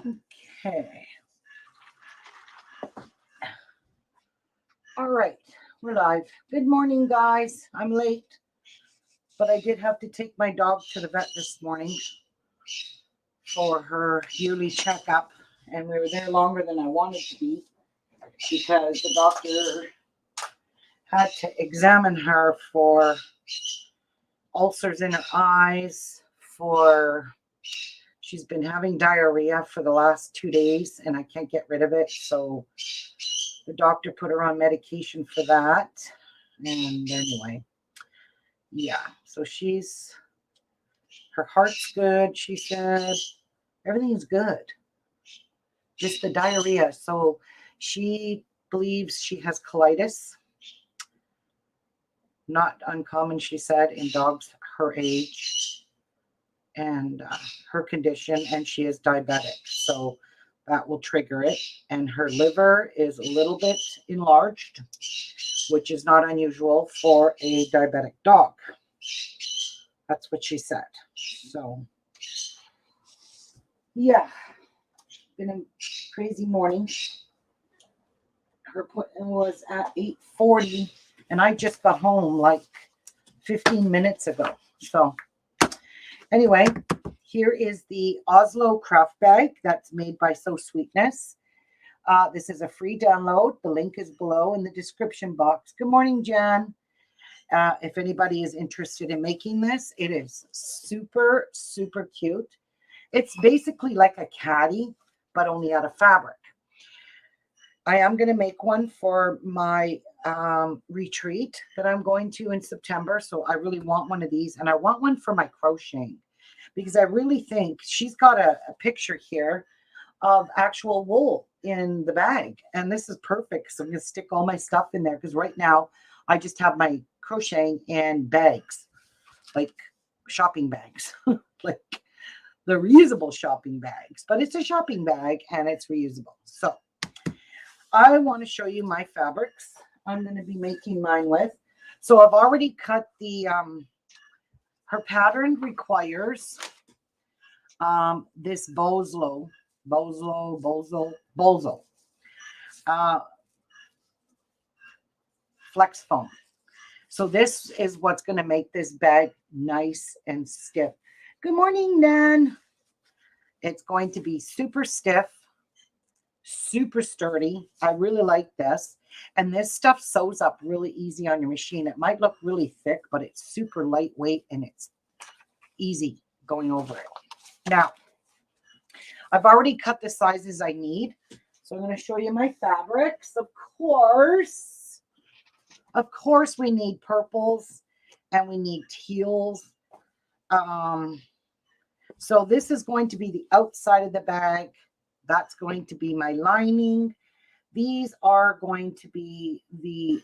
Okay. All right, we're live. Good morning, guys. I'm late, but I did have to take my dog to the vet this morning for her yearly checkup, and we were there longer than I wanted to be because the doctor had to examine her for ulcers in her eyes, for she's been having diarrhea for the last 2 days and I can't get rid of it. So the doctor put her on medication for that. And anyway, yeah, so her heart's good. She said everything's good, just the diarrhea. So she believes she has colitis, not uncommon, she said, in dogs her age and her condition, and she is diabetic. So that will trigger it. And her liver is a little bit enlarged, which is not unusual for a diabetic dog. That's what she said. So, yeah, been a crazy morning. Her appointment was at 8:40, and I just got home like 15 minutes ago. So, anyway, here is the Oslo craft bag that's made by So Sweetness. This is a free download. The link is below in the description box. Good morning, Jan. If anybody is interested in making this, it is super, super cute. It's basically like a caddy, but only out of fabric. I am going to make one for my retreat that I'm going to in September. So I really want one of these, and I want one for my crocheting because I really think she's got a picture here of actual wool in the bag. And this is perfect. So I'm going to stick all my stuff in there because right now I just have my crocheting in bags, like shopping bags, like the reusable shopping bags. But it's a shopping bag and it's reusable. So I want to show you my fabrics I'm going to be making mine with. So I've already cut the, her pattern requires this Bozo flex foam. So this is what's going to make this bag nice and stiff. Good morning, Nan. It's going to be super stiff, super sturdy. I really like this. And this stuff sews up really easy on your machine. It might look really thick, but it's super lightweight and it's easy going over it. Now, I've already cut the sizes I need. So I'm going to show you my fabrics. Of course, we need purples and we need teals. So this is going to be the outside of the bag. That's going to be my lining. These are going to be the,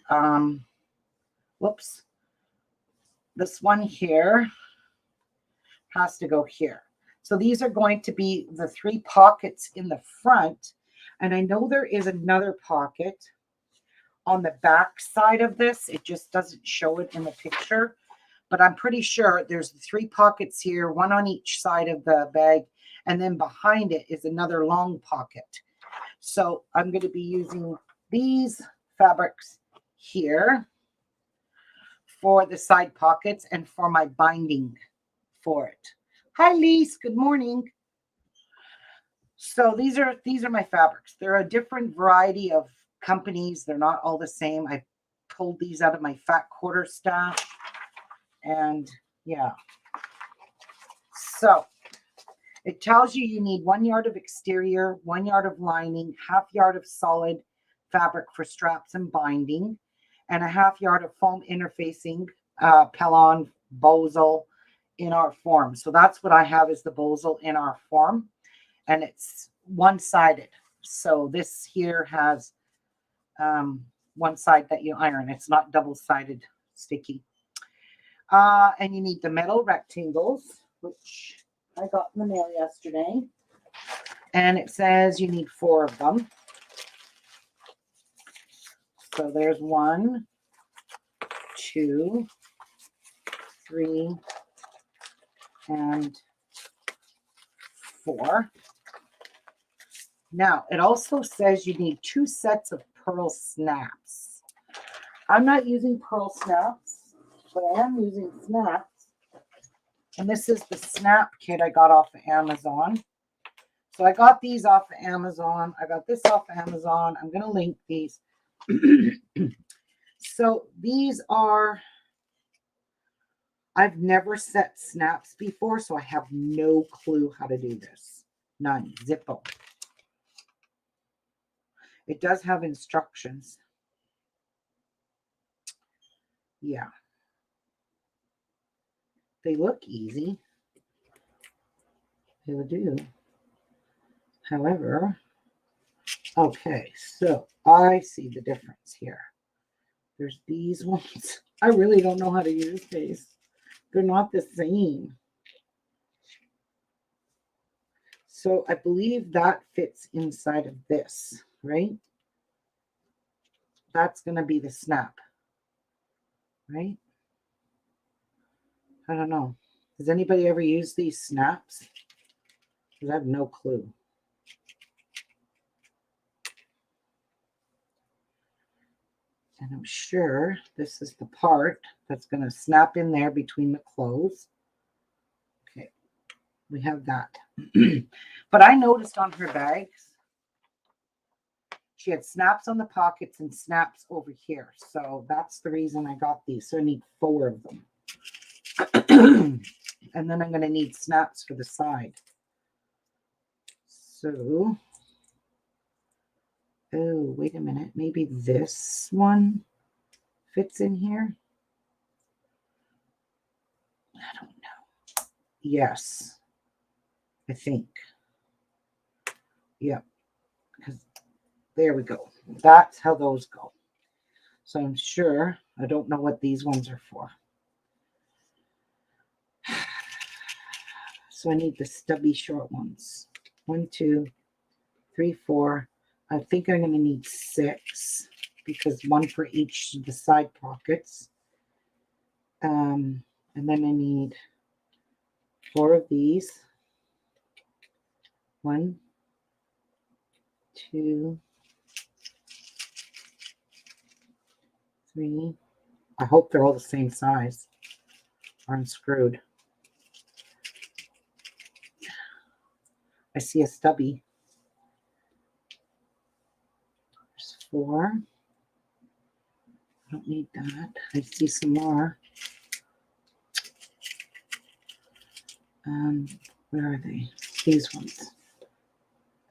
this one here has to go here. So these are going to be the 3 pockets in the front. And I know there is another pocket on the back side of this. It just doesn't show it in the picture. But I'm pretty sure there's 3 pockets here, one on each side of the bag. And then behind it is another long pocket. So I'm going to be using these fabrics here for the side pockets and for my binding for it. Hi, Lise. Good morning. So these are my fabrics. They're a different variety of companies. They're not all the same. I pulled these out of my fat quarter stash. And yeah. So it tells you need 1 yard of exterior, 1 yard of lining, ½ yard of solid fabric for straps and binding, and a ½ yard of foam interfacing, Pellon, Bozo in our form. So that's what I have is the Bozo in our form, and it's one-sided. So this here has one side that you iron. It's not double-sided sticky. And you need the metal rectangles, which I got in the mail yesterday. And it says you need 4 of them. So there's 1, 2, 3, and 4. Now, it also says you need 2 sets of pearl snaps. I'm not using pearl snaps, but I am using snaps. And this is the snap kit I got off of Amazon. So I got these off of Amazon. I got this off of Amazon. I'm going to link these. So these are, I've never set snaps before, so I have no clue how to do this. None. Zippo. It does have instructions. Yeah. They look easy. They do. However, okay, so I see the difference here. There's these ones. I really don't know how to use these. They're not the same. So I believe that fits inside of this, right? That's going to be the snap, right? I don't know. Does anybody ever use these snaps? Because I have no clue. And I'm sure this is the part that's going to snap in there between the clothes. Okay, we have that. But I noticed on her bags, she had snaps on the pockets and snaps over here. So that's the reason I got these. So I need 4 of them. And then I'm going to need snaps for the side. So, oh, wait a minute. Maybe this one fits in here. I don't know. Yes, I think. Yeah, because there we go. That's how those go. So I'm sure, I don't know what these ones are for. So I need the stubby short ones. 1, 2, 3, 4. I think I'm going to need 6 because 1 for each of the side pockets. And then I need 4 of these. 1, 2, 3. I hope they're all the same size. Or unscrewed. I see a stubby. There's 4. I don't need that. I see some more. Where are they? These ones.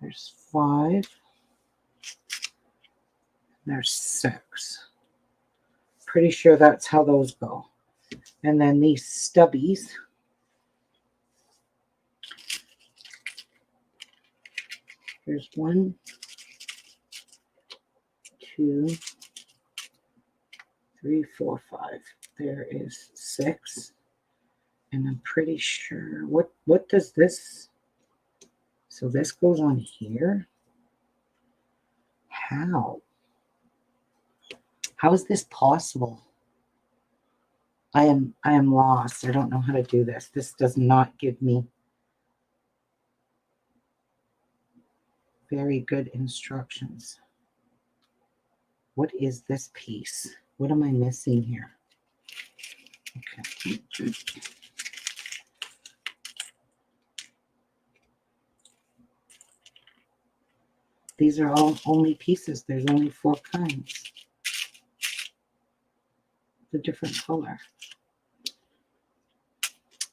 There's 5. There's 6. Pretty sure that's how those go. And then these stubbies. There's 1, 2, 3, 4, 5. There is 6. And I'm pretty sure, what does this, so this goes on here? How is this possible? I am lost. I don't know how to do this. This does not give me very good instructions. What is this piece? What am I missing here? Okay. These are all only pieces. There's only 4 kinds. The different color.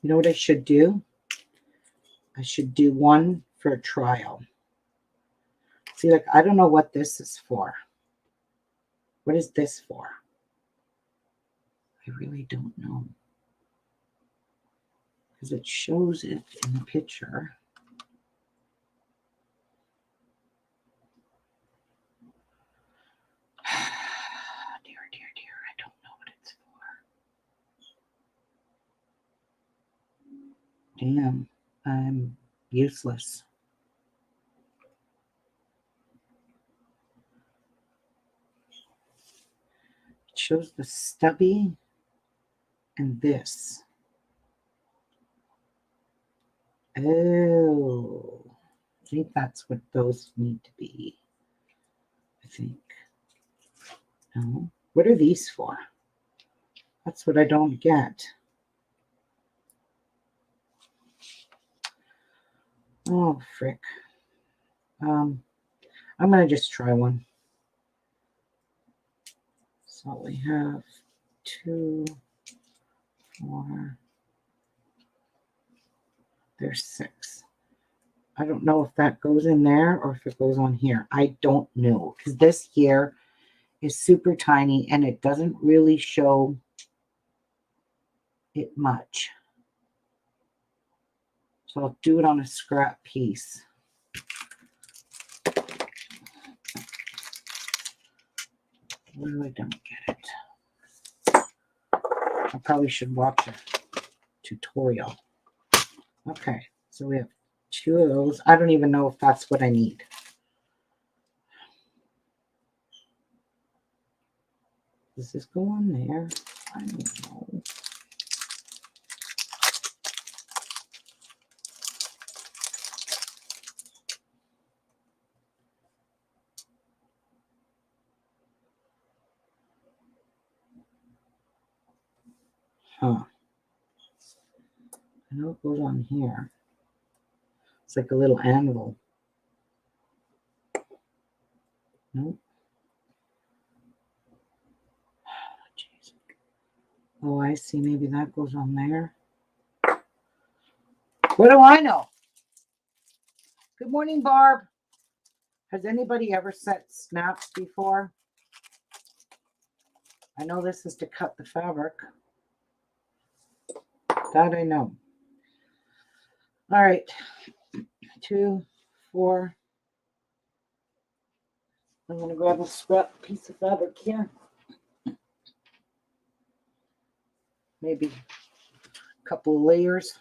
You know what I should do? I should do 1 for a trial. See, like, I don't know what this is for. What is this for? I really don't know. Because it shows it in the picture. Dear, I don't know what it's for. Damn, I'm useless. It shows the stubby and this. Oh, think that's what those need to be. I think. No. What are these for? That's what I don't get. Oh, frick. I'm going to just try one. So we have 2, 4. There's 6. I don't know if that goes in there or if it goes on here. I don't know because this here is super tiny and it doesn't really show it much. So I'll do it on a scrap piece. Really don't get it. I probably should watch a tutorial. Okay, so we have 2 of those. I don't even know if that's what I need. Does this go on there? I don't know. Huh. I know it goes on here. It's like a little anvil. Nope. Jeez. Oh, I see. Maybe that goes on there. What do I know? Good morning, Barb. Has anybody ever set snaps before? I know this is to cut the fabric. That I know. All right. 2, 4. I'm going to grab a scrap piece of fabric here. Maybe a couple of layers.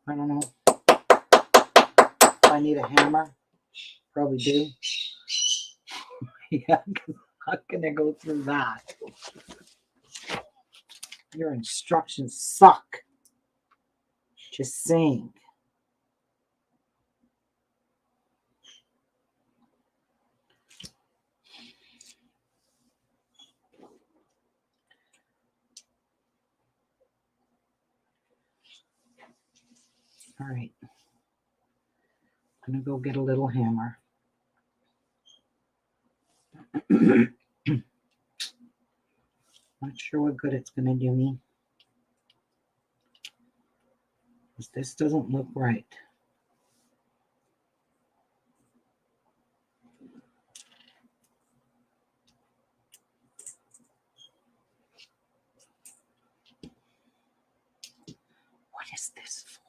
I don't know. If I need a hammer, probably do. Yeah, I'm not going to go through that. Your instructions suck. Just saying. All right. I'm going to go get a little hammer. Not sure what good it's going to do me. Because this doesn't look right. What is this for?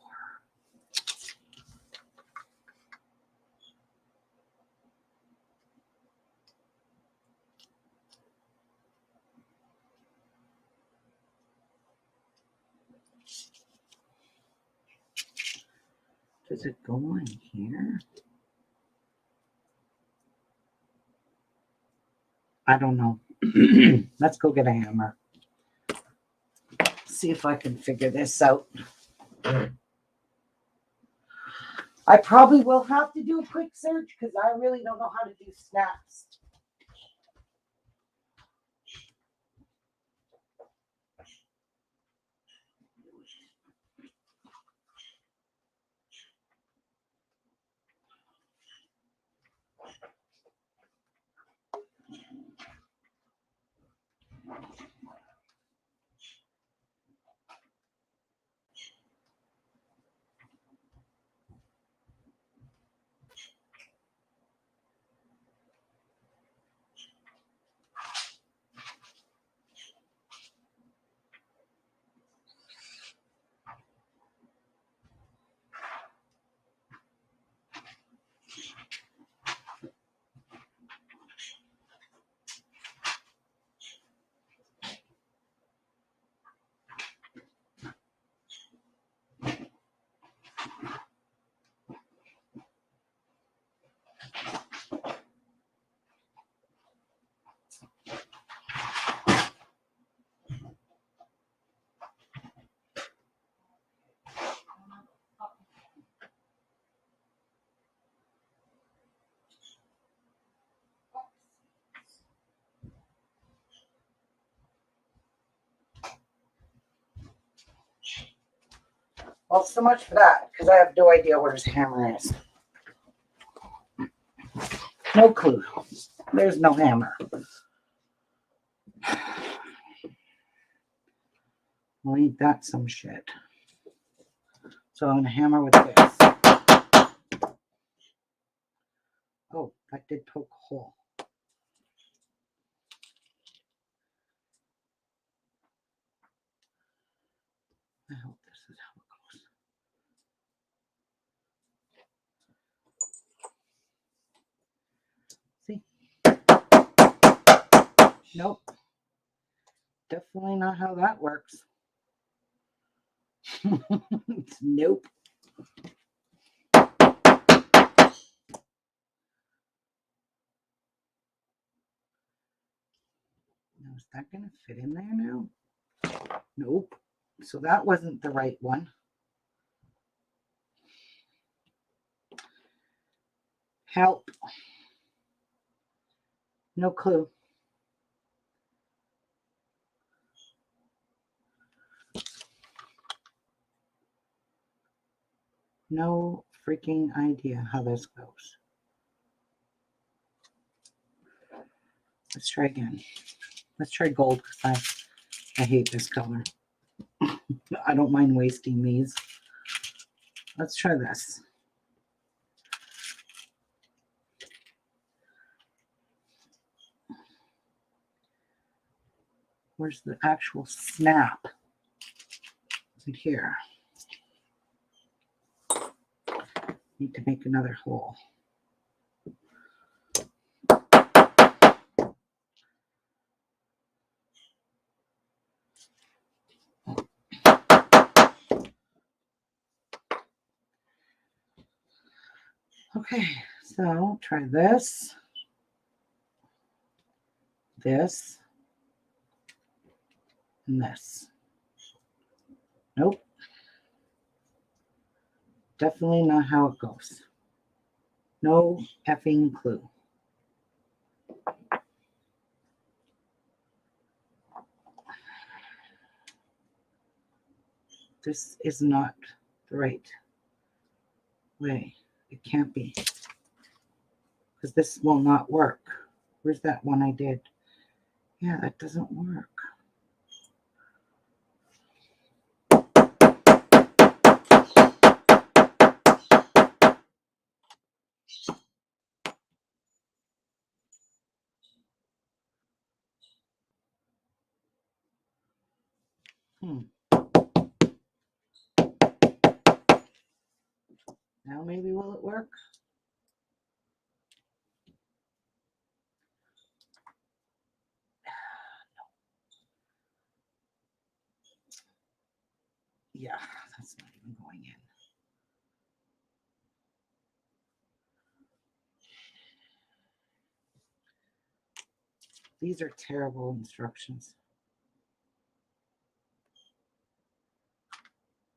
Does it go on here? I don't know. Let's go get a hammer. See if I can figure this out. I probably will have to do a quick search because I really don't know how to do snaps. Well, so much for that, because I have no idea where his hammer is. No clue. There's no hammer. Well, ain't that some shit. So I'm going to hammer with this. Oh, that did poke a hole. I hope this is how it goes. See? Nope. Definitely not how that works. Nope. Now, is that going to fit in there now? Nope. So that wasn't the right one. Help. No clue. No freaking idea how this goes. Let's try again. Let's try gold because I hate this color. I don't mind wasting these. Let's try this. Where's the actual snap? Right here. Need to make another hole. Okay, so try this, this, and this. Nope. Definitely not how it goes. No effing clue. This is not the right way. It can't be. Because this will not work. Where's that one I did? Yeah, that doesn't work. Now maybe will it work? Yeah, that's not even going in. These are terrible instructions.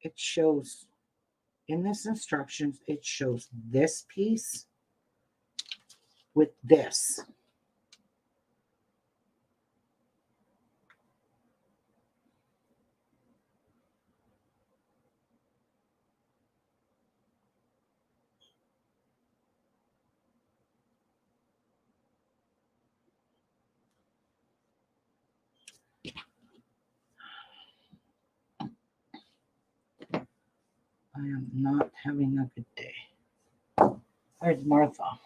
It shows, in this instructions, it shows this piece with this. I am not having a good day. There's Martha.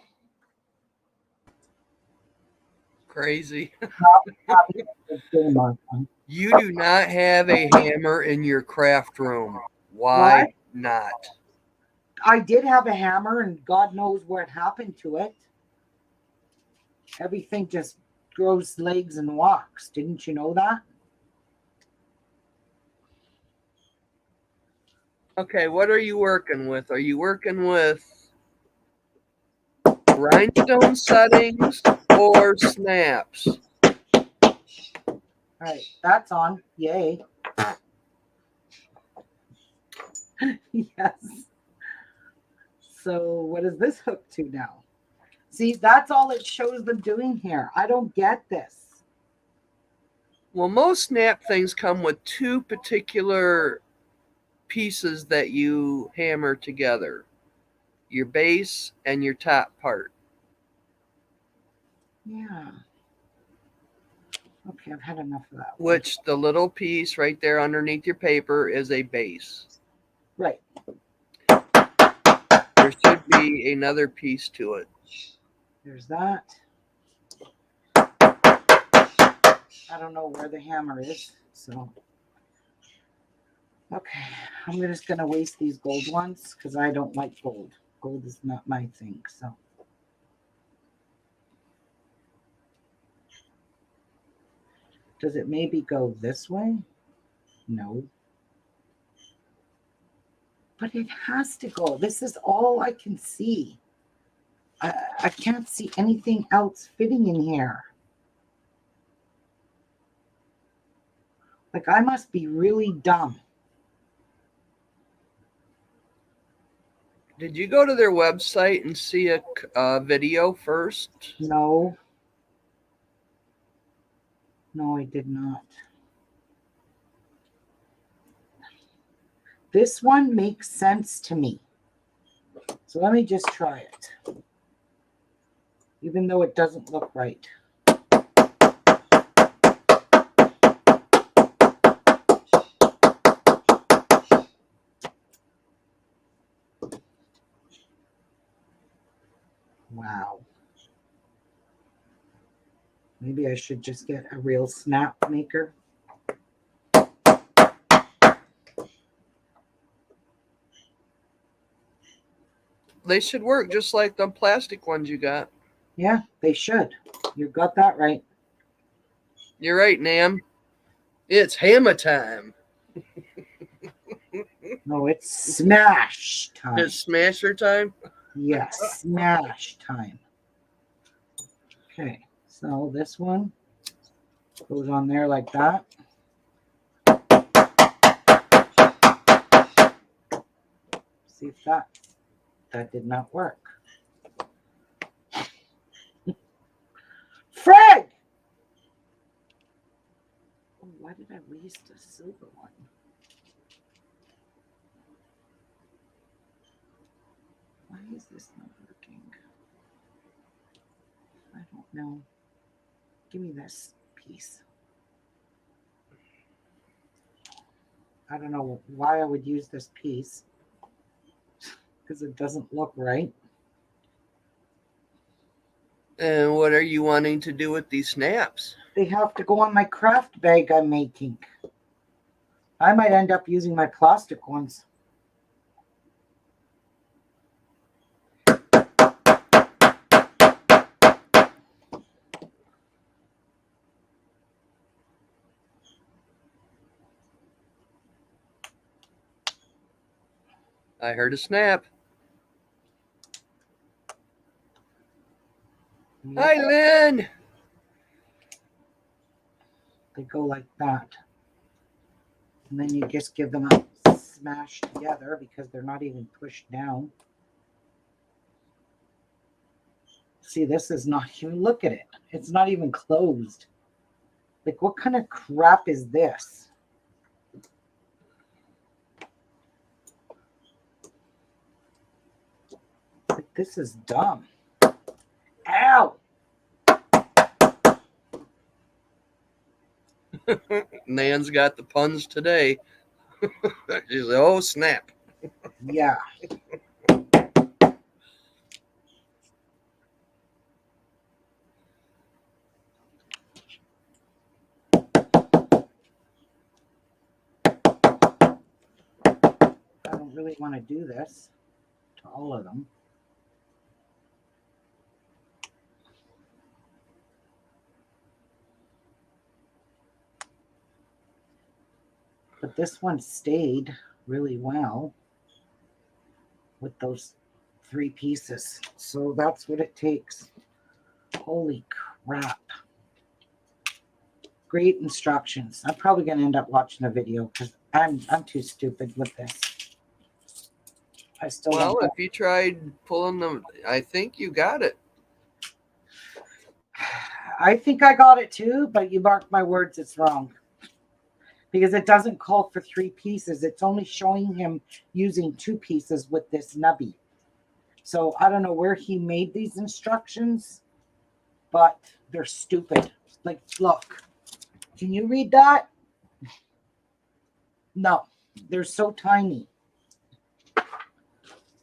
Crazy. Having a good day, Martha. You do not have a hammer in your craft room. Why What? not? I did have a hammer, and God knows what happened to it. Everything just grows legs and walks. Didn't you know that? Okay, what are you working with? Are you working with rhinestone settings or snaps? All right, that's on. Yay. Yes. So what is this hooked to now? See, that's all it shows them doing here. I don't get this. Well, most snap things come with two particular pieces that you hammer together. Your base and your top part. Yeah. Okay, I've had enough of that. Which the little piece right there underneath your paper is a base. Right. There should be another piece to it. There's that. I don't know where the hammer is, so. Okay, I'm just going to waste these gold ones because I don't like gold. Gold is not my thing, so. Does it maybe go this way? No. But it has to go. This is all I can see. I can't see anything else fitting in here. Like, I must be really dumb. Did you go to their website and see a video first? No. No, I did not. This one makes sense to me. So let me just try it. Even though it doesn't look right. Wow. Maybe I should just get a real snap maker. They should work just like the plastic ones you got. Yeah, they should. You got that right. You're right, Nam. It's hammer time. No, it's smash time. It's smasher time? Yes, smash time. Okay, so this one goes on there like that. See if that did not work. Fred! Oh, why did I waste a silver one? Why is this not working? I don't know. Give me this piece. I don't know why I would use this piece because it doesn't look right. And what are you wanting to do with these snaps? They have to go on my craft bag I'm making. I might end up using my plastic ones. I heard a snap. Yep. Hi, Lynn. They go like that. And then you just give them a smash together because they're not even pushed down. See, this is not even, look at it. It's not even closed. Like, what kind of crap is this? Like, this is dumb. Ow! Nan's got the puns today. She's like, oh, snap. Yeah. I don't really want to do this to all of them. But this one stayed really well with those 3 pieces. So that's what it takes. Holy crap. Great instructions. I'm probably going to end up watching a video because I'm too stupid with this. I still Well, don't. if you tried pulling them, I think you got it. I think I got it too, but you marked my words, it's wrong. because it doesn't call for 3 pieces. It's only showing him using 2 pieces with this nubby. So I don't know where he made these instructions, but they're stupid. Like, look, can you read that? No, they're so tiny.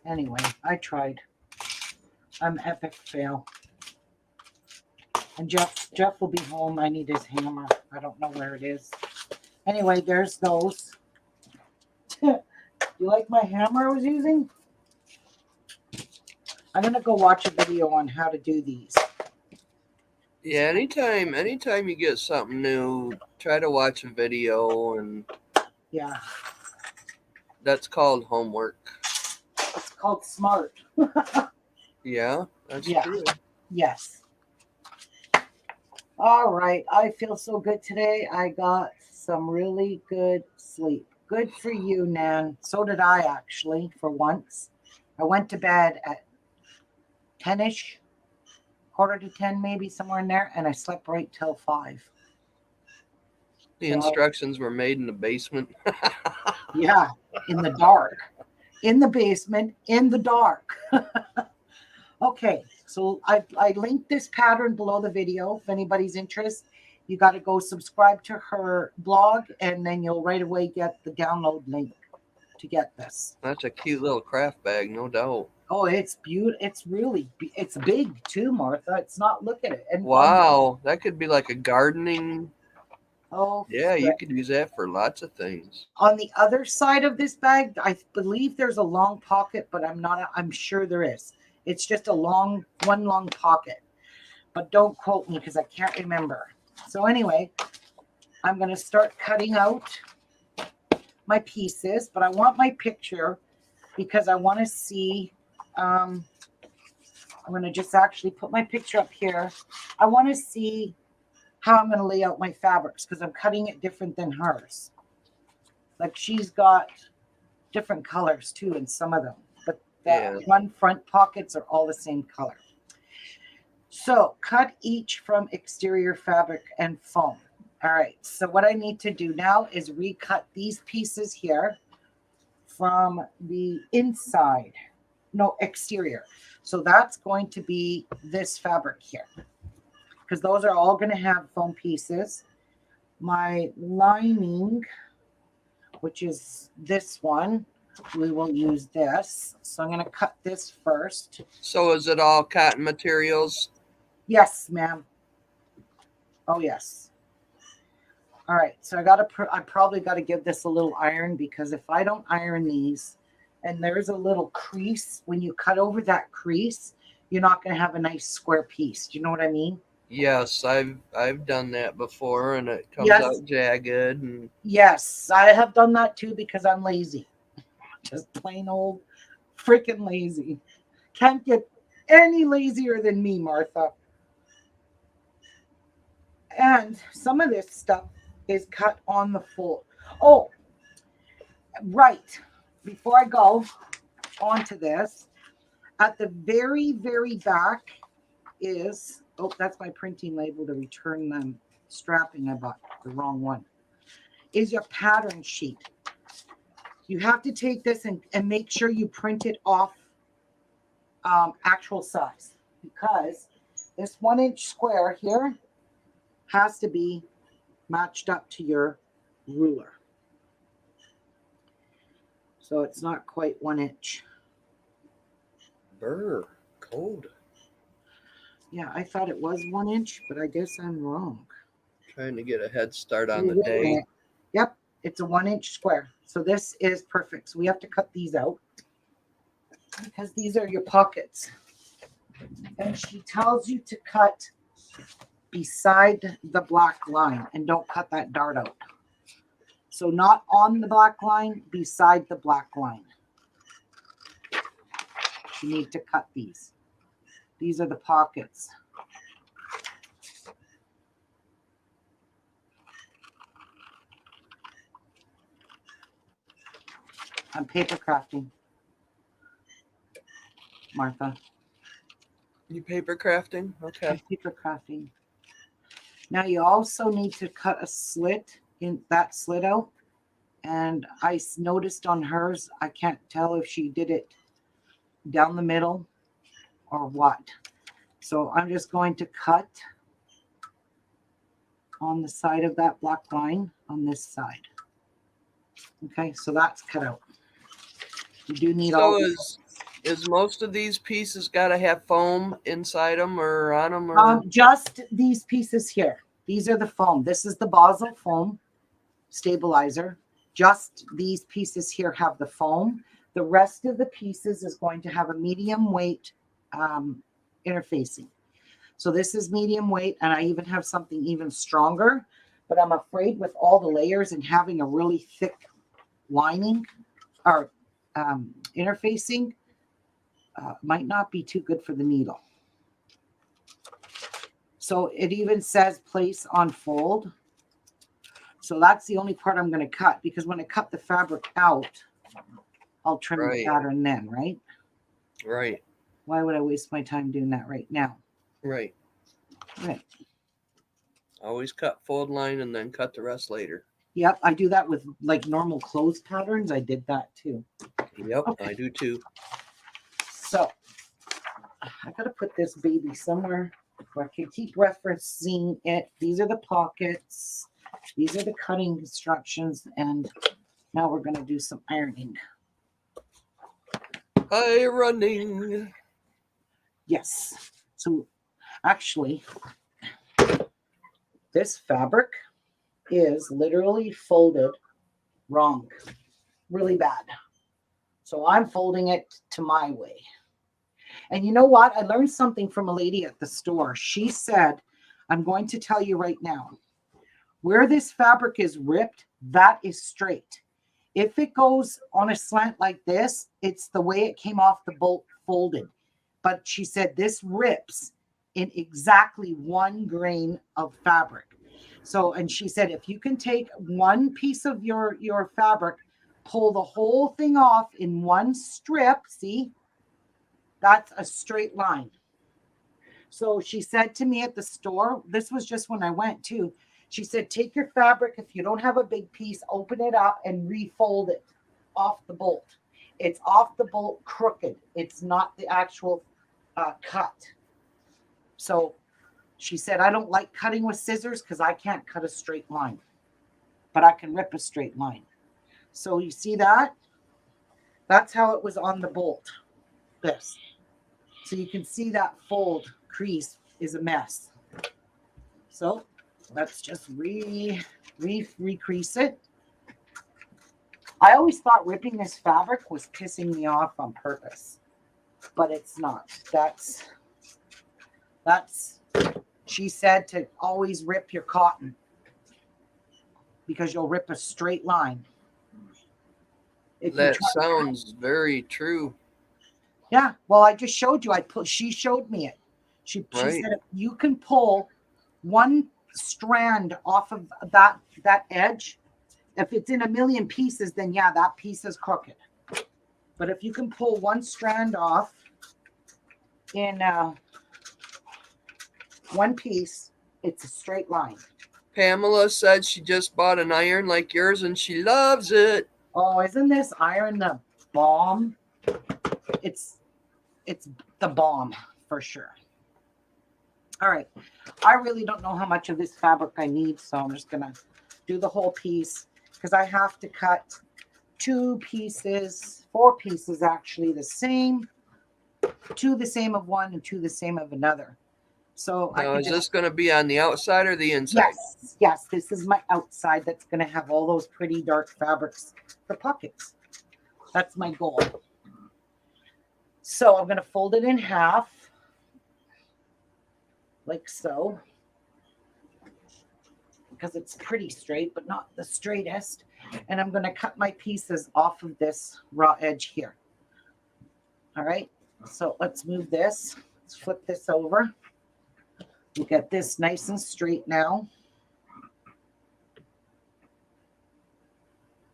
Anyway, I tried. I'm epic fail. And Jeff will be home. I need his hammer. I don't know where it is. Anyway, there's those. You like my hammer I was using? I'm gonna go watch a video on how to do these. Yeah, anytime you get something new, try to watch a video, and Yeah, that's called homework. it's called smart. Yeah, that's Yeah. true. Yes. All right. I feel so good today. I got some really good sleep. Good for you, Nan. So did I, actually, for once. I went to bed at 10-ish, quarter to 10, maybe somewhere in there, and I slept right till 5. The So, instructions were made in the basement. yeah, in the dark, in the basement, in the dark. Okay, so I linked this pattern below the video. If anybody's interested, you got to go subscribe to her blog, and then you'll right away get the download link to get this. That's a cute little craft bag, no doubt. Oh, it's beautiful. It's really, it's big too, Martha. It's not, look at it. And Wow, that could be like a gardening. oh, Yeah, you frick. could use that for lots of things. On the other side of this bag, I believe there's a long pocket, but I'm sure there is. It's just one long pocket. But don't quote me because I can't remember. So anyway, I'm going to start cutting out my pieces, but I want my picture because I want to see. I'm going to just actually put my picture up here. I want to see how I'm going to lay out my fabrics because I'm cutting it different than hers. Like, she's got different colors too in some of them, but the one front pockets are all the same color. So cut each from exterior fabric and foam. All right, so what I need to do now is recut these pieces here from the inside, no, exterior. So that's going to be this fabric here because those are all going to have foam pieces. My lining, which is this one, we will use this. So I'm going to cut this first. So is it all cotton materials? Yes, ma'am. Oh, yes. All right, so I probably got to give this a little iron because if I don't iron these, and there's a little crease, when you cut over that crease, you're not going to have a nice square piece. Do you know what I mean? Yes, I've done that before, and it comes Yes. out jagged. And yes, I have done that too because I'm lazy. Just plain old freaking lazy. Can't get any lazier than me, Martha. And some of this stuff is cut on the fold. Oh, right. Before I go on to this, at the very, very back is, oh, that's my printing label to return the strapping. I bought the wrong one. Is your pattern sheet. You have to take this and make sure you print it off actual size because this 1-inch square here has to be matched up to your ruler. So it's not quite 1 inch. Brr, cold. Yeah, I thought it was 1 inch, but I guess I'm wrong. Trying to get a head start on the day. Yep, it's a 1-inch square. So this is perfect. So we have to cut these out because these are your pockets. And she tells you to cut beside the black line and don't cut that dart out. So not on the black line, beside the black line. You need to cut these. These are the pockets. I'm paper crafting, Martha. You paper crafting? Okay. I'm paper crafting. Now you also need to cut a slit in that slid out. And I noticed on hers, I can't tell if she did it down the middle or what. So I'm just going to cut on the side of that black line on this side. Okay, so that's cut out. You do need So all. is most of these pieces got to have foam inside them or on them? Or Just these pieces here. These are the foam. This is the Basel foam stabilizer. Just these pieces here have the foam. The rest of the pieces is going to have a medium weight interfacing. So this is medium weight, and I even have something even stronger, but I'm afraid with all the layers and having a really thick lining or interfacing might not be too good for the needle. So it even says place on fold. So that's the only part I'm going to cut, because when I cut the fabric out, I'll trim the pattern then, right? Right. Why would I waste my time doing that right now? Right. Right. Always cut fold line and then cut the rest later. Yep, I do that with like normal clothes patterns. I did that too. Yep, Okay. I do too. So I got to put this baby somewhere where I can keep referencing it. These are the pockets. These are the cutting instructions. And now we're going to do some ironing. Ironing. Yes. So actually, this fabric is literally folded wrong, really bad. So I'm folding it to my way. And you know what? I learned something from a lady at the store. She said, I'm going to tell you right now, where this fabric is ripped, that is straight. If it goes on a slant like this, it's the way it came off the bolt folded. But she said this rips in exactly 1 grain of fabric. So, and she said, if you can take one piece of your fabric, pull the whole thing off in one strip, see, that's a straight line. So she said to me at the store, this was just when I went too, she said, take your fabric. If you don't have a big piece, open it up and refold it off the bolt. It's off the bolt crooked. It's not the actual cut. So she said, I don't like cutting with scissors because I can't cut a straight line, but I can rip a straight line. So you see that? That's how it was on the bolt. This. So you can see that fold crease is a mess. So let's just recrease it. I always thought ripping this fabric was pissing me off on purpose, but it's not. That's she said to always rip your cotton because you'll rip a straight line. That sounds very true. Yeah, well, I just showed you. She showed me it. She said if you can pull one strand off of that edge, if it's in a million pieces, then yeah, that piece is crooked. But if you can pull one strand off in one piece, it's a straight line. Pamela said she just bought an iron like yours and she loves it. Oh, isn't this iron the bomb? It's the bomb for sure. All right. I really don't know how much of this fabric I need, so I'm just going to do the whole piece because I have to cut 4 pieces actually the same, 2 the same of one and 2 the same of another. So now, is this going to be on the outside or the inside? Yes, this is my outside that's going to have all those pretty dark fabrics for pockets. That's my goal. So I'm going to fold it in half, like so, because it's pretty straight, but not the straightest. And I'm going to cut my pieces off of this raw edge here. All right, so let's move this. Let's flip this over. We'll get this nice and straight now.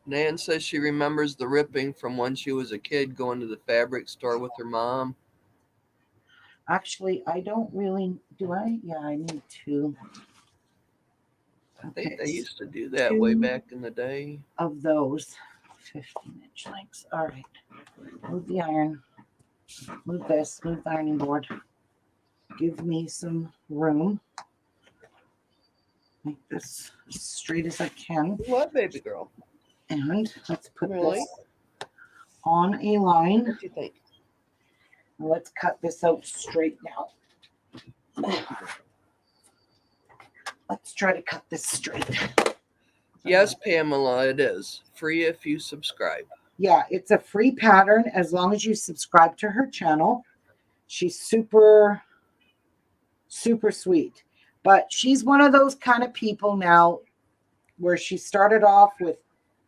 Nan says she remembers the ripping from when she was a kid going to the fabric store with her mom. Actually, I don't really, do I? Yeah, I need to. I think they Okay, used to do that way 2 back in the day. of those 15-inch lengths. All right. Move the iron. Move this. Move the ironing board. Give me some room. Make this as straight as I can. What, baby girl? And let's put Really? this on a line. What do you think? Let's cut this out straight now. Let's try to cut this straight. Yes, Pamela, it is free if you subscribe. Yeah, it's a free pattern as long as you subscribe to her channel. She's super, super sweet. But she's one of those kind of people now where she started off with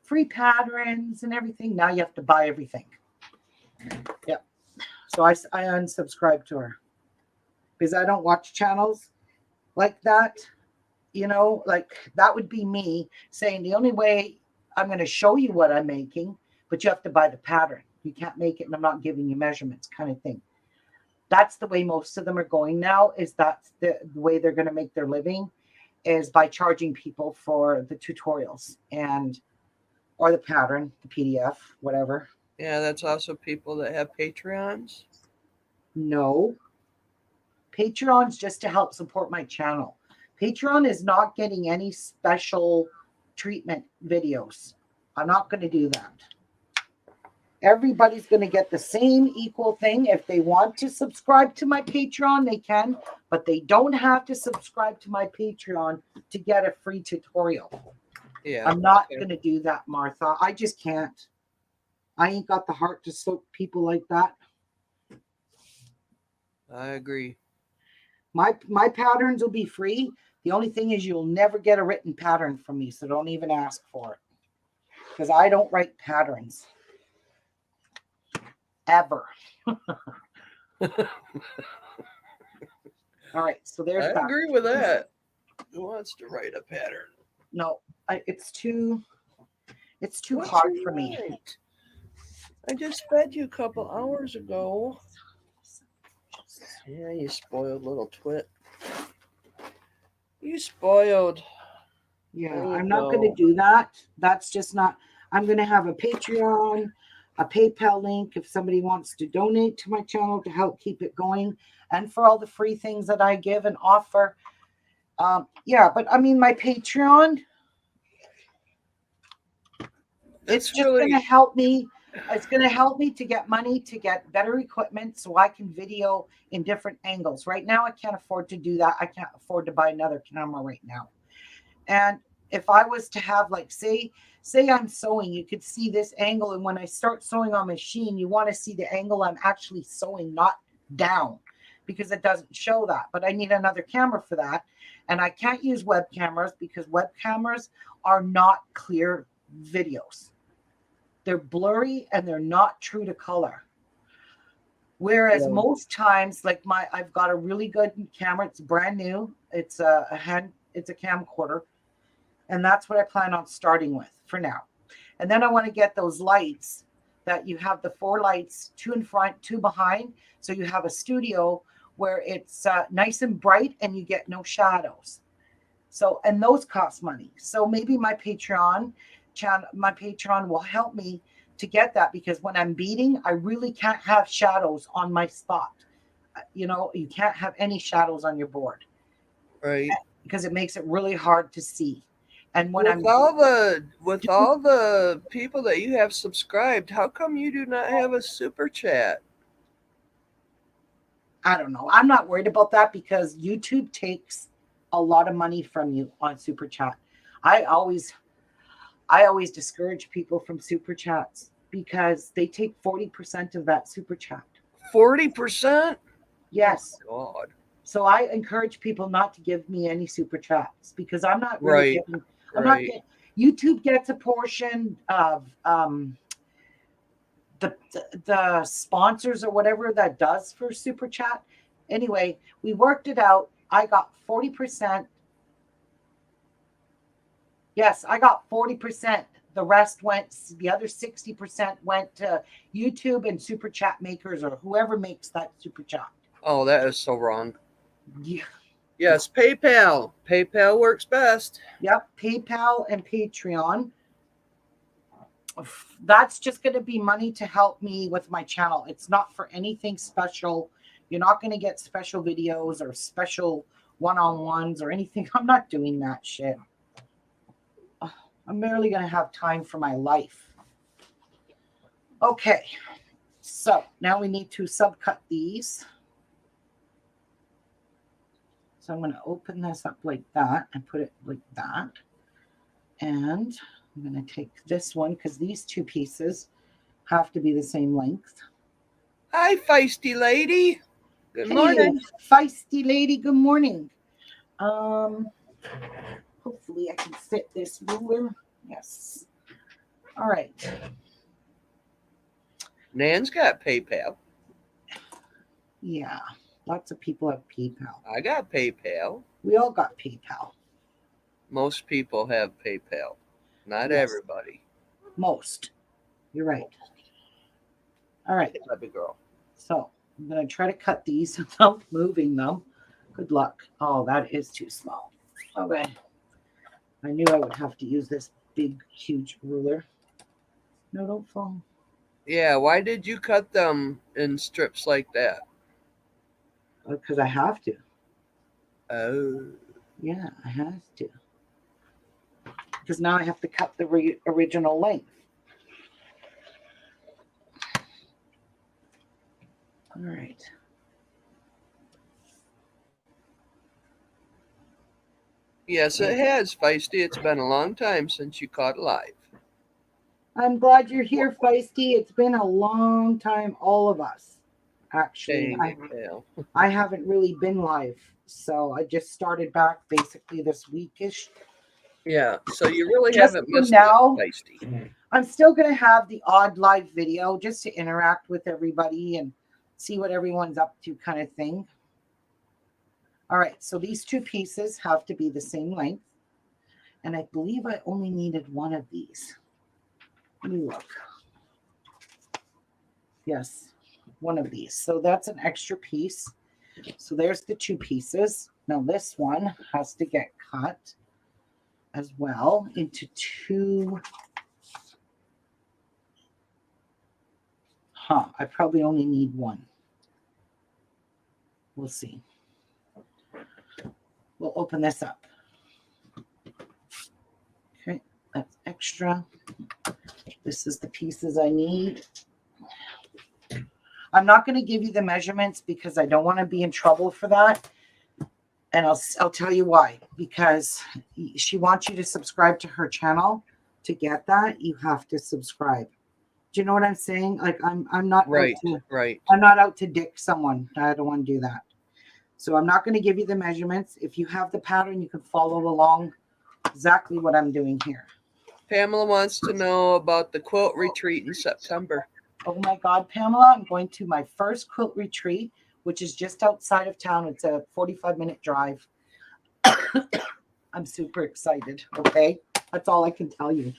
free patterns and everything. Now you have to buy everything. Yeah. So I unsubscribe to her because I don't watch channels like that. You know, like that would be me saying the only way I'm going to show you what I'm making, but you have to buy the pattern. You can't make it and I'm not giving you measurements kind of thing. That's the way most of them are going now, is that's the way they're going to make their living, is by charging people for the tutorials and or the pattern, the PDF, whatever. Yeah, that's also people that have Patreons. No. Patreon's just to help support my channel. Patreon is not getting any special treatment videos. I'm not going to do that. Everybody's going to get the same equal thing. If they want to subscribe to my Patreon, they can, but they don't have to subscribe to my Patreon to get a free tutorial. Yeah. I'm not going to do that, Martha. I just can't. I ain't got the heart to soak people like that. I agree. My patterns will be free. The only thing is you'll never get a written pattern from me, so don't even ask for it. Because I don't write patterns. Ever. All right, so there's I that. agree with that. Who wants to write a pattern? No, it's too What's hard your for me. right? I just fed you a couple hours ago. Yeah, you spoiled little twit. You spoiled. Yeah, There you I'm not going to go. do that. That's just not. I'm going to have a Patreon, a PayPal link if somebody wants to donate to my channel to help keep it going, and for all the free things that I give and offer. Yeah, but I mean, my Patreon, it's just really going to help me. It's going to help me to get money to get better equipment so I can video in different angles. Right now, I can't afford to do that. I can't afford to buy another camera right now. And if I was to have, like, say I'm sewing, you could see this angle. And when I start sewing on machine, you want to see the angle I'm actually sewing, not down, because it doesn't show that. But I need another camera for that. And I can't use web cameras because web cameras are not clear videos. They're blurry and they're not true to color. Whereas most times, like I've got a really good camera. It's brand new. It's a camcorder. And that's what I plan on starting with for now. And then I want to get those lights that you have, the 4 lights, 2 in front, 2 behind. So you have a studio where it's nice and bright and you get no shadows. So, and those cost money. So maybe my Patreon will help me to get that, because when I'm beading, I really can't have shadows on my spot. You know, you can't have any shadows on your board. right. Because it makes it really hard to see. And when With all the people that you have subscribed, how come you do not have a super chat? I don't know. I'm not worried about that because YouTube takes a lot of money from you on super chat. I always discourage people from super chats because they take 40% of that super chat. 40%? Yes. Oh, God. So I encourage people not to give me any super chats because I'm not really giving. YouTube gets a portion of the sponsors or whatever that does for super chat. Anyway, we worked it out. I got 40%. Yes, I got 40%. The rest the other 60% went to YouTube and super chat makers or whoever makes that super chat. Oh, that is so wrong. Yeah. Yes, PayPal. PayPal works best. Yep, PayPal and Patreon. That's just going to be money to help me with my channel. It's not for anything special. You're not going to get special videos or special one-on-ones or anything. I'm not doing that shit. I'm barely going to have time for my life. Okay, so now we need to subcut these. So I'm going to open this up like that and put it like that. And I'm going to take this one because these two pieces have to be the same length. Hi, feisty lady. Good Hey, morning. feisty lady. Good morning. Hopefully I can fit this ruler. Yes. All right. Nan's got PayPal. Yeah. Lots of people have PayPal. I got PayPal. We all got PayPal. Most people have PayPal. Not Yes. everybody. Most. You're right. All right. Baby girl. So I'm going to try to cut these without moving them. Good luck. Oh, that is too small. Okay. I knew I would have to use this big, huge ruler. No, don't fall. Yeah, why did you cut them in strips like that? Because I have to. Oh. Yeah, I have to. Because now I have to cut the original length. All right. Yes, it has, Feisty. It's been a long time since you caught live. I'm glad you're here, Feisty. It's been a long time, all of us. Actually, Dang it, pal. I haven't really been live, so I just started back basically this weekish. Yeah, so you really Just haven't for missed now, it, Feisty. I'm still going to have the odd live video just to interact with everybody and see what everyone's up to kind of thing. All right, so these two pieces have to be the same length. And I believe I only needed one of these. Let me look. Yes, one of these. So that's an extra piece. So there's the two pieces. Now this one has to get cut as well into two. I probably only need one. We'll see. We'll open this up. Okay, that's extra. This is the pieces I need. I'm not going to give you the measurements because I don't want to be in trouble for that. And I'll tell you why. Because she wants you to subscribe to her channel. To get that, you have to subscribe. Do you know what I'm saying? Like I'm not Right, out to, right. I'm not out to dick someone. I don't want to do that. So I'm not going to give you the measurements. If you have the pattern, you can follow along exactly what I'm doing here. Pamela wants to know about the quilt retreat in September. Oh my God, Pamela, I'm going to my first quilt retreat, which is just outside of town. It's a 45-minute drive. I'm super excited. Okay. That's all I can tell you.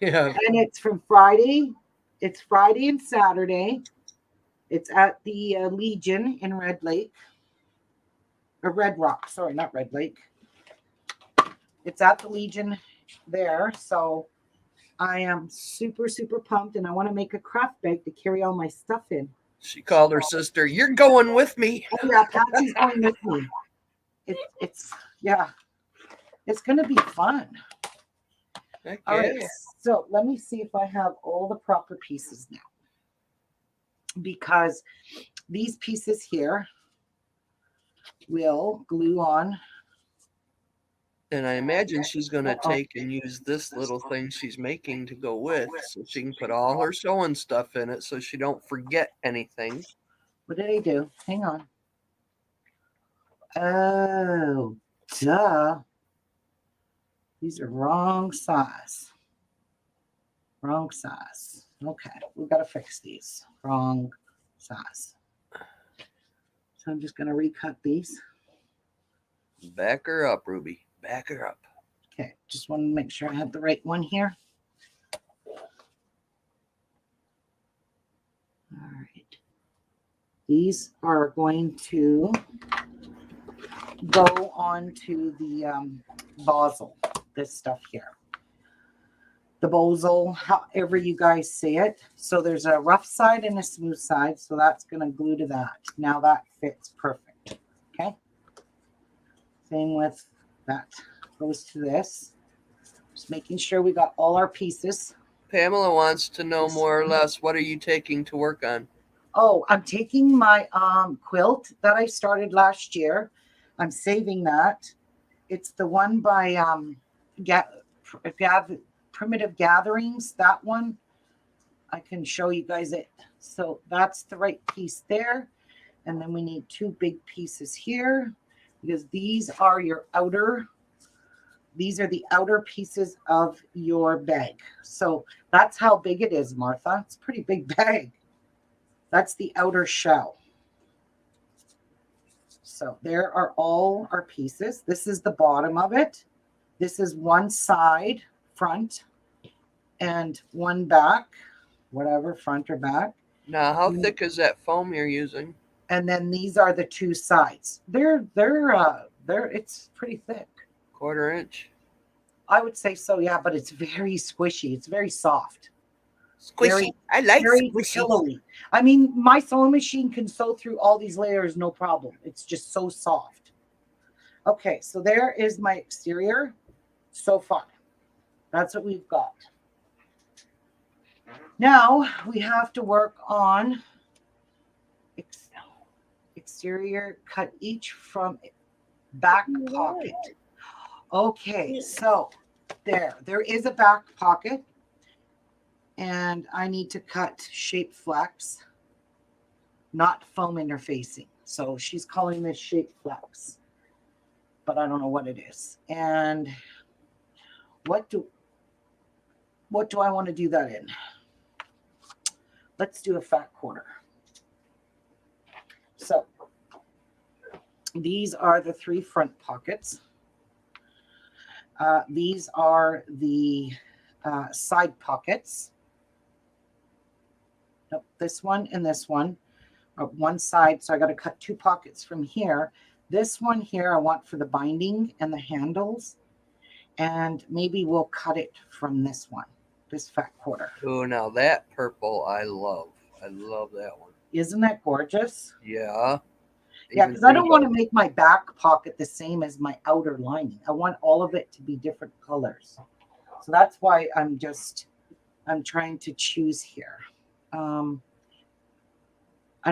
Yeah. And it's from Friday. It's Friday and Saturday. It's at the Legion in Red Lake. Or Red Rock. Sorry, not Red Lake. It's at the Legion there. So I am super, super pumped. And I want to make a craft bag to carry all my stuff in. She called her sister, "You're going with me." Oh, yeah, Patsy's going with me. It's going to be fun. Heck All yeah. right, so let me see if I have all the proper pieces now. Because these pieces here will glue on. And I imagine she's going to take and use this little thing she's making to go with, so she can put all her sewing stuff in it so she don't forget anything. What did I do? Hang on. Oh, duh. These are wrong size. Wrong size. Okay, we've got to fix these. Wrong size. So I'm just going to recut these. Back her up, Ruby. Back her up. Okay, just want to make sure I have the right one here. All right. These are going to go on to the Basel, this stuff here. The Bosel, however you guys say it. So there's a rough side and a smooth side. So that's going to glue to that. Now that fits perfect. Okay. Same with that. Goes to this. Just making sure we got all our pieces. Pamela wants to know more or less, what are you taking to work on? Oh, I'm taking my quilt that I started last year. I'm saving that. It's the one by Primitive Gatherings. That one. I can show you guys it. So that's the right piece there. And then we need two big pieces here because these are the outer pieces of your bag. So that's how big it is, Martha. It's a pretty big bag. That's the outer shell. So there are all our pieces. This is the bottom of it. This is one side, front, and one back, whatever, front or back. Now, how thick is that foam you're using? And then these are the two sides. They're it's pretty thick. 1/4 inch. I would say so, yeah, but it's very squishy. It's very soft. Squishy. I like very squishy. pillowy. I mean, my sewing machine can sew through all these layers, no problem. It's just so soft. Okay, so there is my exterior so far. That's what we've got. Now we have to work on exterior, cut each from back pocket. Okay, so there is a back pocket, and I need to cut shape flex, not foam interfacing. So she's calling this shape flex, but I don't know what it is. And what do I want to do that in? Let's do a fat quarter. So these are the 3 front pockets. These are the side pockets. Nope, this one and this one are one side. So I got to cut 2 pockets from here. This one here I want for the binding and the handles. And maybe we'll cut it from this one, this fat quarter. Oh, now that purple I love. I love that one. Isn't that gorgeous? Yeah. Yeah, because I don't want to make my back pocket the same as my outer lining. I want all of it to be different colors. So that's why I'm trying to choose here. I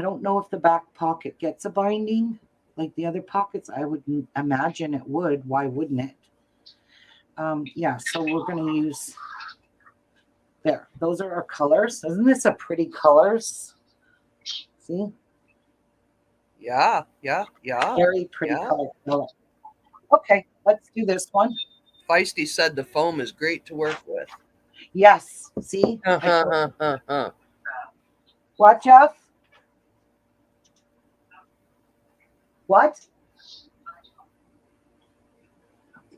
don't know if the back pocket gets a binding like the other pockets. I would imagine it would. Why wouldn't it? Yeah, so we're going to use there. Those are our colors. Isn't this a pretty colors? See? Yeah. Very pretty color. Okay, let's do this one. Feisty said the foam is great to work with. Yes. See? What, Jeff? What?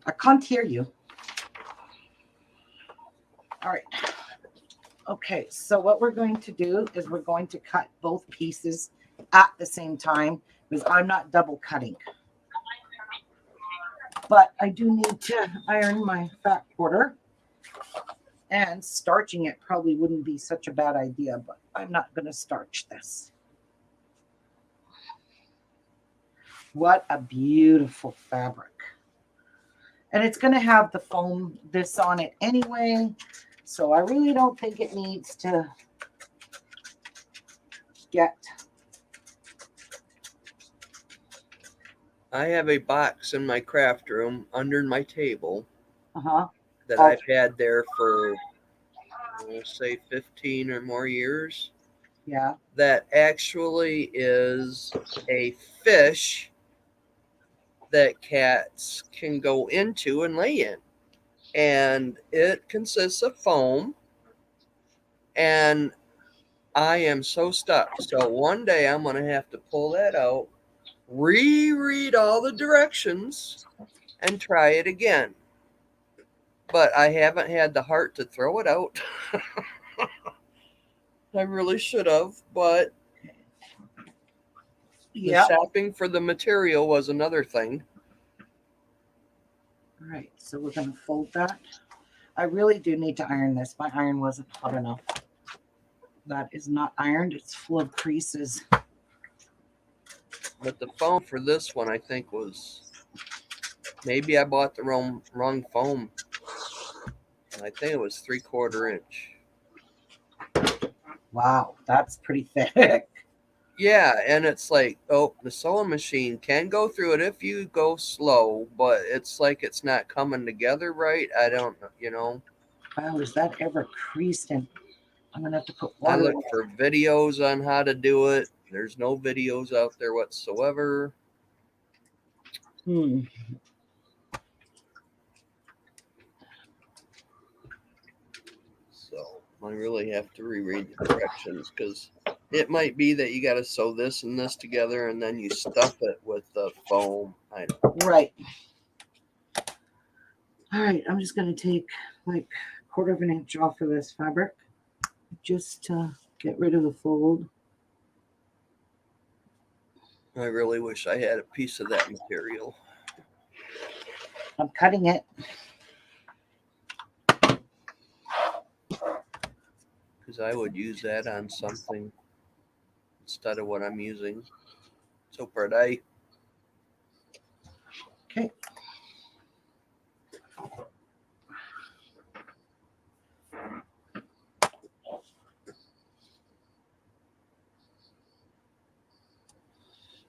I can't hear you. All right. Okay, so what we're going to do is we're going to cut both pieces at the same time because I'm not double cutting. But I do need to iron my fat quarter, and starching it probably wouldn't be such a bad idea, but I'm not going to starch this. What a beautiful fabric. And it's going to have the foam this on it anyway, so I really don't think it needs to get. I have a box in my craft room under my table that Oh. I've had there for, say, 15 or more years. Yeah. That actually is a fish that cats can go into and lay in. And it consists of foam. And I am so stuck. So one day I'm going to have to pull that out, reread all the directions, and try it again. But I haven't had the heart to throw it out. I really should have, but the shopping for the material was another thing. All right, so we're going to fold that. I really do need to iron this. My iron wasn't hot enough. That is not ironed. It's full of creases. But the foam for this one, I think, was maybe I bought the wrong foam. And I think it was 3/4 inch. Wow, that's pretty thick. Yeah, and it's like, oh, the sewing machine can go through it if you go slow, but it's like it's not coming together right. I don't know, you know. Wow, is that ever creased? And I'm going to have to put I water in look it. for videos on how to do it. There's no videos out there whatsoever. So I really have to reread the directions because it might be that you got to sew this and this together and then you stuff it with the foam. I don't. Right. All right, I'm just going to take like 1/4 of an inch off of this fabric just to get rid of the fold. I really wish I had a piece of that material. I'm cutting it. Because I would use that on something instead of what I'm using. So pretty. Okay.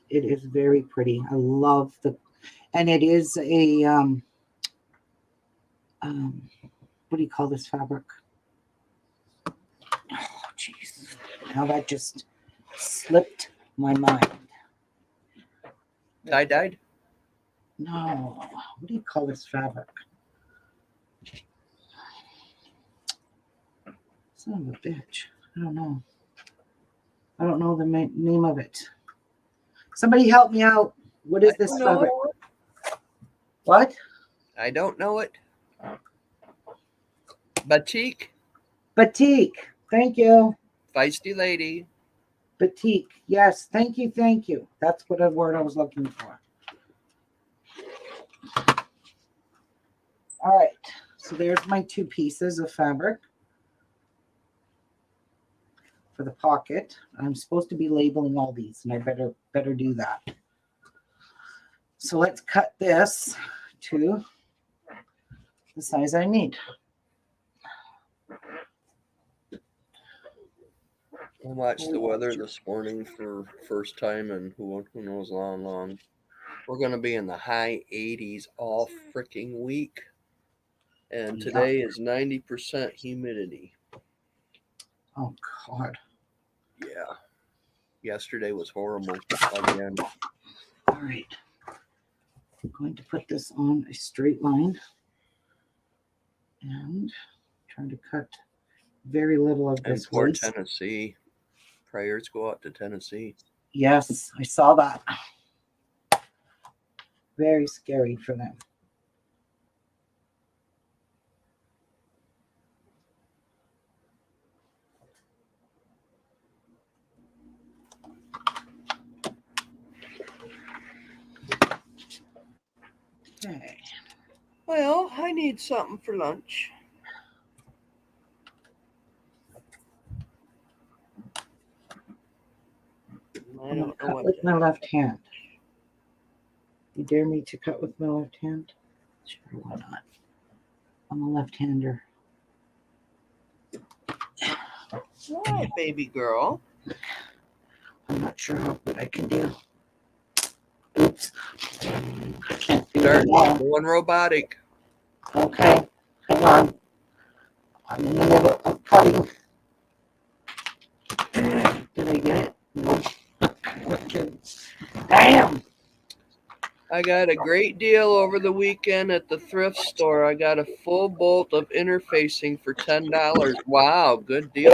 It is very pretty. I love and it is a, what do you call this fabric? Oh, jeez. Now that just slipped my mind. Tie-dyed? No, what do you call this fabric? Son of a bitch. I don't know. I don't know the name of it. Somebody help me out. What is this fabric? What? I don't know it. Batik? Batik. Thank you. Feisty lady. Batik. Yes. Thank you. Thank you. That's what a word I was looking for. All right. So there's my 2 pieces of fabric for the pocket. I'm supposed to be labeling all these, and I better do that. So let's cut this to the size I need. I watched the weather this morning for first time and who knows long. We're going to be in the high 80s all freaking week. And today is 90% humidity. Oh, God. Yeah. Yesterday was horrible again. All right. I'm going to put this on a straight line and trying to cut very little of this And for waste. Tennessee, prayers go out to Tennessee. Yes, I saw that. Very scary for them. Okay. Well, I need something for lunch. I I'm going to don't know cut what with my left hand. You dare me to cut with my left hand? Sure, why not? I'm a left-hander. Why, baby girl? I'm not sure how good I can do. Oops. I can't do Start it now. going robotic. Okay, hang on. I'm in the middle of cutting. Did I get it? No. Damn! I got a great deal over the weekend at the thrift store. I got a full bolt of interfacing for $10. Wow, good deal.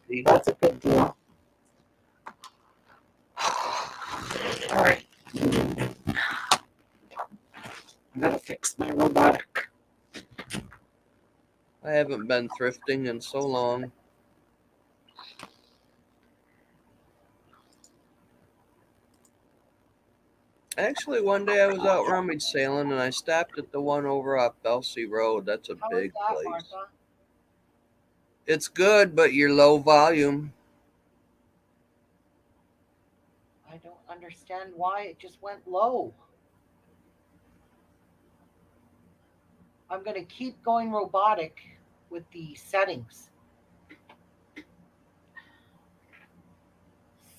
Yeah, that's a good deal. All right. I gotta fix my robotic. I haven't been thrifting in so long. Actually, one day I was out rummage sailing and I stopped at the one over off Belsey Road. That's a How is big that, place. Martha? It's good, but you're low volume. I don't understand why it just went low. I'm going to keep going robotic with the settings.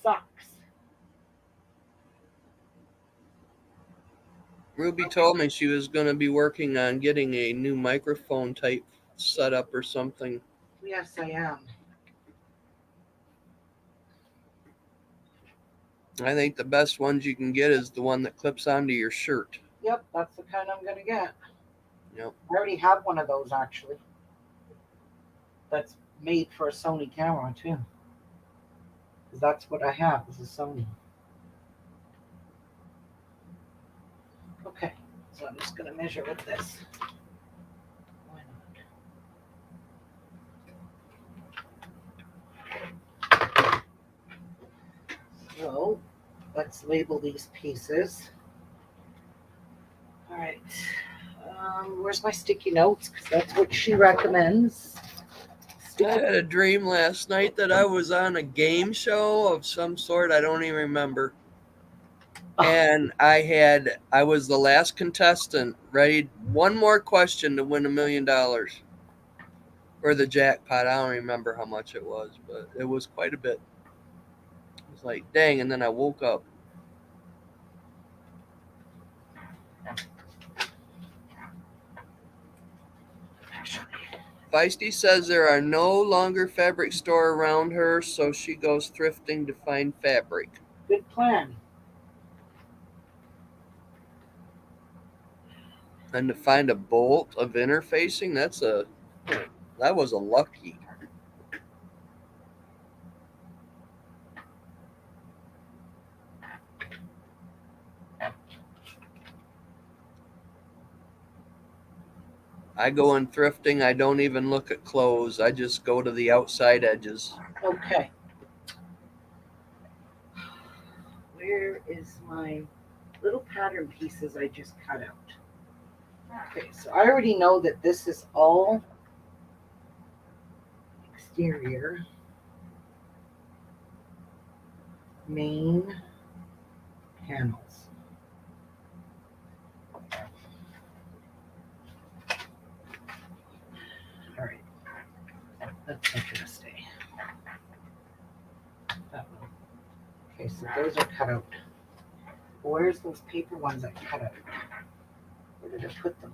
Sucks. Ruby told me she was going to be working on getting a new microphone type setup or something. Yes, I am. I think the best ones you can get is the one that clips onto your shirt. Yep, that's the kind I'm going to get. Yep. I already have one of those actually. That's made for a Sony camera too. Because that's what I have is a Sony. Okay, so I'm just going to measure with this. Why not? So let's label these pieces. All right. Where's my sticky notes? Because that's what she recommends. I had a dream last night that I was on a game show of some sort. I don't even remember. And I was the last contestant, ready one more question to win $1 million. Or the jackpot. I don't remember how much it was, but it was quite a bit. It was like, dang, and then I woke up. Feisty says there are no longer fabric store around her, so she goes thrifting to find fabric. Good plan. And to find a bolt of interfacing, that was a lucky. I go in thrifting, I don't even look at clothes. I just go to the outside edges. Okay. Where is my little pattern pieces I just cut out? Okay, so I already know that this is all exterior. Main panels. All right, that's not gonna stay. That one. Okay, so those are cut out. Where's those paper ones I cut out? Where did I put them?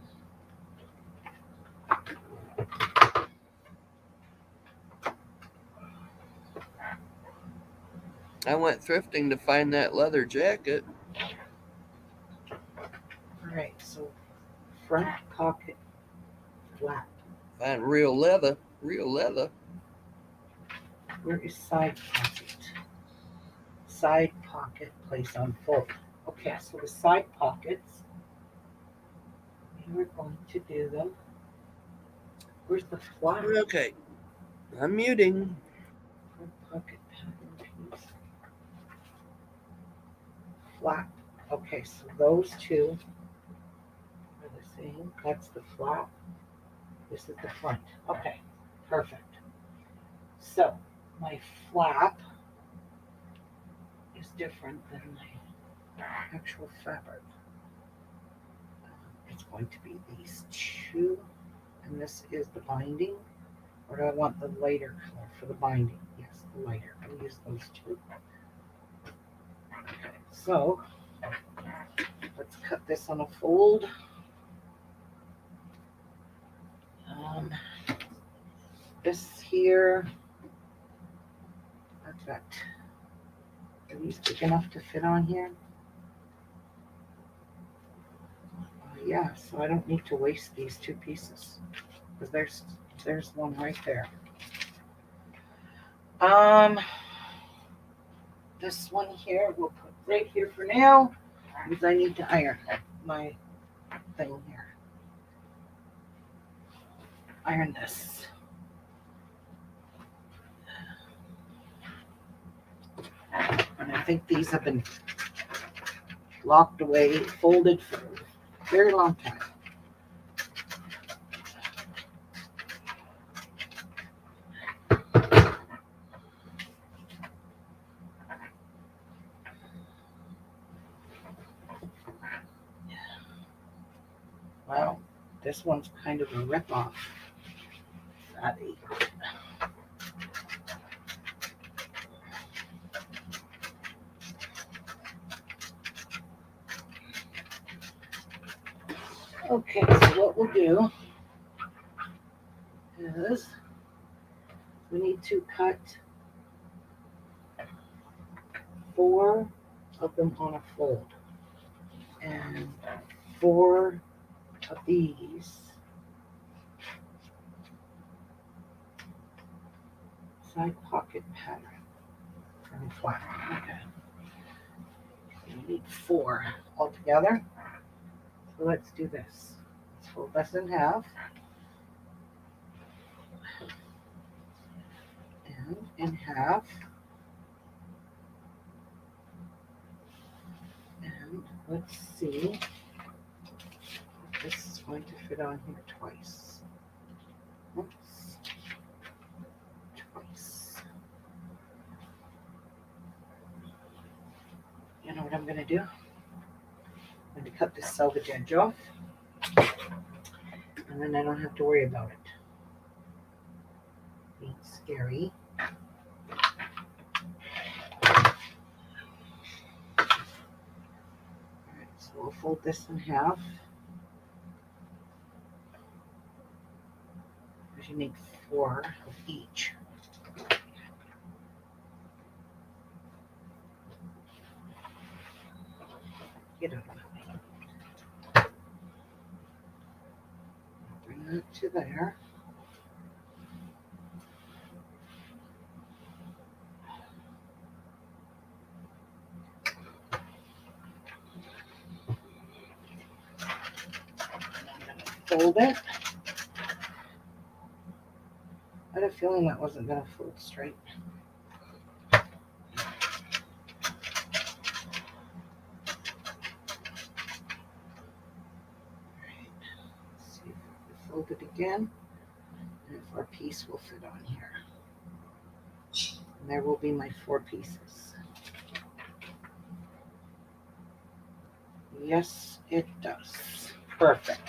I went thrifting to find that leather jacket. All right, so front pocket flap. Find real leather. Real leather. Where is side pocket? Side pocket, place on fold. Okay, so the side pockets, we're going to do them. Where's the flap? Okay. I'm muting. Front pocket pattern piece. Flap. Okay, so those two are the same. That's the flap. This is the front. Okay, perfect. So my flap is different than my actual fabric. It's going to be these two, and this is the binding. Or do I want the lighter color for the binding? Yes, the lighter. I'll use those two. Okay, so let's cut this on a fold. This here, that's that. Are these big enough to fit on here? Yeah, so I don't need to waste these two pieces because there's one right there. This one here we'll put right here for now because I need to iron my thing here. Iron this. And I think these have been locked away, folded for a very long time. Well, this one's kind of a rip-off. Fatty. Okay, so what we'll do is we need to cut 4 of them on a fold and 4 of these side pocket pattern and flat. Okay. We need 4 altogether. So let's do this. Let's fold this in half. And in half. And let's see if this is going to fit on here twice. Oops. Twice. You know what I'm going to do? I'm going to cut this selvage edge off. And then I don't have to worry about it being scary. Alright, so we'll fold this in half. Because you need 4 of each. Get out of the way. Bring that to there. Fold it. I had a feeling that wasn't going to fold straight. Let's see if we fold it again. And if our piece will fit on here. And there will be my 4 pieces. Yes, it does. Perfect.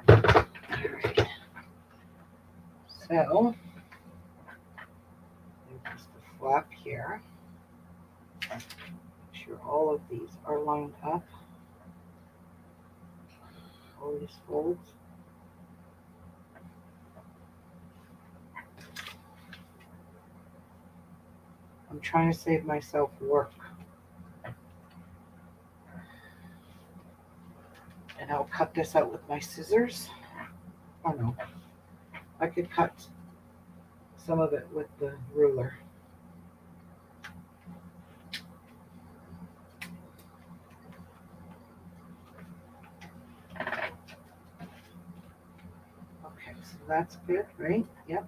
Alright. So, there's the flap here. Make sure all of these are lined up. All these folds. I'm trying to save myself work. And I'll cut this out with my scissors. Oh no, I could cut some of it with the ruler. Okay, so that's good, right? Yep.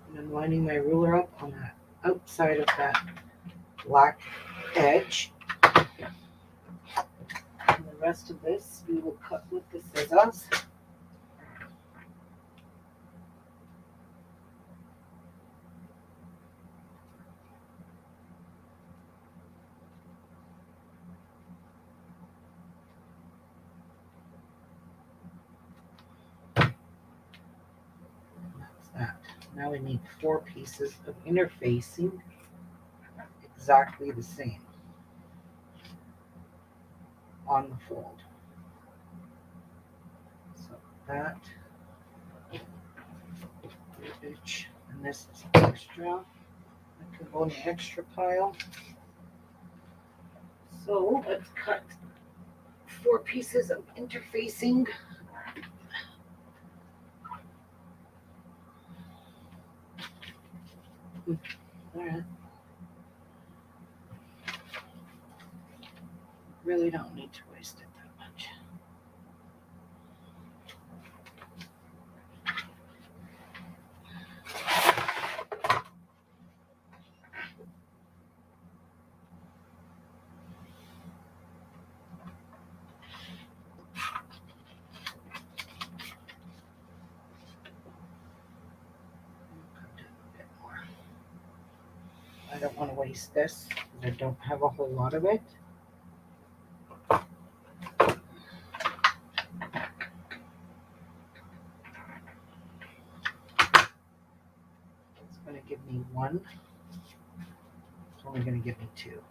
And I'm lining my ruler up on the outside of that black edge. And the rest of this we will cut with the scissors. That's that. Now we need 4 pieces of interfacing exactly the same on the fold. So that edge, and this is extra. That can go in the extra pile. So let's cut 4 pieces of interfacing. All right. really don't need to waste it that much. I don't want to waste this because I don't have a whole lot of it. It's going to give me one. It's only going to give me two.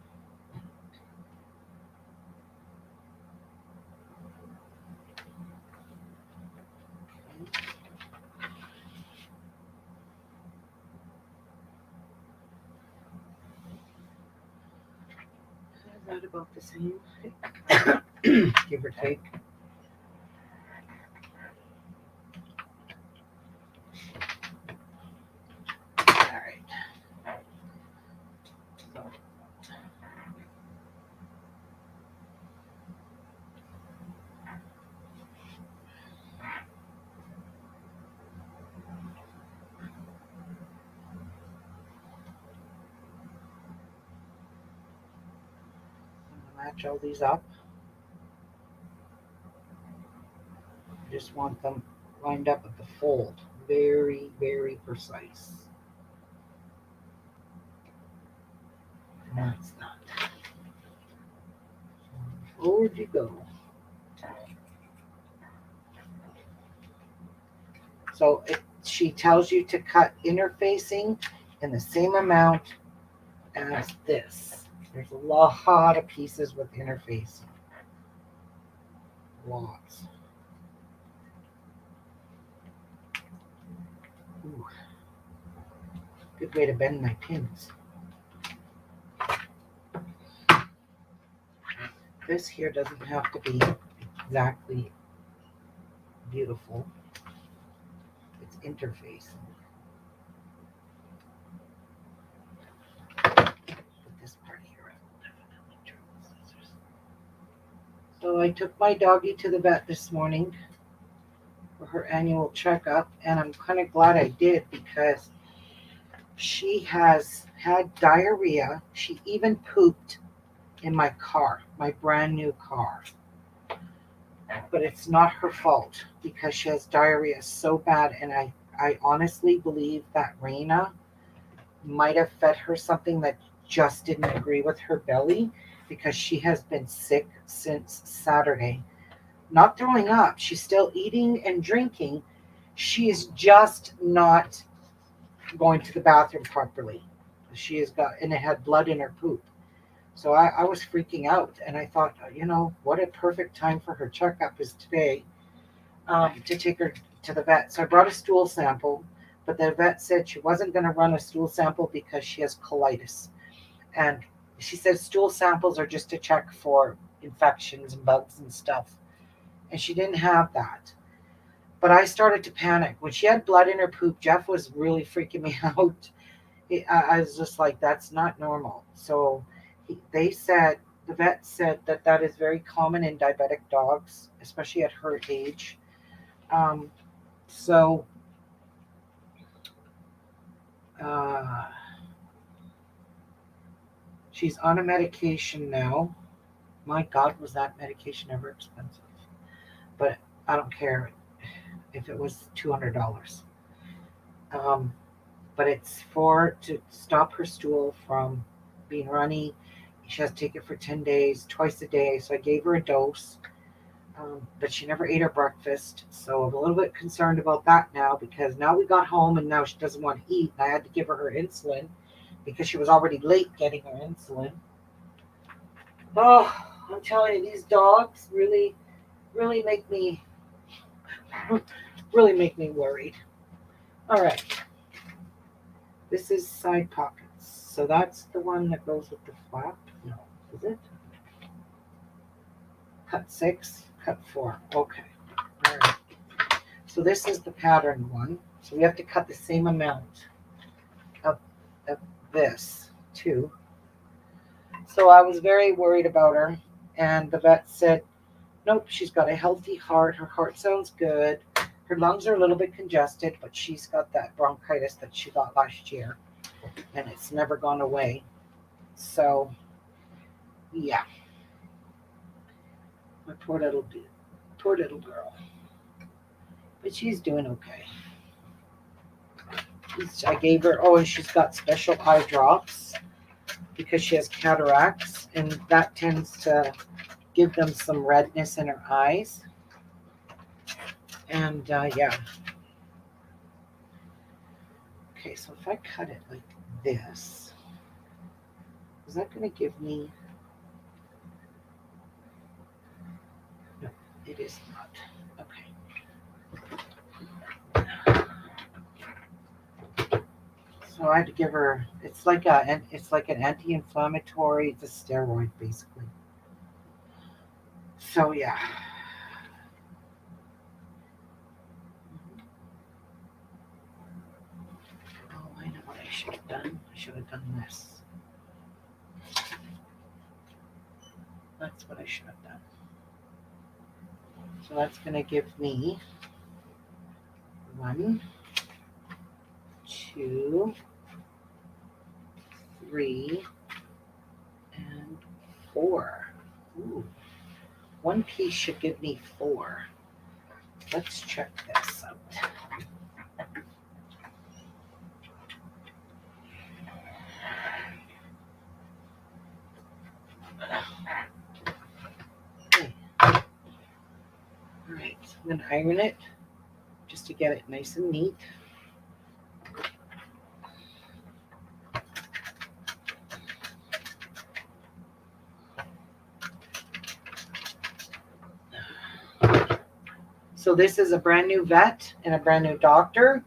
Is that about the same? Give or take. Alright. So. Match all these up. I just want them lined up at the fold. Very, very precise. And that's that. Forward you go. So she tells you to cut interfacing in the same amount as this. There's a lot of pieces with interfacing. Lots. Ooh. Good way to bend my pins. This here doesn't have to be exactly beautiful. It's interfacing. Put this part here out. So I took my doggie to the vet this morning for her annual checkup, and I'm kind of glad I did because she has had diarrhea. She even pooped in my car, my brand new car. But it's not her fault because she has diarrhea so bad, and I honestly believe that Raina might have fed her something that just didn't agree with her belly because she has been sick since Saturday. Not throwing up, she's still eating and drinking. She is just not going to the bathroom properly. She has got, and it had blood in her poop. So I was freaking out, and I thought, what a perfect time for her checkup is today, to take her to the vet. So I brought a stool sample, but the vet said she wasn't going to run a stool sample because she has colitis. And she said stool samples are just to check for infections and bugs and stuff. And she didn't have that. But I started to panic. When she had blood in her poop, Jeff was really freaking me out. I was just like, that's not normal. So the vet said that is very common in diabetic dogs, especially at her age. So she's on a medication now. My God, was that medication ever expensive? But I don't care if it was $200. But it's to stop her stool from being runny. She has to take it for 10 days, twice a day. So I gave her a dose, but she never ate her breakfast. So I'm a little bit concerned about that now because now we got home and now she doesn't want to eat. And I had to give her insulin because she was already late getting her insulin. Oh, I'm telling you, these dogs really, really make me worried. All right. This is side pockets. So that's the one that goes with the flap. No, is it? Cut 6, cut 4. Okay. All right. So this is the patterned one. So we have to cut the same amount of this too. So I was very worried about her, and the vet said, nope, she's got a healthy heart. Her heart sounds good. Her lungs are a little bit congested, but she's got that bronchitis that she got last year, and it's never gone away. So, yeah, my poor little girl. But she's doing okay. I gave her, oh, and she's got special eye drops because she has cataracts, and that tends to give them some redness in her eyes. And yeah. Okay, so if I cut it like this, is that going to give me? No, it is not. Okay. So I had to give her. It's like an anti-inflammatory. It's a steroid, basically. So yeah. Oh, I know what I should have done. I should have done this. That's what I should have done. So that's going to give me 1, 2, 3, and 4. Ooh. One piece should give me 4. Let's check this out. Okay. All right, so I'm going to iron it just to get it nice and neat. So this is a brand new vet and a brand new doctor.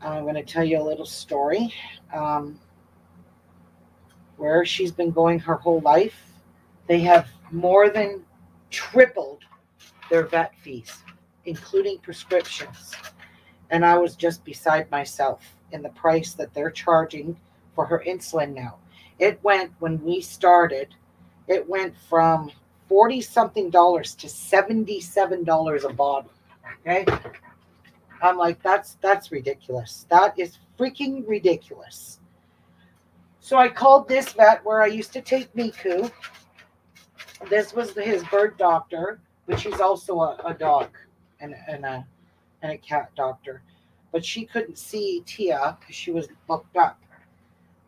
I'm going to tell you a little story. Where she's been going her whole life, they have more than tripled their vet fees, including prescriptions. And I was just beside myself in the price that they're charging for her insulin now. It went, when we started, it went from 40 something dollars to $77 a bottle. Okay. I'm like, that's ridiculous. That is freaking ridiculous. So I called this vet where I used to take Miku. This was his bird doctor, but she's also a dog and a cat doctor. But she couldn't see Tia because she was booked up.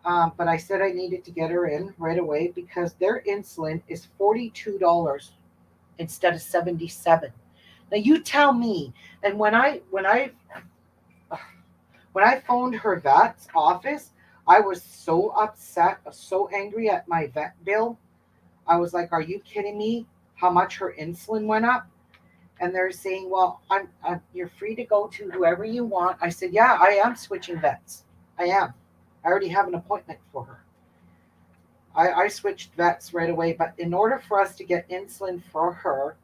But I said I needed to get her in right away because their insulin is $42 instead of 77. Now you tell me. And when I phoned her vet's office, I was so upset, so angry at my vet bill. I was like, "Are you kidding me? How much her insulin went up?" And they're saying, "Well, you're free to go to whoever you want." I said, "Yeah, I am switching vets. I am. I already have an appointment for her." I switched vets right away, but in order for us to get insulin for her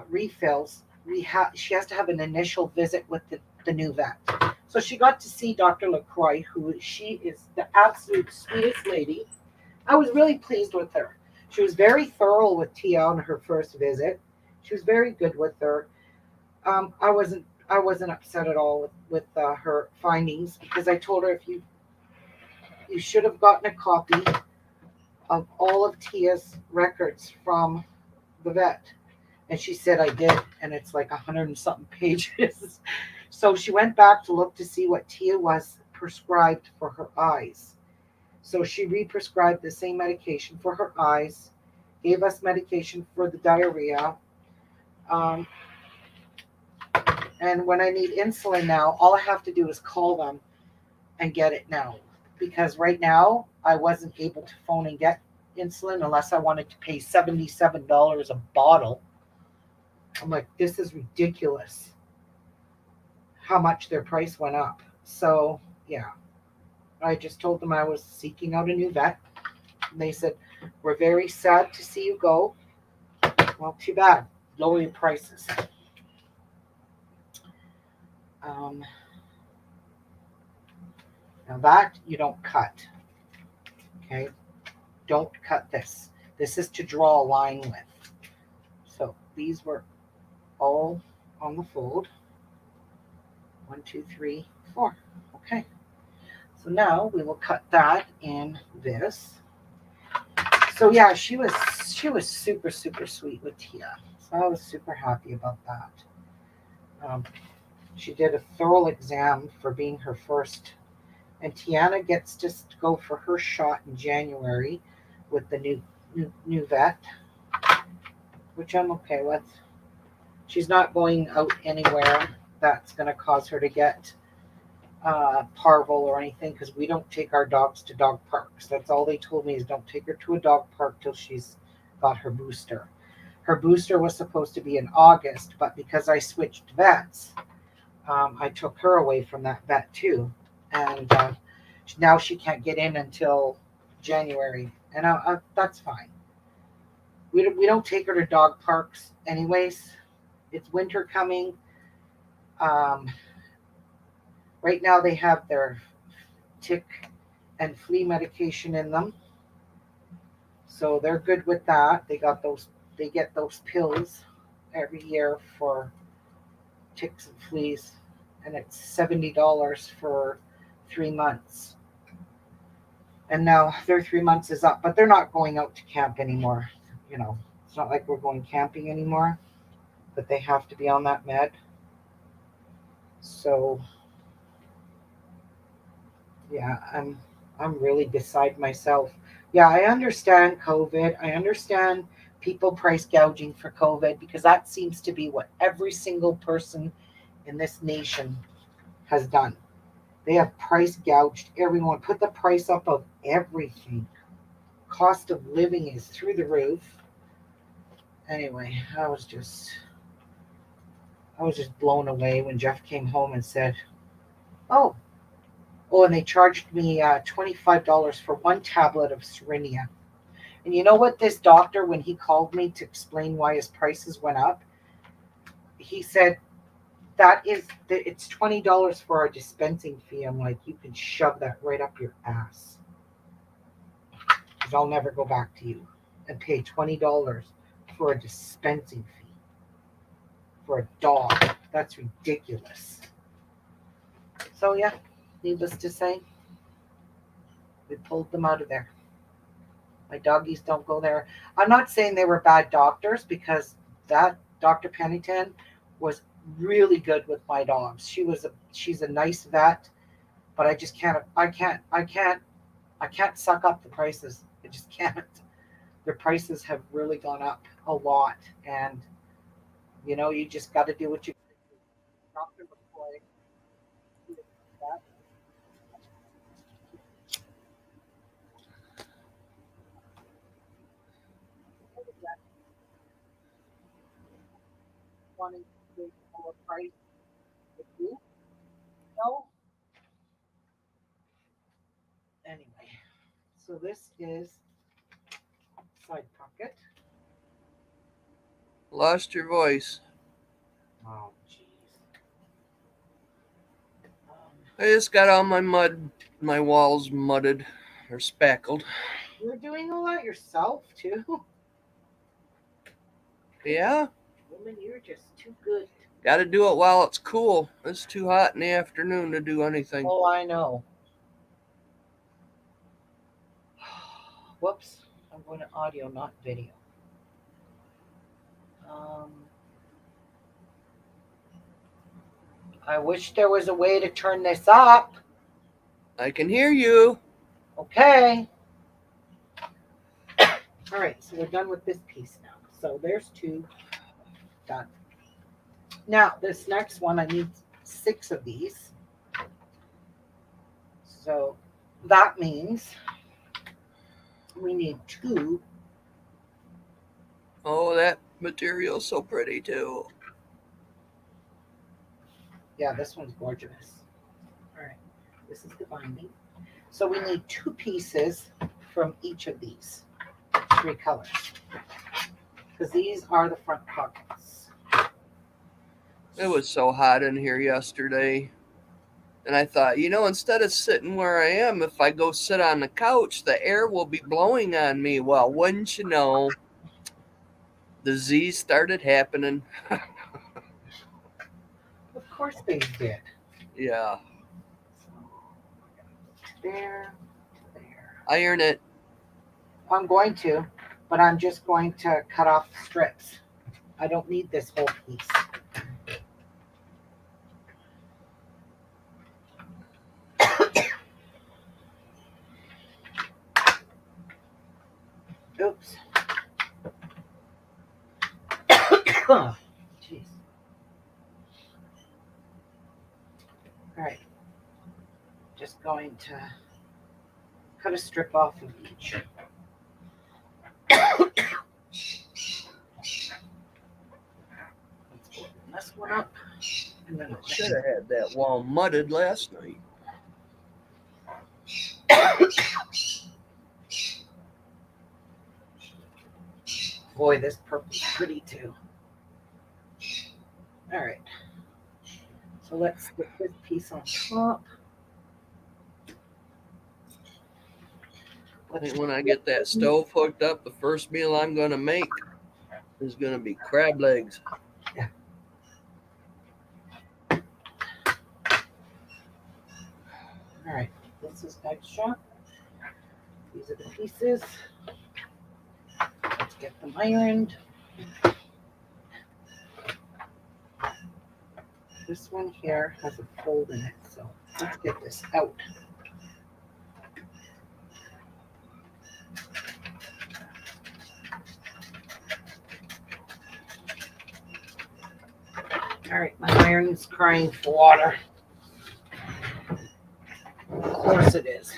refills, she has to have an initial visit with the new vet. So she got to see Dr. LaCroix, she is the absolute sweetest lady. I was really pleased with her. She was very thorough with Tia on her first visit. She was very good with her. I wasn't upset at all with her findings because I told her if you should have gotten a copy of all of Tia's records from the vet. And she said I did, and it's like 100 and something pages. So she went back to look to see what Tia was prescribed for her eyes. So she re-prescribed the same medication for her eyes, gave us medication for the diarrhea. And when I need insulin now, all I have to do is call them and get it now. Because right now, I wasn't able to phone and get insulin unless I wanted to pay $77 a bottle. I'm like, this is ridiculous how much their price went up. So, yeah. I just told them I was seeking out a new vet. And they said, we're very sad to see you go. Well, too bad. Lower your prices. Now that you don't cut. Okay? Don't cut this. This is to draw a line with. So these were all on the fold. 1, 2, 3, 4. Okay. So now we will cut that in this. So yeah, she was super sweet with Tia. So I was super happy about that. She did a thorough exam for being her first, and Tiana gets to go for her shot in January with the new vet, which I'm okay with. She's not going out anywhere that's going to cause her to get parvo or anything, because we don't take our dogs to dog parks. That's all they told me, is don't take her to a dog park till she's got her booster. Her booster was supposed to be in August, but because I switched vets, I took her away from that vet too, and now she can't get in until January, and that's fine. We don't take her to dog parks anyways. It's winter coming. Right now they have their tick and flea medication in them, so they're good with that. They get those pills every year for ticks and fleas, and it's $70 for 3 months. And now their 3 months is up, but they're not going out to camp anymore. It's not like we're going camping anymore, but they have to be on that med. So yeah, I'm really beside myself. Yeah, I understand COVID. I understand people price gouging for COVID, because that seems to be what every single person in this nation has done. They have price gouged everyone, put the price up of everything. Cost of living is through the roof. Anyway, I was just blown away when Jeff came home and said, "Oh, and they charged me $25 for one tablet of Serenia." And you know what? This doctor, when he called me to explain why his prices went up, he said it's $20 for a dispensing fee. I'm like, you can shove that right up your ass, because I'll never go back to you and pay $20 for a dispensing fee for a dog. That's ridiculous. So yeah, needless to say, we pulled them out of there. My doggies don't go there. I'm not saying they were bad doctors, because that Dr. Pennington was really good with my dogs. She's a nice vet, but I just can't suck up the prices. I just can't. Their prices have really gone up a lot, and you just got to do what you do. Dr. McCoy, that wanting to pay a lower price with you. No. Anyway, so this is side pocket. Lost your voice. Oh, jeez. I just got all my walls mudded or spackled. You're doing all that yourself too. Yeah, Woman, you're just too good. got to do it while it's cool. It's too hot in the afternoon to do anything. Oh, I know. Whoops. I'm going to audio, not video. Um, I wish there was a way to turn this up. I can hear you. Okay. All right, so we're done with this piece now. So there's 2 done. Now, this next one, I need 6 of these. So that means we need 2. Oh, that material's so pretty too. Yeah, this one's gorgeous. All right, this is the binding. So we need 2 pieces from each of these 3 colors, because these are the front pockets. It was so hot in here yesterday. And I thought, instead of sitting where I am, if I go sit on the couch, the air will be blowing on me. Well, wouldn't you know, the Z's started happening. Of course they did. Yeah. There. Iron it. I'm going to, but I'm just going to cut off the strips. I don't need this whole piece. Oops. Oh, jeez. All right. Just going to cut a strip off of each. Let's open this one up. And then Should have had that wall mudded last night. Boy, this purple's pretty too. All right. So let's get this piece on top. I think when I get that stove hooked up, the first meal I'm going to make is going to be crab legs. Yeah. All right. This is extra. These are the pieces. Let's get them ironed. This one here has a fold in it, so let's get this out. All right, my iron's crying for water. Of course it is.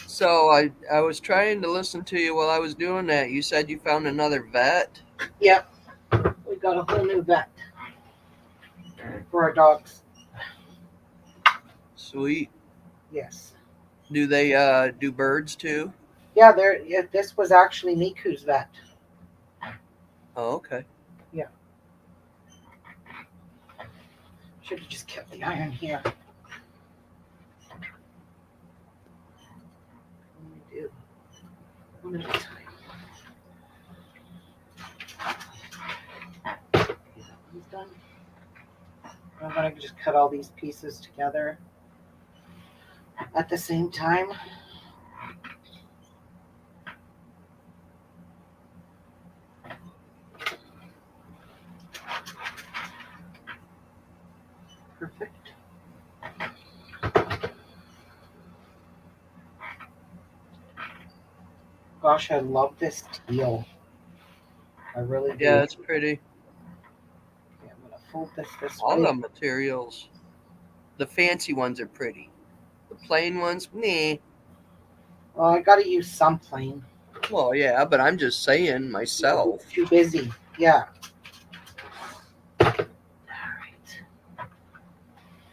So I was trying to listen to you while I was doing that. You said you found another vet? Yep, we got a whole new vet for our dogs. Sweet. Yes. Do they do birds too? Yeah, this was actually Miku's vet. Oh, okay. Yeah. Should have just kept the iron here. What do we do? One at a time. Okay, that one's done. I'm gonna just cut all these pieces together at the same time. Perfect. Gosh, I love this teal. I really do. Yeah, it's pretty. Okay, I'm gonna fold this All way. the materials. The fancy ones are pretty. The plain ones, nah. Well, I gotta use some plain. Well, yeah, but I'm just saying myself. Too busy. Yeah. All right.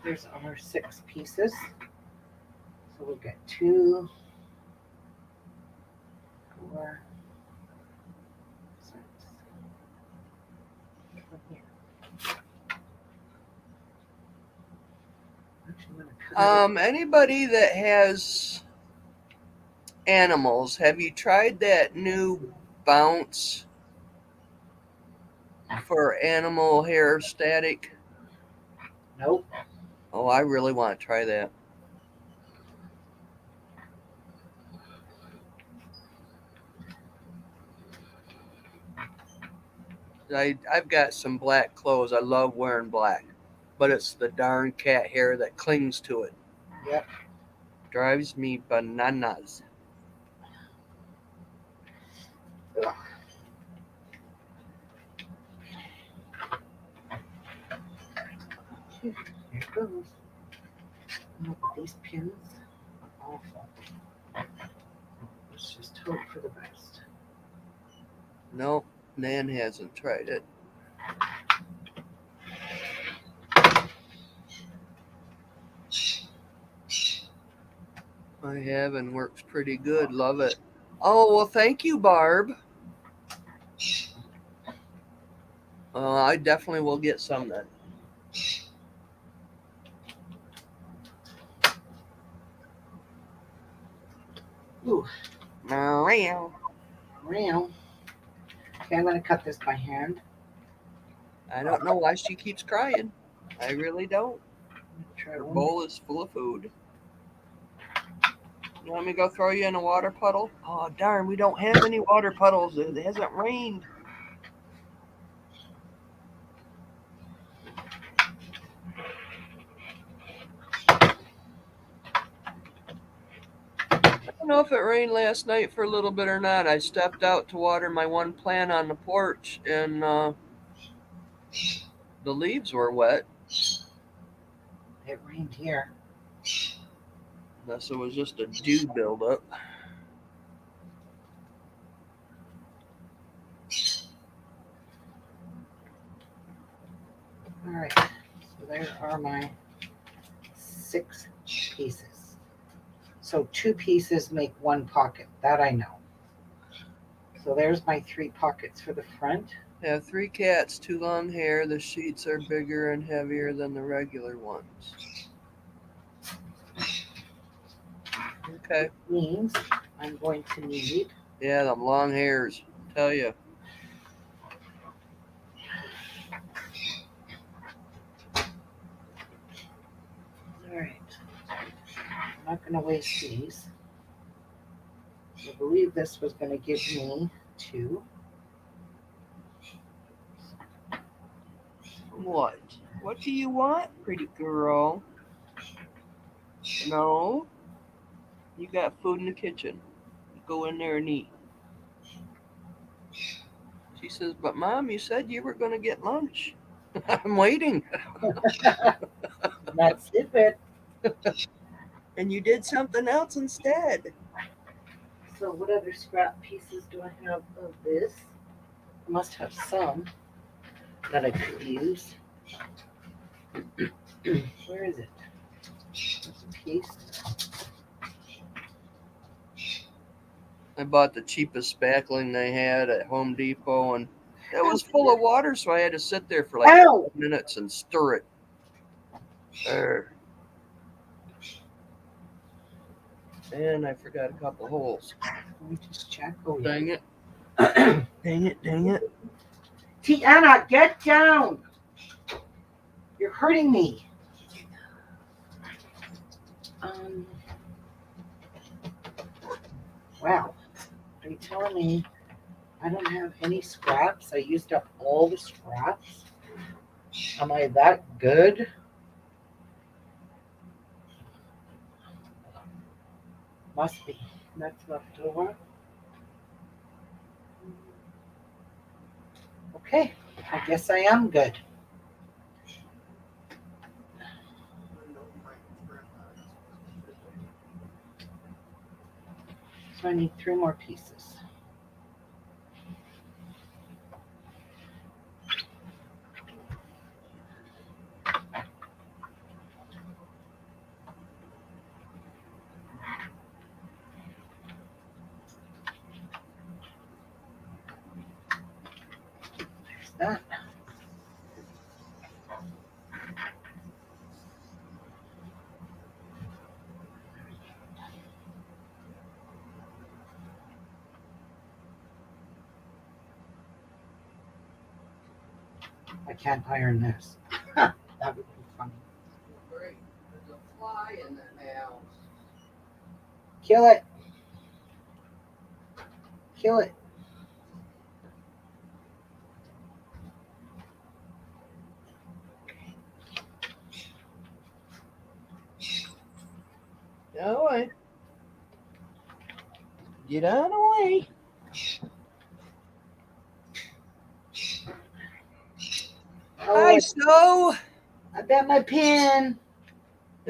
Here's our 6 pieces. So we'll get 2, 4, 6. From here. Actually, I'm gonna cut it. Anybody that has animals, have you tried that new bounce for animal hair static? Nope. Oh, I really want to try that. I've got some black clothes. I love wearing black, but it's the darn cat hair that clings to it. Yep. Drives me bananas. Ugh. Here it goes. I'll put these pins awful. Let's just hope for the best. No, Nan hasn't tried it. I have, and works pretty good. Love it. Oh, well, thank you, Barb. I definitely will get some then. Ooh, Meow. real. Okay, I'm gonna cut this by hand. I don't know why she keeps crying. I really don't. Try Her one. bowl is full of food. You want me to go throw you in a water puddle? Oh, darn, we don't have any water puddles. It hasn't rained. I don't know if it rained last night for a little bit or not. I stepped out to water my one plant on the porch, and the leaves were wet. It rained here. Unless it was just a dew buildup. All right, so there are my 6 pieces. So 2 pieces make 1 pocket. That I know. So there's my 3 pockets for the front. I have 3 cats, 2 long hair. The sheets are bigger and heavier than the regular ones. Okay. Means I'm going to need. Yeah, them long hairs. Tell you. All right. I'm not going to waste these. I believe this was going to give me 2. What? What do you want, pretty girl? No? You got food in the kitchen. Go in there and eat. She says, but Mom, you said you were going to get lunch. I'm waiting. That's it. And you did something else instead. So what other scrap pieces do I have of this? I must have some that I could use. Where is it? There's a piece. I bought the cheapest spackling they had at Home Depot, and it was full of water, so I had to sit there for like Ow! 5 minutes and stir it. There. And I forgot a couple holes. Let me just check. Oh, yeah. Dang it. Dang it, dang it. Tiana, get down! You're hurting me. Wow. Are you telling me I don't have any scraps? I used up all the scraps? Am I that good? Must be. That's left over. Okay, I guess I am good. So I need 3 more pieces. There's that. I can't iron this. That would be funny. Great. There's a fly in the house. Kill it. Kill it. Get away. Get out of the way. Oh, Hi, Snow. I bet my pin.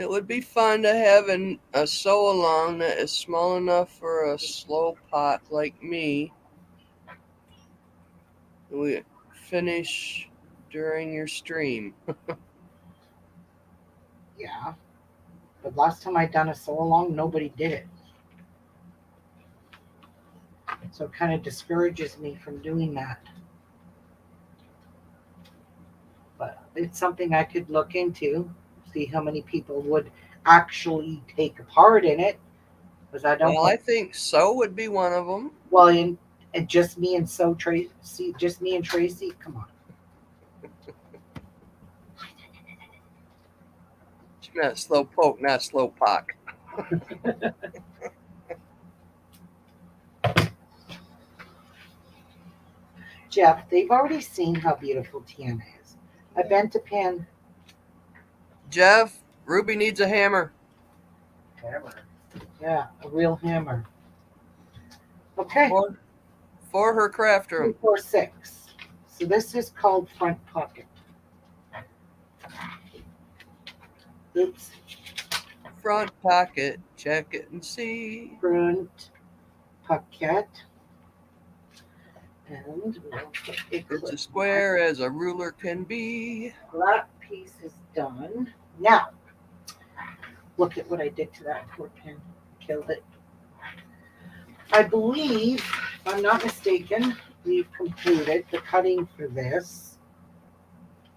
It would be fun to have a sew along that is small enough for a slow pot like me. We finish during your stream. Yeah. But last time I done a sew along, nobody did it. So it kind of discourages me from doing that. But it's something I could look into, see how many people would actually take a part in it. Because I don't Well, know. I think so would be one of them. Well, and just me and Tracy, just me and Tracy. Come on. Not slow poke, not slow pock. Jeff, they've already seen how beautiful Tiana is. I bent a pin. Jeff, Ruby needs a hammer. Hammer. Yeah, a real hammer. Okay. For her craft room. 2, 4, 6. So this is called front pocket. Oops. Front pocket, check it and see. Front pocket. And we'll put a It's clip. a square as a ruler can be. That piece is done. Now, look at what I did to that poor pin. Killed it. I believe, if I'm not mistaken, we've completed the cutting for this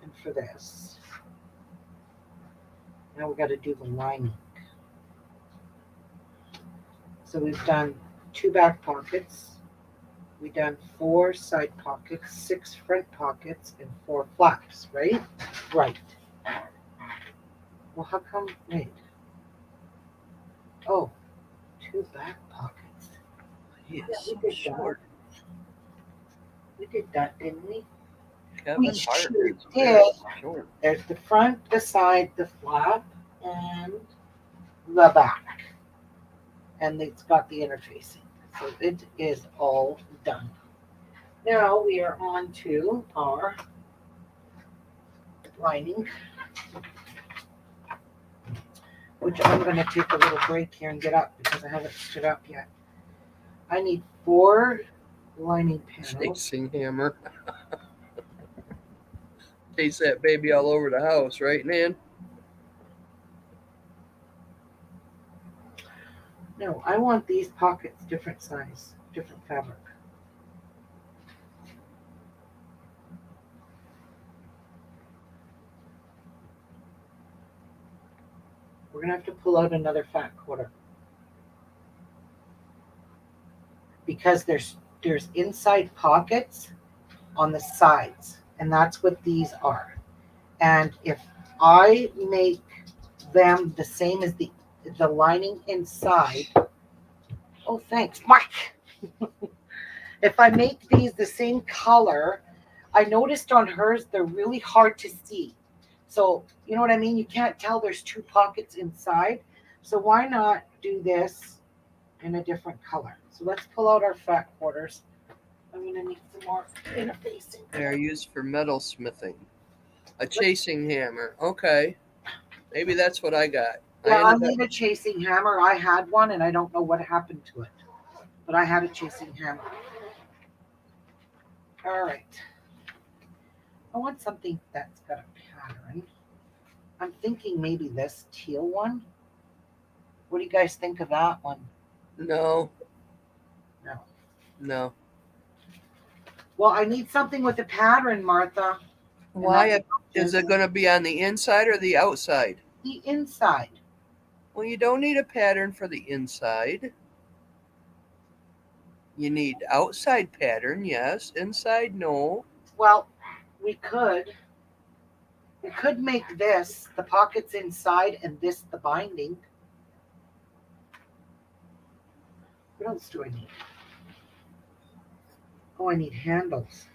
and for this. Now we got to do the lining. So we've done 2 back pockets. We've done 4 side pockets, 6 front pockets, and 4 flaps, right? Right. Well, how come, wait. Oh, 2 back pockets. He is Yeah, so we did short. We did that, didn't we? Kevin We Hart sure is did. very short. There's the front, the side, the flap, and the back. And it's got the interfacing. So it is all done. Now we are on to our lining, which I'm going to take a little break here and get up because I haven't stood up yet. I need 4 lining panels. Chasing hammer. Chase that baby all over the house, right, Nan? No, I want these pockets different size, different fabric. We're going to have to pull out another fat quarter. Because there's inside pockets on the sides, and that's what these are. And if I make them the same as the lining inside, oh thanks, Mike. If I make these the same color, I noticed on hers they're really hard to see. So you know what I mean? You can't tell there's 2 pockets inside. So why not do this in a different color? So let's pull out our fat quarters. I'm gonna need some more interfacing. They are used for metal smithing. A chasing hammer. Okay. Maybe that's what I got. Yeah, I need a chasing hammer. I had one and I don't know what happened to it. But I had a chasing hammer. All right. I want something that's got a pattern. I'm thinking maybe this teal one. What do you guys think of that one? No. No. No. Well, I need something with a pattern, Martha. Why is it going to be on the inside or the outside? The inside. Well, you don't need a pattern for the inside. You need outside pattern, yes. Inside, no. Well, we could make this the pockets inside and this the binding. What else do I need? Oh, I need handles.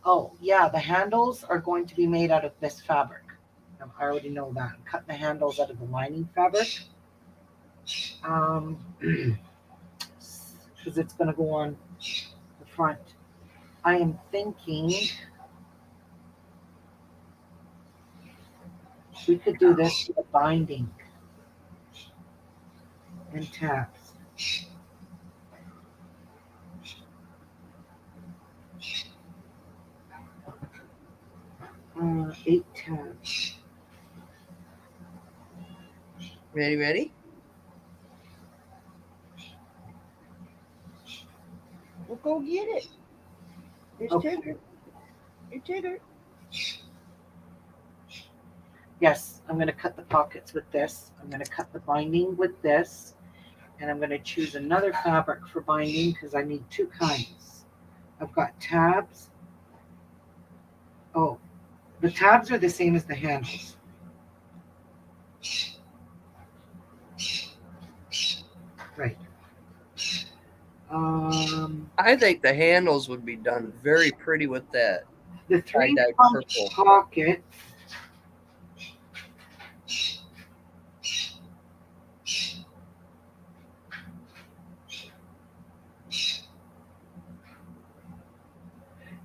Oh, yeah, the handles are going to be made out of this fabric. I already know that. I'm cutting the handles out of the lining fabric. Because it's going to go on the front. I am thinking We could do this with a binding and tabs. 8 tabs. Ready? We'll go get it. There's Okay. Tigger. Hey, Tigger. Yes, I'm going to cut the pockets with this. I'm going to cut the binding with this. And I'm going to choose another fabric for binding because I need 2 kinds. I've got tabs. Oh, the tabs are the same as the handles. Right. I think the handles would be done very pretty with that The 3 tie-dye punch purple. pocket.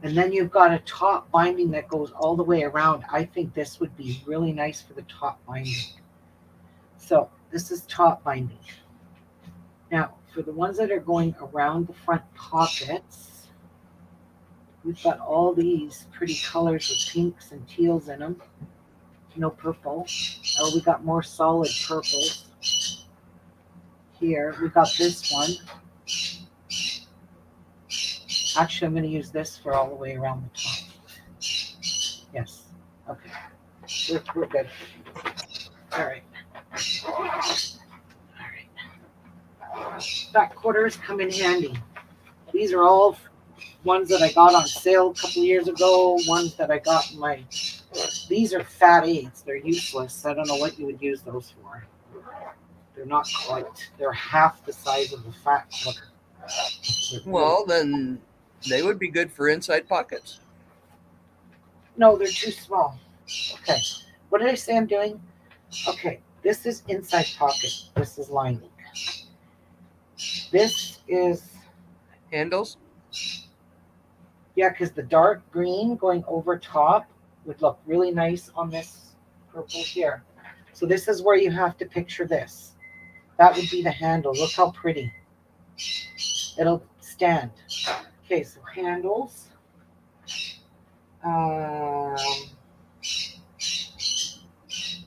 And then you've got a top binding that goes all the way around. I think this would be really nice for the top binding. So this is top binding. Now, for the ones that are going around the front pockets, we've got all these pretty colors with pinks and teals in them. No purple. Oh, we got more solid purples. Here, we got this one. Actually, I'm going to use this for all the way around the top. Yes. Okay. We're good. All right. All right. Back quarters come in handy. These are all ones that I got on sale a couple years ago. Ones that I got in my. These are fat aids. They're useless. I don't know what you would use those for. They're not quite. They're half the size of a fat quarter. Well, then they would be good for inside pockets. No, they're too small. Okay. What did I say I'm doing? Okay. This is inside pocket. This is lining. This is, Handles? yeah, because the dark green going over top would look really nice on this purple here. So this is where you have to picture this. That would be the handle. Look how pretty. It'll stand. Okay, so handles.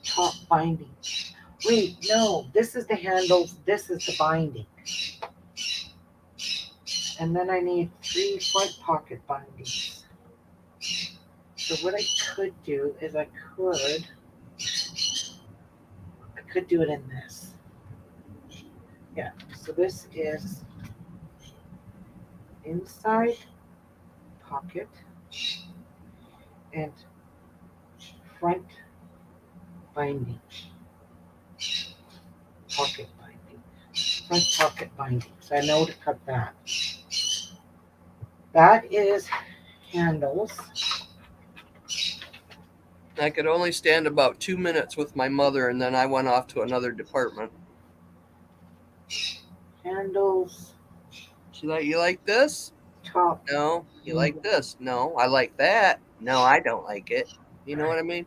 Top binding. Wait, no, this is the handles. This is the binding. And then I need 3 front pocket bindings. So what I could do is I could do it in this. Yeah, so this is inside pocket and front binding. Pocket binding. Front pocket binding. So I know to cut that. That is handles. I could only stand about 2 minutes with my mother, and then I went off to another department. Handles. You like this? Top. No. You like this? No. I like that. No, I don't like it. You know what I mean?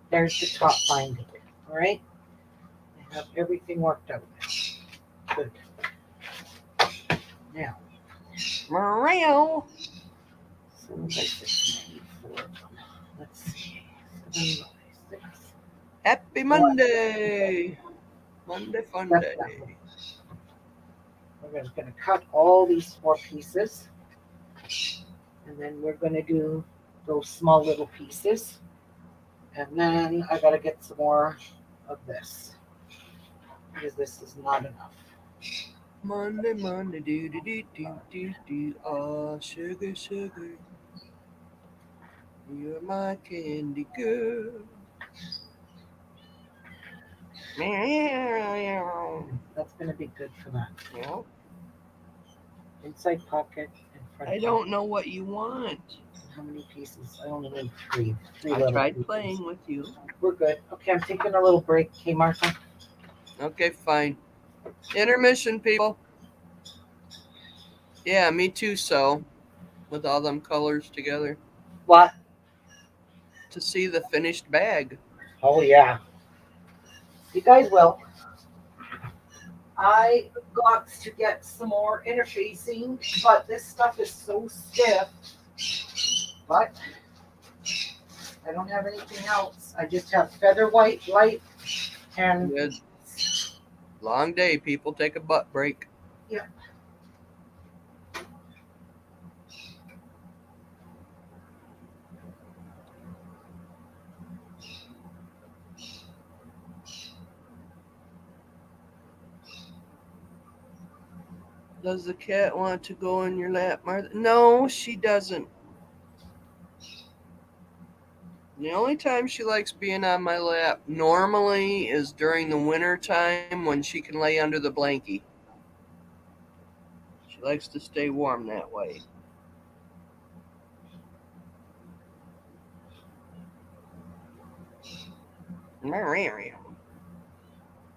There's the top binding. All right. I have everything worked out. Good. Now. Morale. 7 by 6, 4 of them. Let's see. 7 by 6. Happy Monday. Monday fun That's day. that one. We're just going to cut all these 4 pieces. And then we're going to do those small little pieces. And then I got to get some more of this. Because this is not enough. Monday, do do do do do do. Oh, sugar, sugar. You're my candy girl. That's going to be good for that. Yeah. Inside pocket and front I don't know what you want. How many pieces? I only need 3. 3 I little tried pieces. playing with you. We're good. Okay, I'm taking a little break. Okay, Martha? Okay, fine. Intermission, people. Yeah, me too, so. With all them colors together. What? To see the finished bag. Oh yeah, you guys will. I got to get some more interfacing, but this stuff is so stiff. But I don't have anything else. I just have feather white light and Good. Long day, people. Take a butt break. yeah. Does the cat want to go in your lap, Martha? No, she doesn't. The only time she likes being on my lap normally is during the winter time when she can lay under the blankie. She likes to stay warm that way.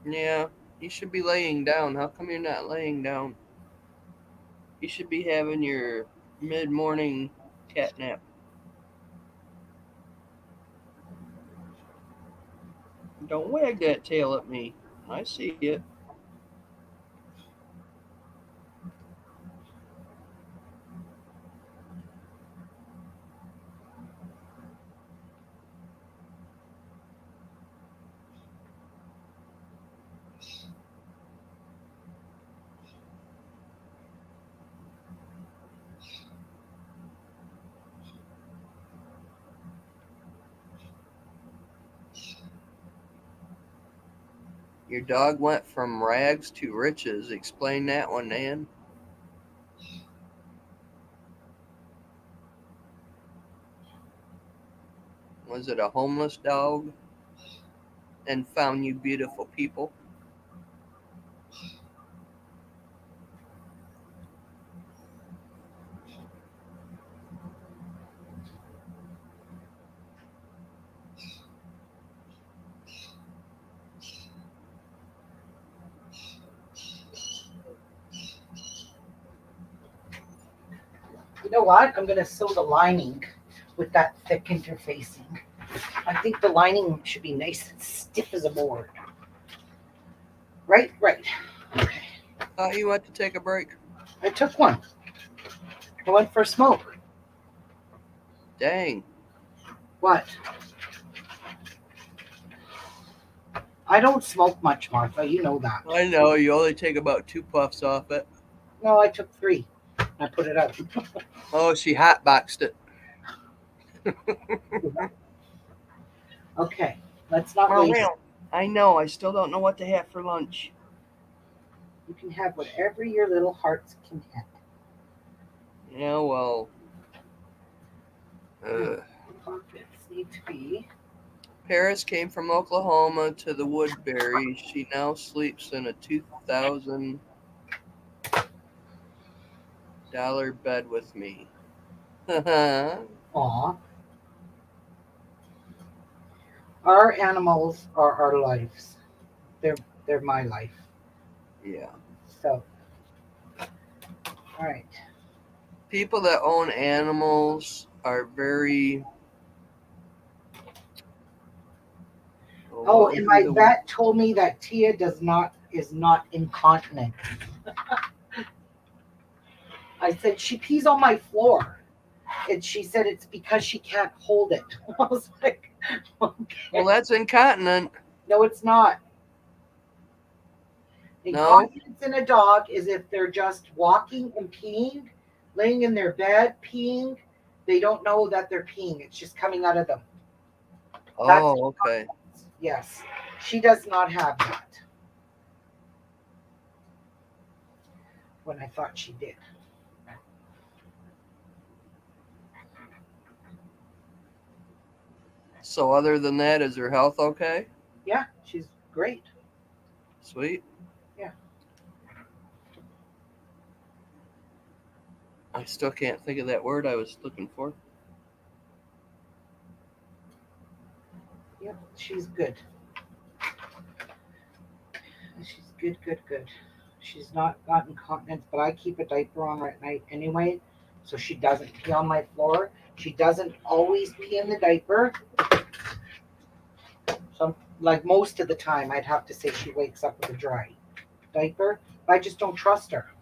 Yeah, you should be laying down. How come you're not laying down? You should be having your mid-morning cat nap. Don't wag that tail at me. I see it. Your dog went from rags to riches. Explain that one, Nan. Was it a homeless dog and found you beautiful people? You know what? I'm gonna sew the lining with that thick interfacing. I think the lining should be nice and stiff as a board. Right, right. Okay. Thought you went to take a break. I took one. I went for a smoke. Dang. What? I don't smoke much, Martha. You know that. I know, you only take about 2 puffs off it. No, I took 3. I put it out. Oh, she hotboxed it. Okay, let's not Oh, waste. well, I know. I still don't know what to have for lunch. You can have whatever your little heart's content. Yeah, well. Pockets need to be. Paris came from Oklahoma to the Woodbury. She now sleeps in a $2,000 bed with me. Aw. Our animals are our lives. They're my life. Yeah. So, all right. People that own animals are very. Oh, what would and be my the vet told me that Tia is not incontinent. I said she pees on my floor, and she said it's because she can't hold it. I was like, okay. Well, that's incontinent. No, it's not. No? Incontinence in a dog is if they're just walking and peeing, laying in their bed peeing. They don't know that they're peeing. It's just coming out of them. That's Oh, okay. yes. She does not have that. When I thought she did. So, other than that, is her health okay? Yeah, she's great. Sweet. Yeah. I still can't think of that word I was looking for. Yep, she's good. She's good, good, good. She's not got incontinence, but I keep a diaper on her at night anyway, so she doesn't pee on my floor. She doesn't always pee in the diaper. So Like most of the time, I'd have to say she wakes up with a dry diaper. I just don't trust her.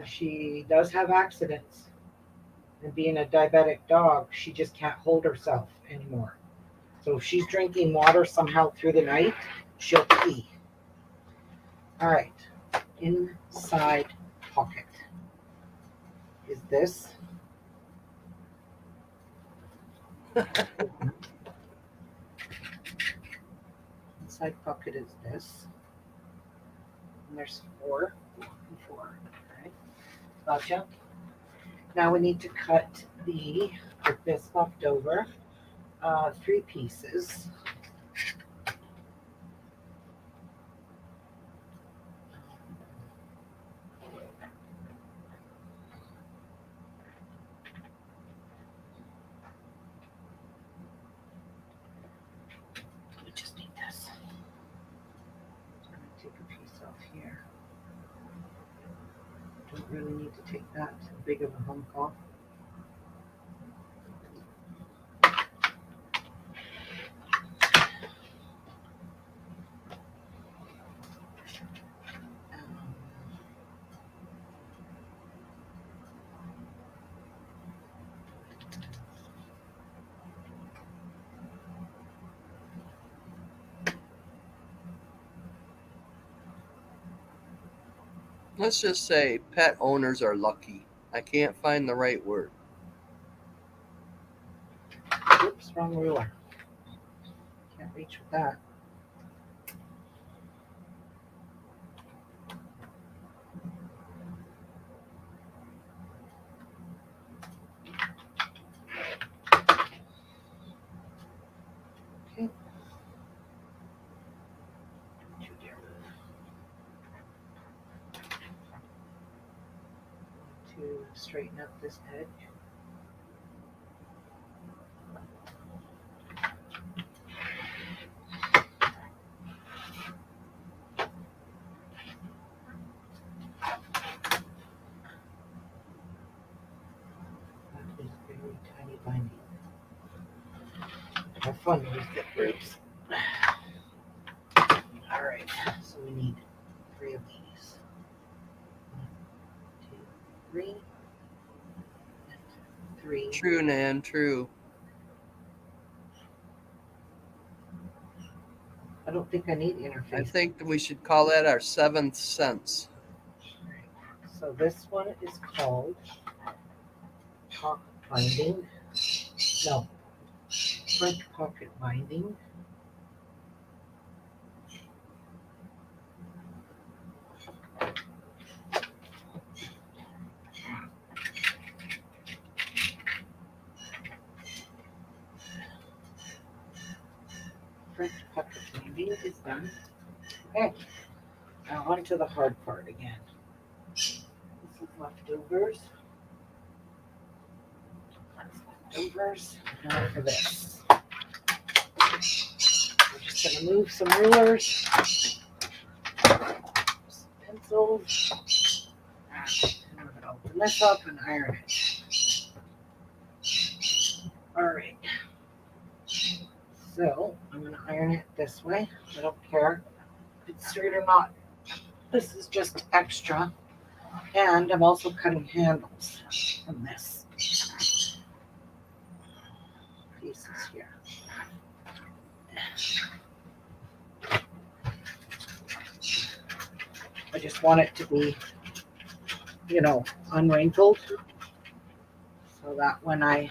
She does have accidents. And being a diabetic dog, she just can't hold herself anymore. So if she's drinking water somehow through the night, she'll pee. All right. Inside pocket is this. Inside pocket is this. And there's four. Four. Okay. Gotcha. Now we need to cut with this left over, 3 pieces. We just need this. I'm going to take a piece off here. Don't really need to take that big of a hunk off. Let's just say pet owners are lucky. I can't find the right word. Oops, wrong ruler. Can't reach with that. Okay. To straighten up this edge. That is very tiny binding. Have fun with the groups. All right, so we need 3 of these. 1, 2, 3, and 3. True, Nan, true. I don't think I need interface. I think we should call that our 7th sense. So this one is called top binding. No, front pocket binding. Front pocket binding is done. Okay, now on to the hard part again. This is leftovers. Leftovers. Now for this. We're just going to move some rulers, some pencils, and we're going to open this up and iron it. All right. So I'm going to iron it this way. I don't care if it's straight or not. This is just extra. And I'm also cutting handles from this pieces here. I just want it to be, unwrinkled so that when I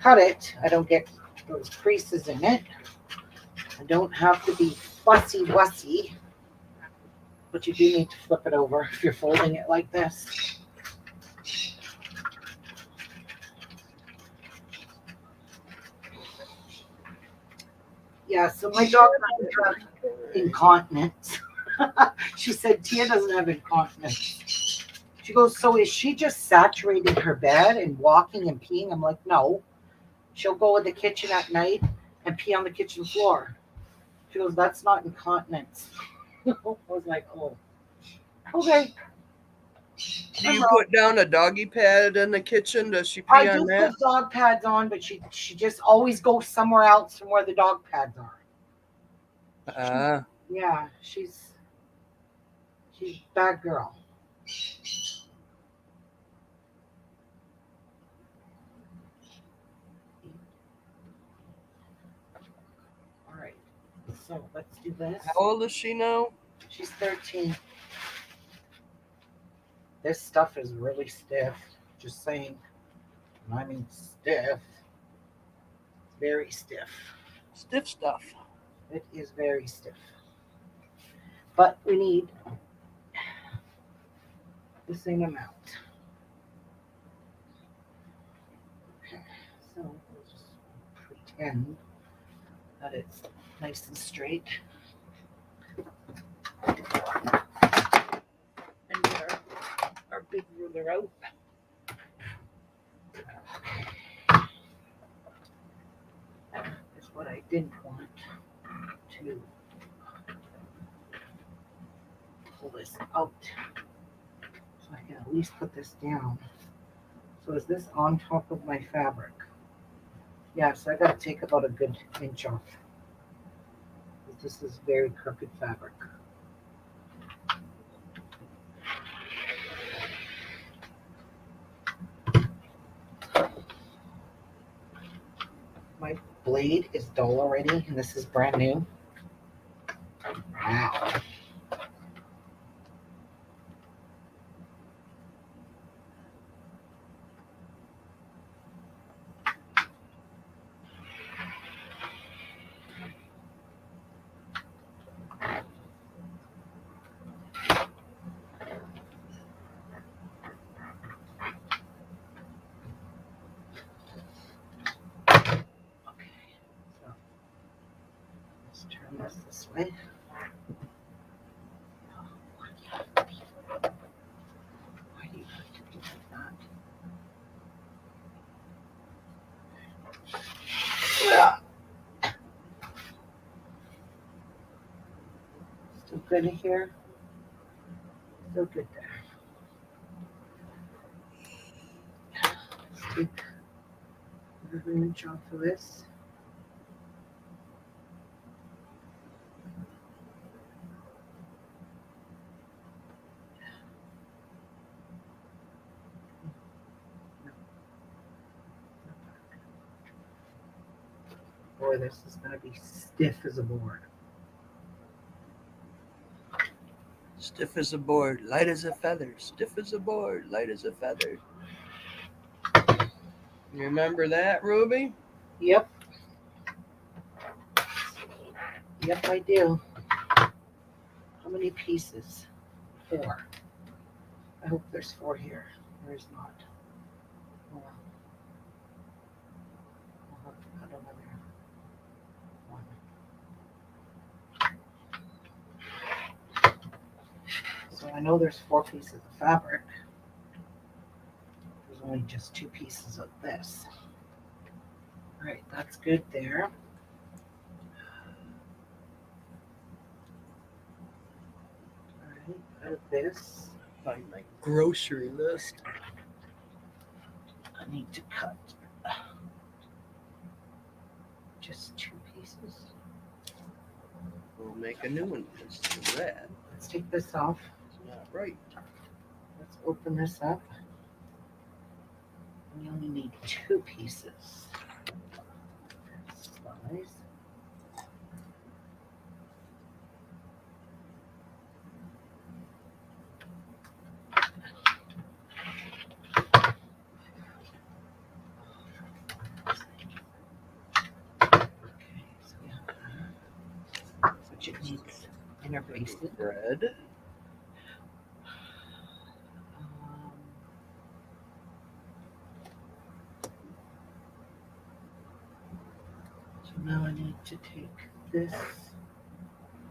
cut it, I don't get those creases in it. I don't have to be fussy-wussy, but you do need to flip it over if you're folding it like this. Yeah, so my dog has incontinence. She said Tia doesn't have incontinence. She goes, so is she just saturating her bed and walking and peeing? I'm like, no. She'll go in the kitchen at night and pee on the kitchen floor. She goes, that's not incontinence. I was like, oh, okay. Do you put down a doggy pad in the kitchen? Does she pee I on do that? put dog pads on, but she just always goes somewhere else from where the dog pads are. Ah, Yeah, she's a bad girl. All right, so let's do this. how old is she now? She's 13. This stuff is really stiff. Just saying. And I mean stiff. Very stiff. Stiff stuff. It is very stiff. But we need the same amount. Okay, so we'll just pretend that it's nice and straight. And get our big ruler out. That's what I didn't want to pull this out. So I can at least put this down. So is this on top of my fabric? Yeah, so I gotta take about a good inch off. This is very crooked fabric. My blade is dull already, and this is brand new. Wow. So let's turn this way. Why do you have to be like that? Yeah. Still good here. Still good there. Let's take another inch off of this. Boy, this is going to be stiff as a board. Stiff as a board, light as a feather. Stiff as a board, light as a feather. You remember that, Ruby? Yep. Yep, I do. How many pieces? 4. I hope there's 4 here. There's not. Oh, well. I'll have to cut another 1. So I know there's 4 pieces of fabric. There's only just 2 pieces of this. All right, that's good there. All right, out of this. Find my grocery list. I need to cut just 2 pieces. We'll make a new one because that Let's take this off. is not right. Let's open this up. We only need 2 pieces. Slice. Which it needs interfacing. Bread. So now I need to take this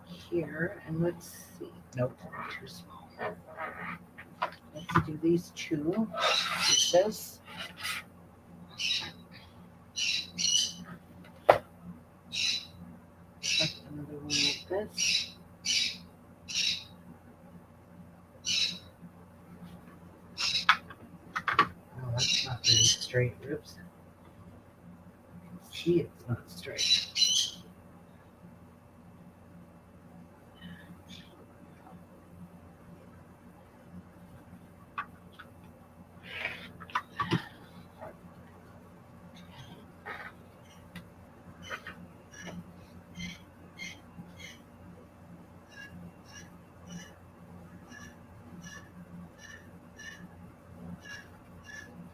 here and let's see. Nope, too small. Let's do these 2 pieces. Cut another one like this. straight. Oops. See, it's not straight.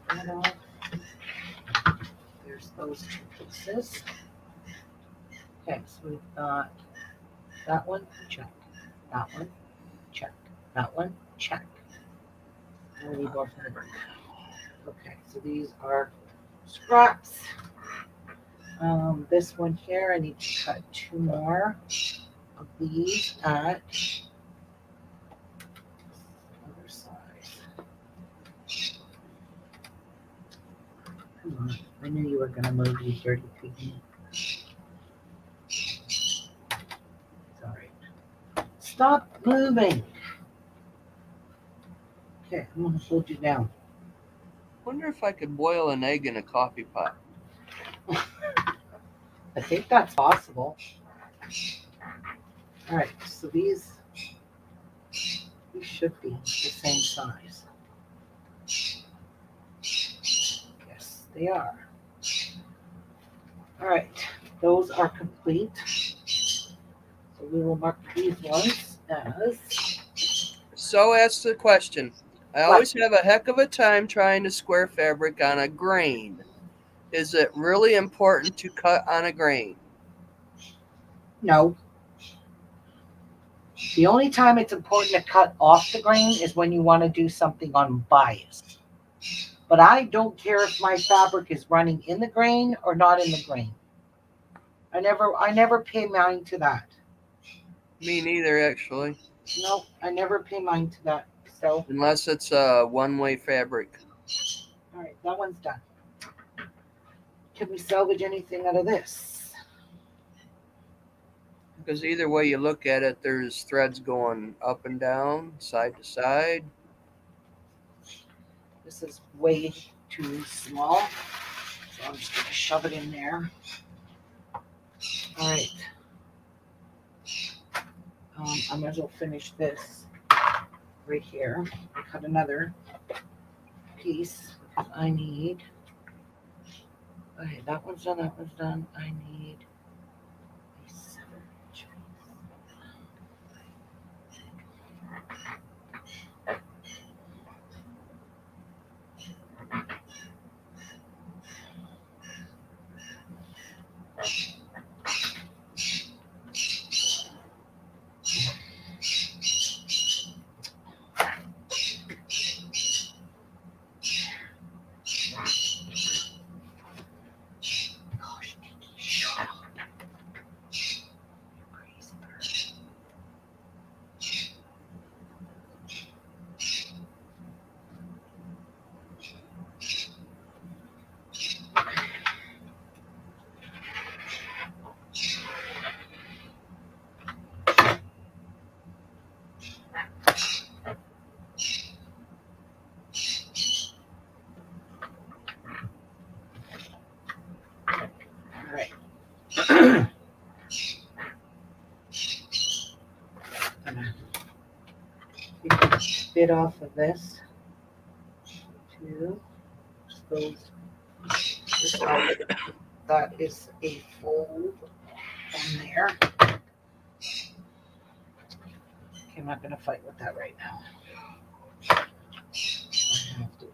That off. There's those two pieces. Okay, so we've got that one, check. That one, check. That one, check. And we need more fabric. Okay, so these are scraps. This one here, I need to cut 2 more of these at other size. Come on, I knew you were going to move, you dirty piggy. Sorry. Stop moving. Okay, I'm going to hold you down. Wonder if I could boil an egg in a coffee pot. I think that's possible. All right, so these should be the same size. Yes, they are. All right, those are complete. So we will mark these ones as. So ask the question. I always have a heck of a time trying to square fabric on a grain. Is it really important to cut on a grain? No. The only time it's important to cut off the grain is when you want to do something on bias. But I don't care if my fabric is running in the grain or not in the grain. I never pay mind to that. Me neither, actually. No, I never pay mind to that. So, Unless it's a one-way fabric. all right, that one's done. Can we salvage anything out of this? Because either way you look at it, there's threads going up and down, side to side. This is way too small. So I'm just going to shove it in there. All right. I might as well finish this right here. I cut another piece because I need. Okay, that one's done. That one's done. I need a 7-inch. Gosh, Nikki, shut up. You crazy bird. All right. Gonna take a bit off of this too. Just goes this out. That is a fold on there. Okay, I'm not gonna fight with that right now. I have to.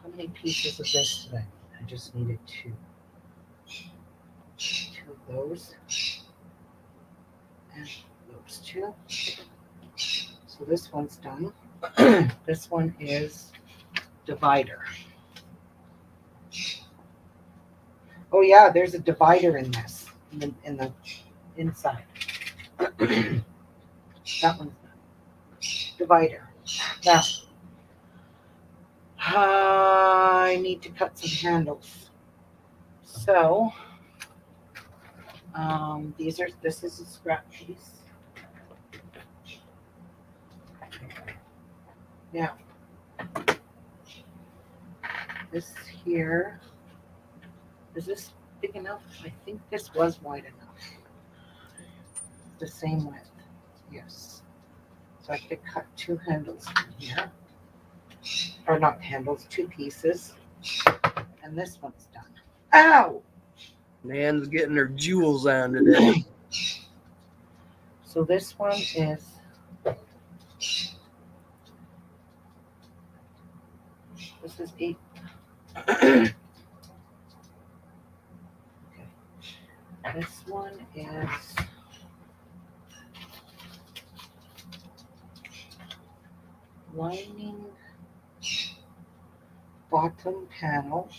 How many pieces of this today? I just needed 2. 2 of those. And those 2. So this one's done. This one is divider. Oh yeah, there's a divider in this, in the inside. That one's done. Divider. Now, I need to cut some handles. So, this is a scrap piece. Now, this here, is this big enough? I think this was wide enough. The same width, yes. So I could cut two handles from here. Or not handles, two pieces. And this one's done. Ow! Nan's getting her jewels on today. So this one is this is 8. Okay. This one is lining bottom panel.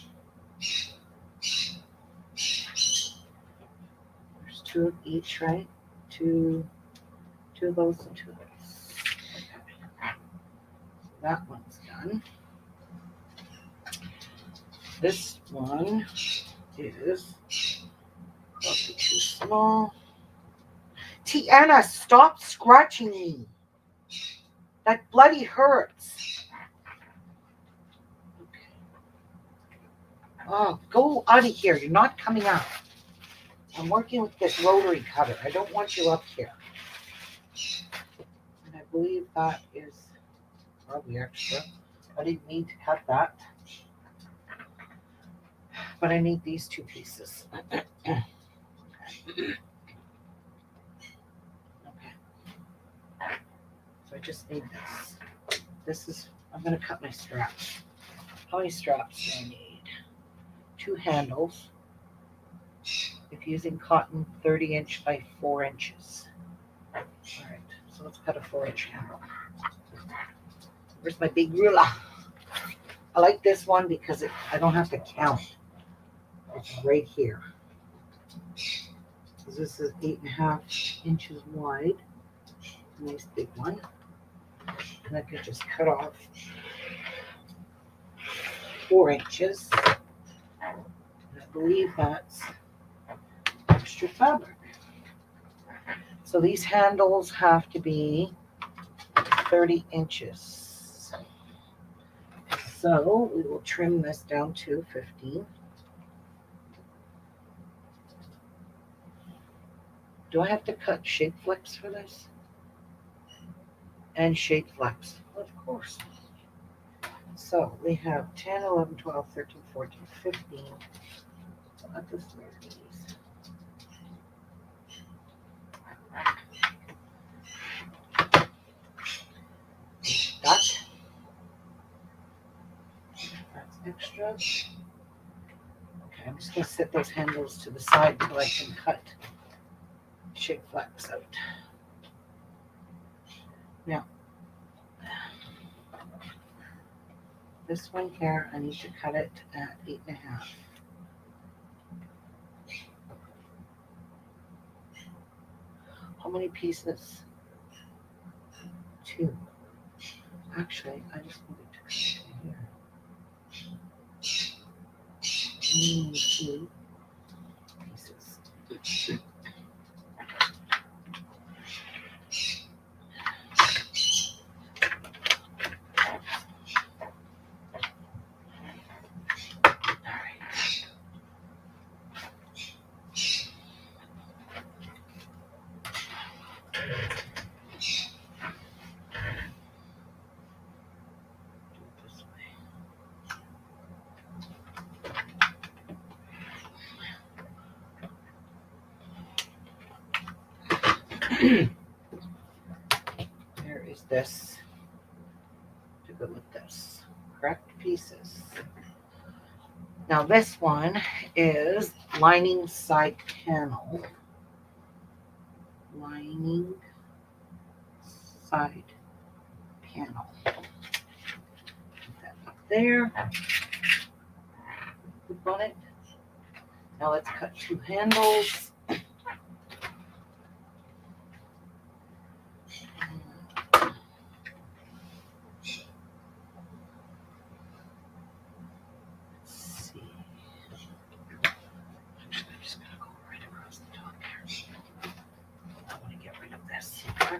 There's 2 of each, right? Two of those and 2 of those. Okay. That one's done. This one is probably too small. Tiana, stop scratching me. That bloody hurts. Okay. Oh, go out of here. You're not coming out. I'm working with this rotary cutter. I don't want you up here. And I believe that is probably extra. I didn't need to cut that. But I need these 2 pieces. Okay. So I just need this. I'm going to cut my straps. How many straps do I need? 2 handles. If using cotton, 30" by 4 inches. All right, so let's cut a 4-inch handle. Where's my big ruler? I like this one because I don't have to count. It's right here. So this is 8.5 inches wide. Nice big one. And I could just cut off 4 inches. And I believe that's extra fabric. So these handles have to be 30 inches. So we will trim this down to 15. Do I have to cut shape flex for this? And shape flex, of course. So we have 10, 11, 12, 13, 14, 15. So I'll just wear these. That's extra. Okay, I'm just going to set those handles to the side until I can cut shape flex out. Now, this one here, I need to cut it at 8.5. How many pieces? 2. Actually, I just need to cut it here. 2 pieces. There is this to go with this. Correct pieces. Now this one is lining side panel. Lining side panel. Put that up there. Clip on it. Now let's cut 2 handles.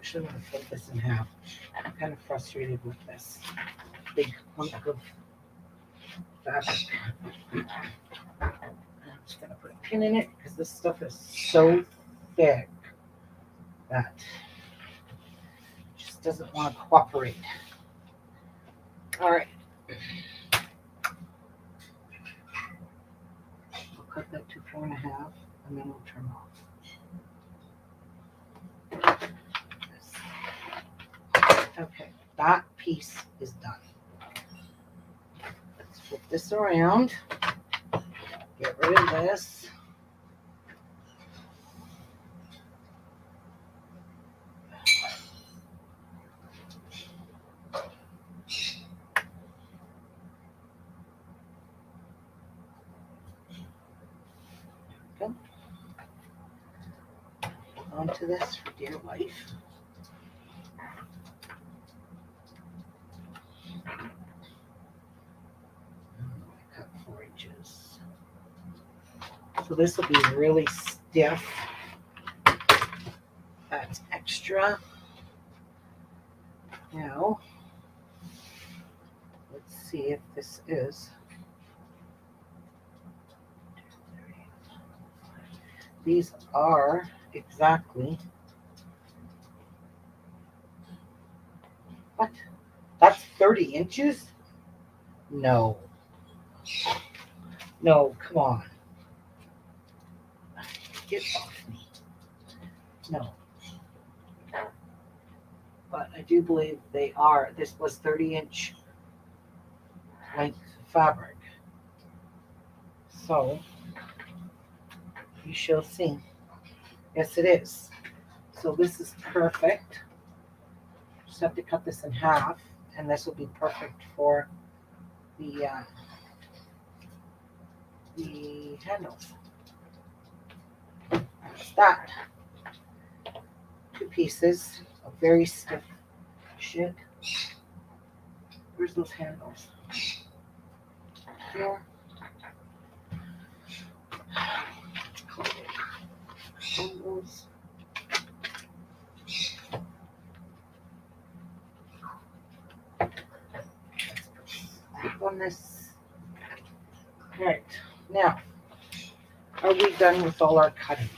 actually want to flip this in half. I'm kind of frustrated with this big hunk of fabric. I'm just going to put a pin in it because this stuff is so thick that it just doesn't want to cooperate. All right. We'll cut that to 4.5 and then we'll turn off. Okay, that piece is done. Let's flip this around. Get rid of this. Go. Hold on to this for dear life. I cut 4 inches. So this will be really stiff. That's extra. Now, let's see if this is. These are exactly. What? That's 30 inches? No. No, come on. Get off me. No. But I do believe they are. This was 30-inch length fabric. So, you shall see. Yes, it is. So this is perfect. Just have to cut this in half, and this will be perfect for the handles. That's that. 2 pieces of very stiff shit. Where's those handles? Here. Handles. On this. All right. Now, are we done with all our cutting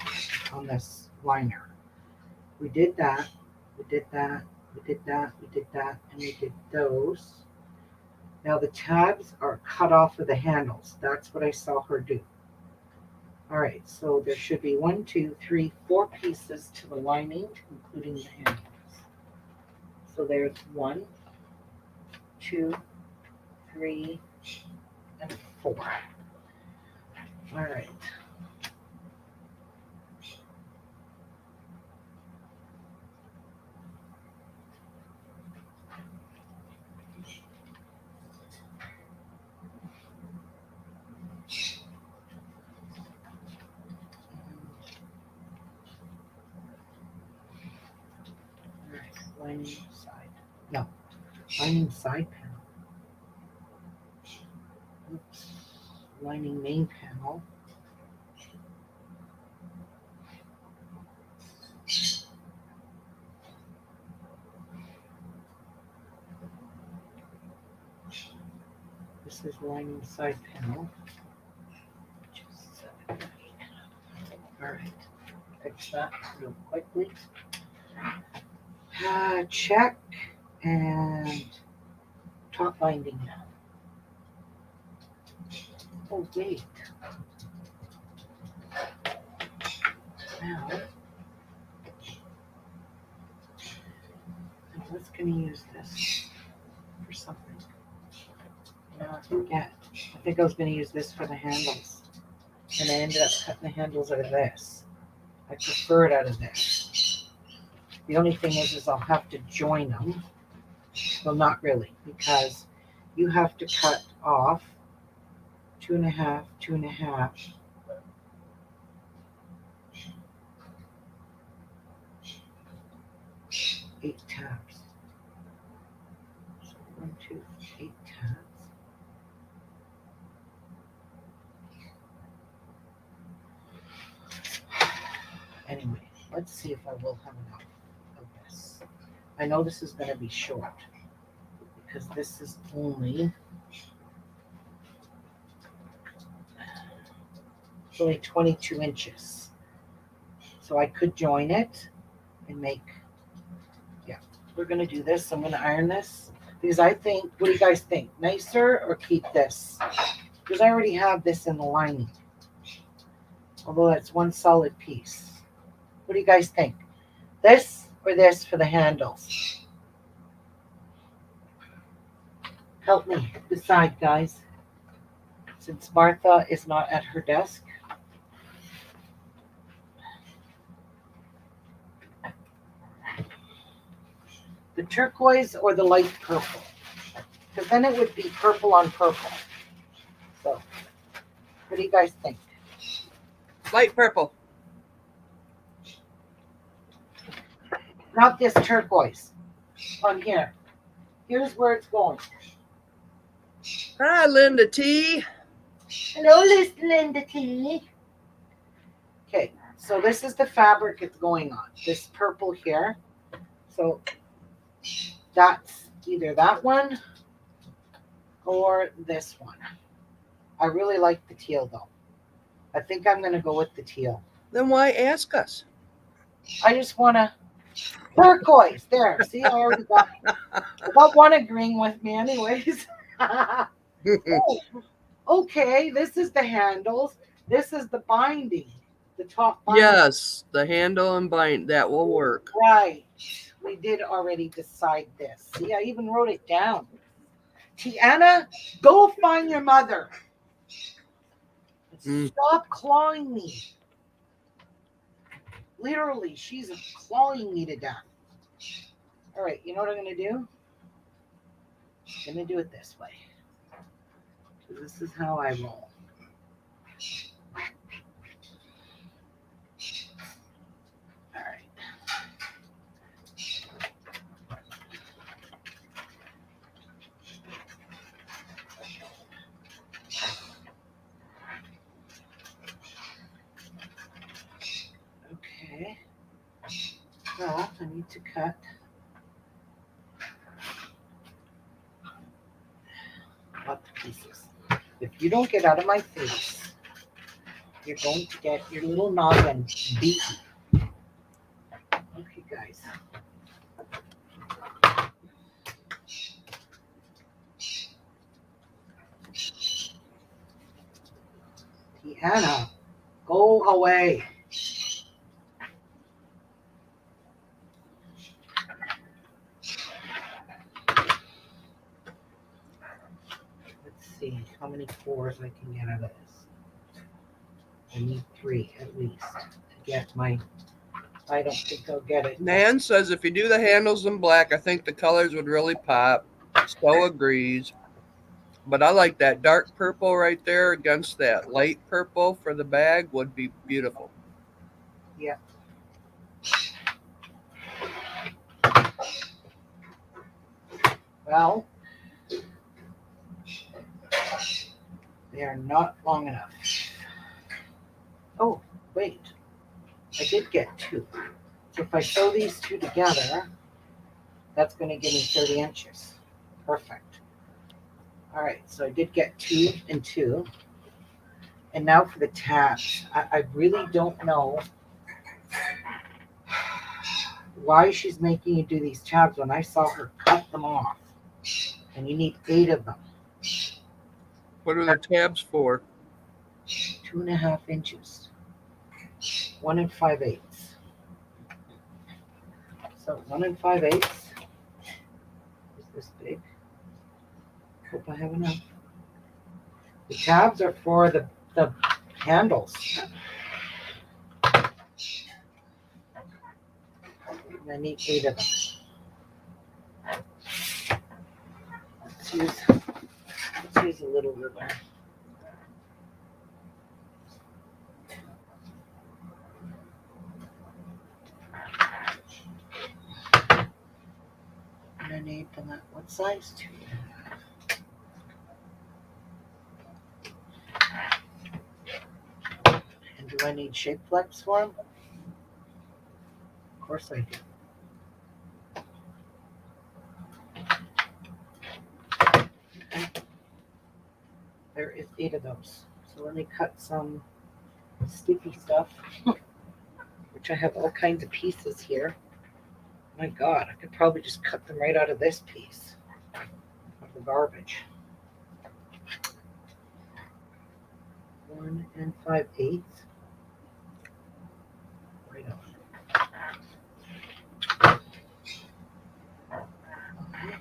on this liner? We did that. We did that. We did that. We did that. And we did those. Now the tabs are cut off of the handles. That's what I saw her do. All right. So there should be 1, 2, 3, 4 pieces to the lining, including the handles. So there's 1, 2, 3, and 4. All right. Lining side. No. Lining side panel. Oops. Lining main panel. This is lining side panel. Alright. Fix that real quickly. Check and top binding now. Oh wait. Now I was gonna use this for something. Now I forget. I think I was gonna use this for the handles. And I ended up cutting the handles out of this. I prefer it out of this. The only thing is I'll have to join them. Well, not really, because you have to cut off 2.5, 2.5. Eight tabs. So 1, 2, 8 tabs. Anyway, let's see if I will have enough of this. I know this is going to be short because this is only 22 inches. So I could join it and make, yeah, we're going to do this. I'm going to iron this because I think, what do you guys think? Nicer or keep this? Because I already have this in the lining. Although that's one solid piece. What do you guys think? This or this for the handles? Help me decide, guys. Since Martha is not at her desk. The turquoise or the light purple? Because then it would be purple on purple. So, what do you guys think? Light purple. Not this turquoise. On here. Here's where it's going. Hi, Linda T. Hello, Linda T. Okay, so this is the fabric it's going on. This purple here. So that's either that one or this one. I really like the teal though. I think I'm going to go with the teal. Then why ask us? I just want to turquoise. There. See, I already got one agreeing with me anyways. Oh, okay, this is the handles. This is the binding. The top binding. Yes, the handle and bind, that will work. Right. We did already decide this. See, I even wrote it down. Tiana, go find your mother. Stop clawing me. Literally, she's clawing me to death. All right, you know what I'm going to do? I'm going to do it this way. This is how I roll. All right. Okay. Well, I need to cut. Lots of pieces. If you don't get out of my face, you're going to get your little noggin beaten. Okay, guys. Tiana, go away. Let's see how many fours I can get out of this. I need 3 at least to get my. I don't think I'll get it. Nan says if you do the handles in black, I think the colors would really pop. So agrees. But I like that dark purple right there against that light purple for the bag would be beautiful. Yeah. Well, they are not long enough. Oh, wait. I did get 2. So if I sew these 2 together, that's going to give me 30 inches. Perfect. All right, so I did get 2 and 2. And now for the tabs. I really don't know why she's making you do these tabs when I saw her cut them off. And you need 8 of them. What are the tabs for? 2.5 inches. 1 5/8. So 1 5/8. Is this big? Hope I have enough. The tabs are for the handles. And I need 8 of them. Let's use a little ruler. And I need them at what size? 2. And do I need shape flex for them? Of course I do. there is 8 of those. So let me cut some sticky stuff, which I have all kinds of pieces here. My God, I could probably just cut them right out of this piece of the garbage. 1 5/8. Right on. Okay.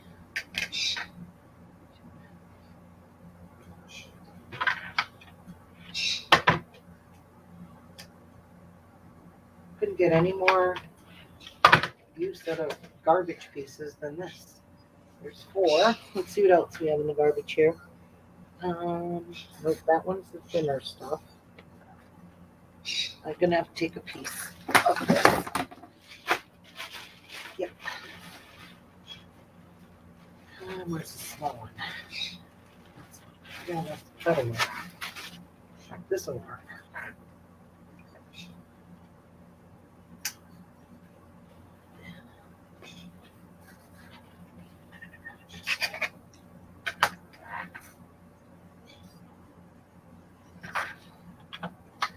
Couldn't get any more use out of garbage pieces than this. There's 4. Let's see what else we have in the garbage here. Nope, that one's the thinner stuff. I'm gonna have to take a piece of this. Yep. Where's the small one? Yeah, that'll work. This'll work.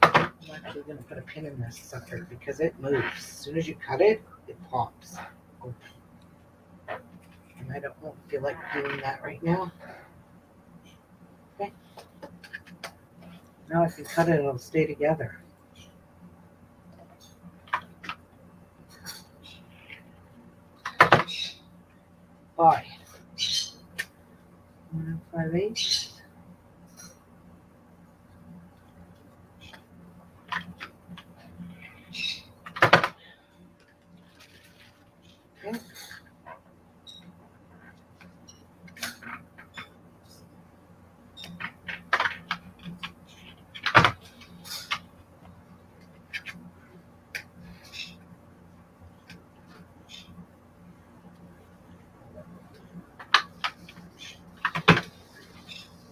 I'm actually going to put a pin in this sucker because it moves. As soon as you cut it, it pops open. And I don't feel like doing that right now. Okay. Now if you cut it, it'll stay together. Bye. 1 5/8. Okay.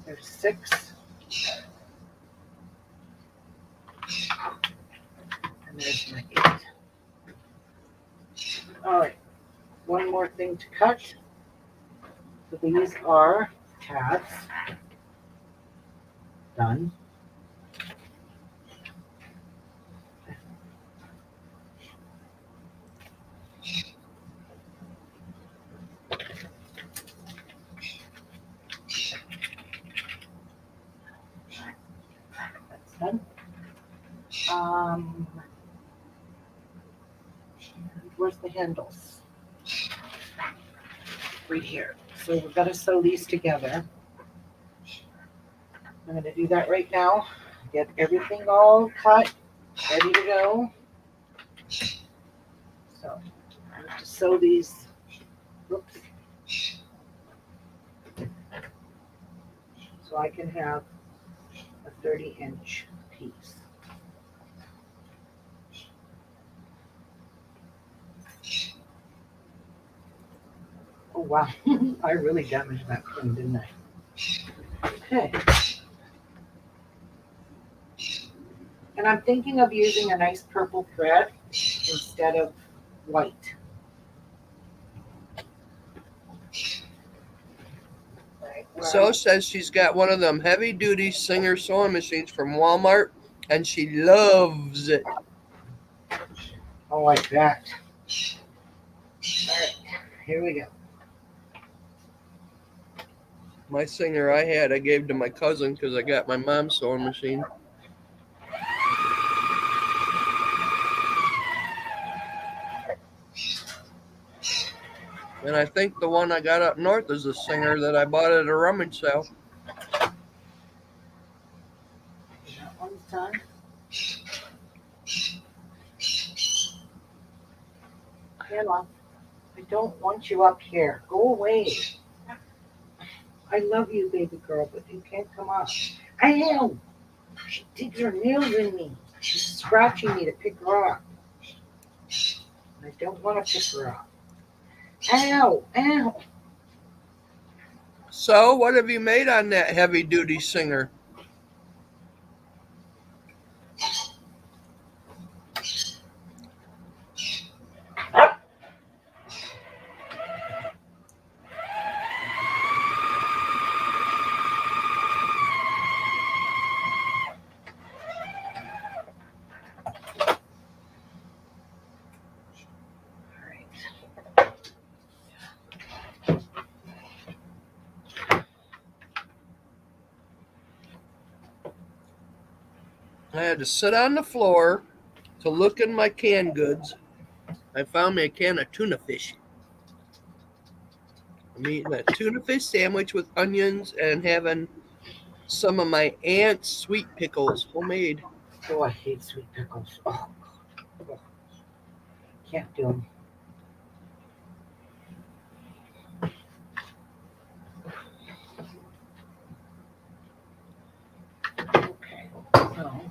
There's 6. And there's my 8. Alright, one more thing to cut. So these are tabs. Done. That's done. Where's the handles? Right here. So we've got to sew these together. I'm going to do that right now. Get everything all cut, ready to go. So I have to sew these. Oops. So I can have a 30-inch piece. Oh wow, I really damaged that pin, didn't I? Okay. And I'm thinking of using a nice purple thread instead of white. So says she's got one of them heavy duty Singer sewing machines from Walmart and she loves it. I like that. Alright, here we go. My Singer I gave to my cousin because I got my mom's sewing machine. And I think the one I got up north is a Singer that I bought at a rummage sale. That one's done. Hannah, I don't want you up here. Go away. I love you, baby girl, but you can't come up. I am. She digs her nails in me. She's scratching me to pick her up. I don't want to pick her up. Ow, ow. So what have you made on that heavy duty Singer? I had to sit on the floor to look in my canned goods. I found me a can of tuna fish. I'm eating a tuna fish sandwich with onions and having some of my aunt's sweet pickles, homemade. Oh, I hate sweet pickles. Oh, God. Can't do them. Okay, so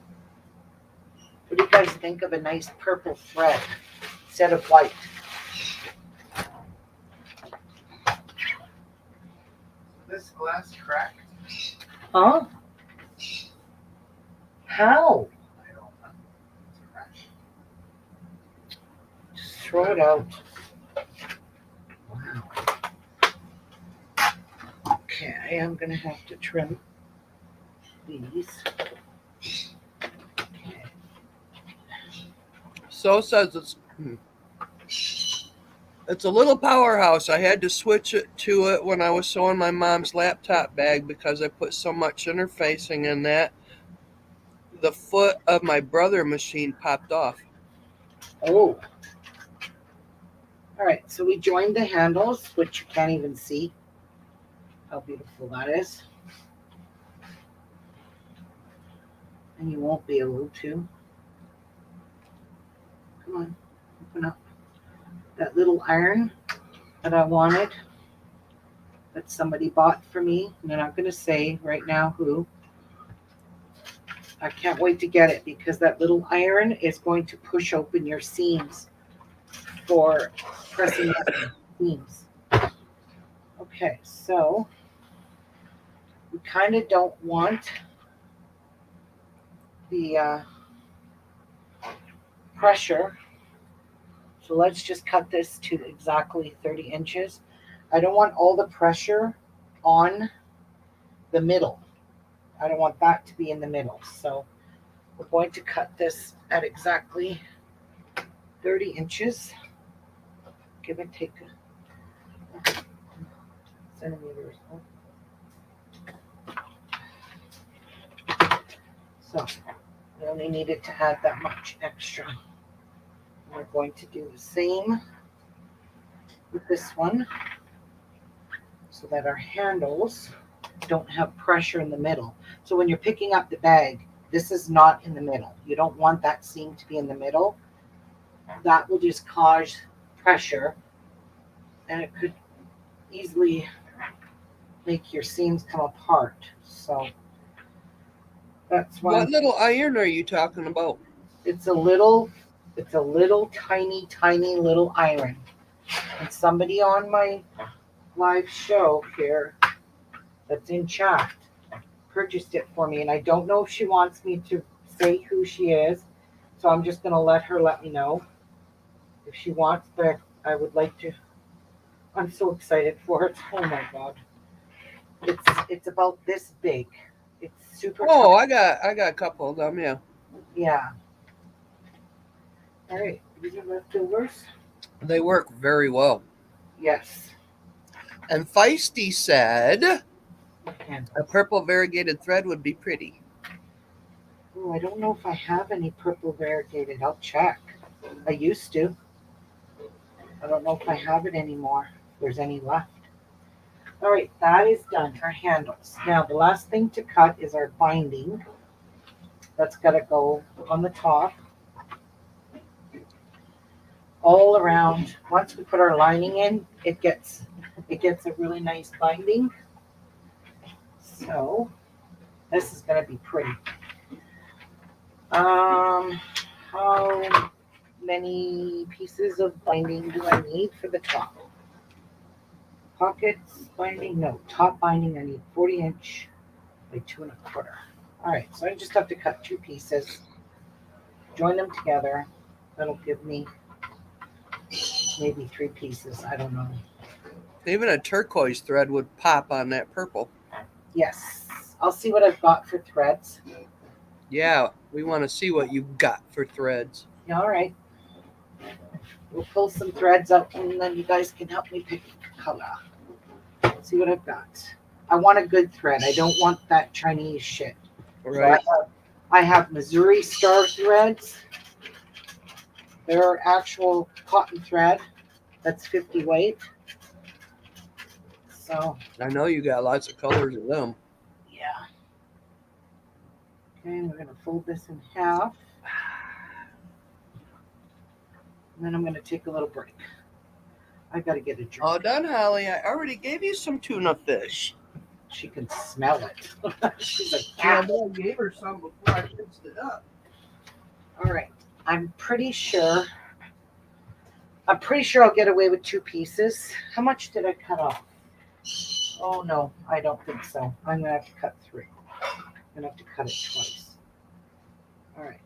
what do you guys think of a nice purple thread instead of white? This glass cracked. Huh? How? I don't know. It's a crack. Just throw it out. Wow. Okay, I am gonna have to trim these. Okay. So says it's a little powerhouse. I had to switch it to it when I was sewing my mom's laptop bag because I put so much interfacing in that. The foot of my brother machine popped off. Oh. All right, so we joined the handles, which you can't even see how beautiful that is. And you won't be able to. Come on, open up. That little iron that I wanted, that somebody bought for me. And I'm not going to say right now who. I can't wait to get it because that little iron is going to push open your seams for pressing up seams. Okay, so we kind of don't want the pressure. So let's just cut this to exactly 30 inches. I don't want all the pressure on the middle. I don't want that to be in the middle. So we're going to cut this at exactly 30 inches. Give and take centimeters. So we only needed to add that much extra. We're going to do the same with this one so that our handles don't have pressure in the middle. So when you're picking up the bag, this is not in the middle. You don't want that seam to be in the middle. That will just cause pressure and it could easily make your seams come apart. So that's why What little iron are you talking about? it's a little tiny little iron. And somebody on my live show here that's in chat purchased it for me, and I don't know if she wants me to say who she is, so I'm just going to let her let me know if she wants, but I would like to. I'm so excited for it. Oh my god. It's about this big. It's super Oh, tiny. I got a couple of them, yeah. Yeah. All right, these are leftovers. They work very well. Yes. And Feisty said And a purple variegated thread would be pretty. oh, I don't know if I have any purple variegated. I'll check. I used to. I don't know if I have it anymore. If there's any left. All right, that is done. Our handles. Now, the last thing to cut is our binding. That's got to go on the top. All around. Once we put our lining in, it gets a really nice binding. So, this is going to be pretty. How many pieces of binding do I need for the top? Pockets binding, no, top binding, I need 40-inch by 2 1/4. All right, so I just have to cut 2 pieces, join them together. That'll give me maybe 3 pieces, I don't know. Even a turquoise thread would pop on that purple. Yes, I'll see what I've got for threads. Yeah, we want to see what you've got for threads. Yeah, all right. We'll pull some threads out and then you guys can help me pick a color. See what I've got. I want a good thread. I don't want that Chinese shit. Right. So I have Missouri Star threads. They're actual cotton thread. That's 50 weight. So, I know you got lots of colors of them. yeah. Okay, we're going to fold this in half. And then I'm going to take a little break. I got to get a drink. All done, Holly. I already gave you some tuna fish. She can smell it. She's like, Yeah, ah. but I gave her some before I fixed it up. All right. I'm pretty sure I'll get away with 2 pieces. How much did I cut off? Oh, no, I don't think so. I'm going to have to cut 3. I'm going to have to cut it twice. All right.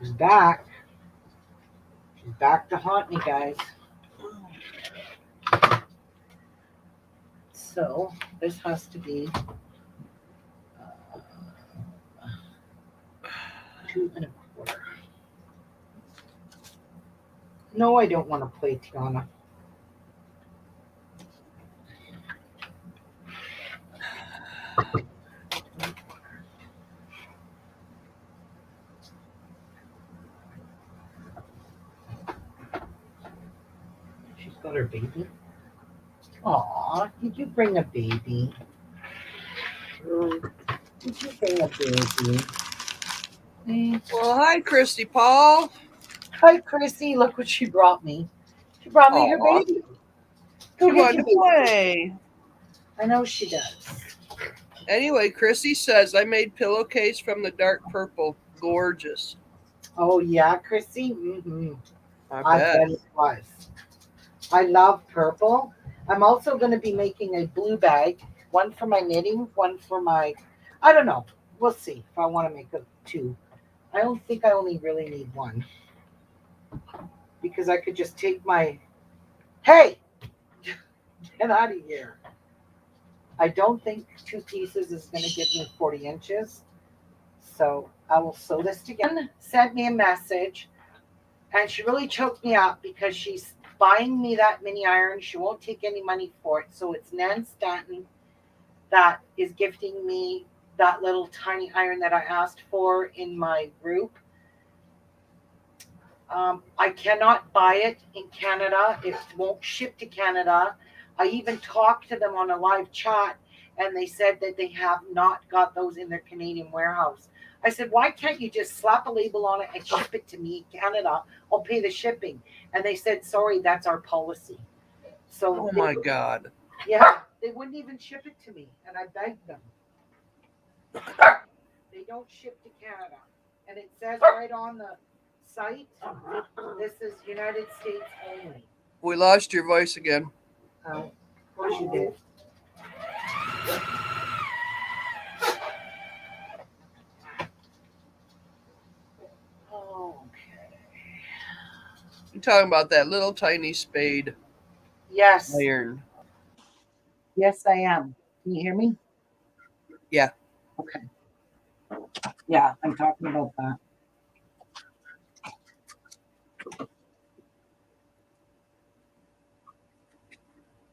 She's back. She's back to haunt me, guys. So this has to be 2 1/4. No, I don't want to play Tiana. She's got her baby. Aw, did you bring a baby? Did you bring a baby? Well, hi, Christy Paul. Hi, Chrissy. Look what she brought me. She brought me her Aw. baby. Go She get wanted your to baby. play. I know she does. Anyway, Chrissy says I made pillowcase from the dark purple. Gorgeous. Oh, yeah, Chrissy? Mm-hmm. I I bet. bet it was. I love purple. I'm also going to be making a blue bag, one for my knitting, one for my, I don't know. We'll see if I want to make 2. I don't think I only really need 1. Because I could just take my, hey, get out of here. I don't think 2 pieces is going to give me 40 inches. So I will sew this together. Sent me a message, and she really choked me up because she's buying me that mini iron. She won't take any money for it. So it's Nan Stanton that is gifting me that little tiny iron that I asked for in my group. I cannot buy it in Canada. It won't ship to Canada. I even talked to them on a live chat, and they said that they have not got those in their Canadian warehouse. I said, why can't you just slap a label on it and ship it to me, Canada? I'll pay the shipping. And they said, sorry, that's our policy. So Oh my God. yeah, they wouldn't even ship it to me, and I begged them. They don't ship to Canada. And it says right on the site, this is United States only. We lost your voice again. Of course you did. Okay. You're talking about that little tiny spade Yes. iron. Yes, I am. Can you hear me? Yeah. Okay. Yeah, I'm talking about that.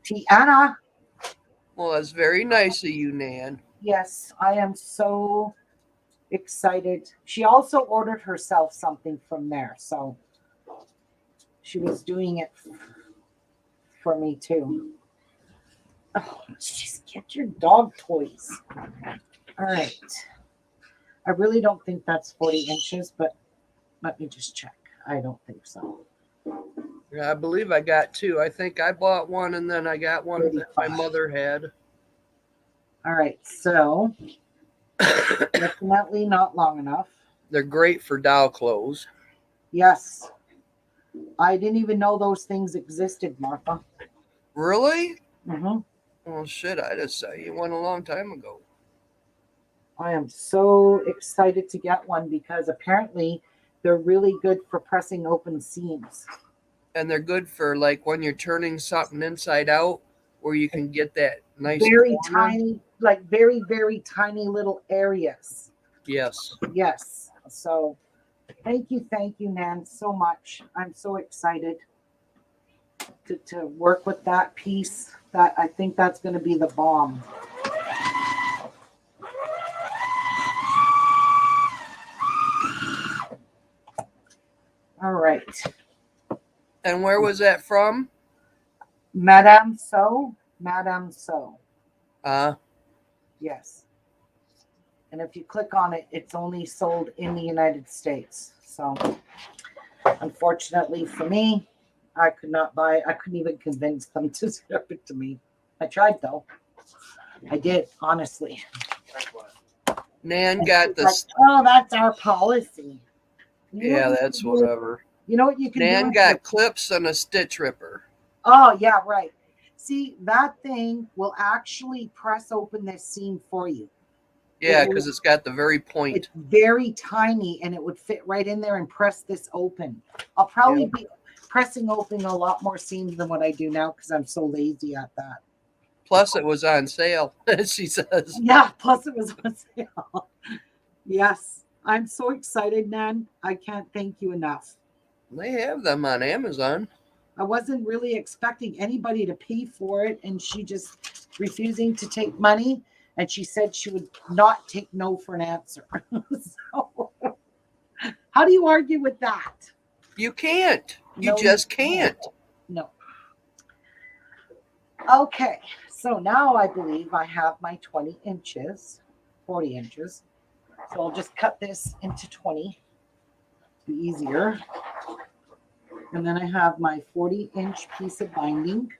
Tiana. Well, that's very nice of you, Nan. Yes, I am so excited. She also ordered herself something from there, so she was doing it for me too. Oh, just get your dog toys. All right. I really don't think that's 40 inches, but let me just check. I don't think so. Yeah, I believe I got 2. I think I bought one, and then I got one that my 35. mother had. All right, so definitely not long enough. They're great for doll clothes. Yes. I didn't even know those things existed, Martha. Really? Mm-hmm. Well, shit, I just saw you one a long time ago. I am so excited to get one because apparently they're really good for pressing open seams. And they're good for, like, when you're turning something inside out, where you can get that nice Very corner. tiny, like very, very tiny little areas. Yes. Yes. So thank you, Nan, so much. I'm so excited to work with that piece. That I think that's going to be the bomb. All right. And where was that from? Madame So. Madame So. Yes. And if you click on it, it's only sold in the United States. So unfortunately for me, I could not buy, I couldn't even convince them to ship it to me. I tried though. I did, honestly. Like what? Nan And got she's the. like, oh, that's our policy. You know Yeah, what you that's can do? whatever. You know what you can do? Nan with got your- clips and a stitch ripper. Oh, yeah, right. See, that thing will actually press open this seam for you. Yeah, It will- because it's got the very point. It's very tiny and it would fit right in there and press this open. I'll probably be pressing open a lot more seams than what I do now because I'm so lazy at that. Plus, it was on sale, she says. Yeah, plus it was on sale. Yes, I'm so excited, Nan. I can't thank you enough. They have them on Amazon. I wasn't really expecting anybody to pay for it, and she just refusing to take money. And she said she would not take no for an answer. So, how do you argue with that? You can't. You No, just can't. No. Okay, so now I believe I have my 20 inches, 40 inches. So I'll just cut this into 20. Be easier. And then I have my 40-inch piece of binding.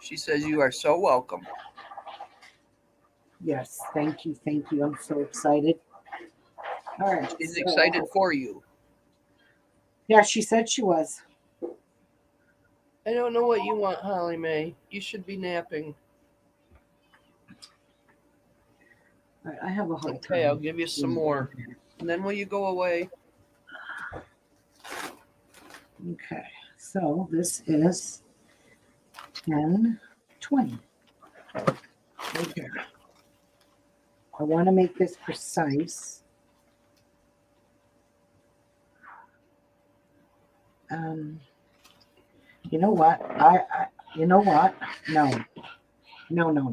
She says you are so welcome. Yes, thank you, thank you. I'm so excited. All right. She's so- excited for you. Yeah, she said she was. I don't know what you want, Holly Mae. You should be napping. All right, I have a hard Okay, I'll time. give you some more. And then will you go away? Okay, so this is 10, 20. Right there. I want to make this precise. You know what? You know what? No.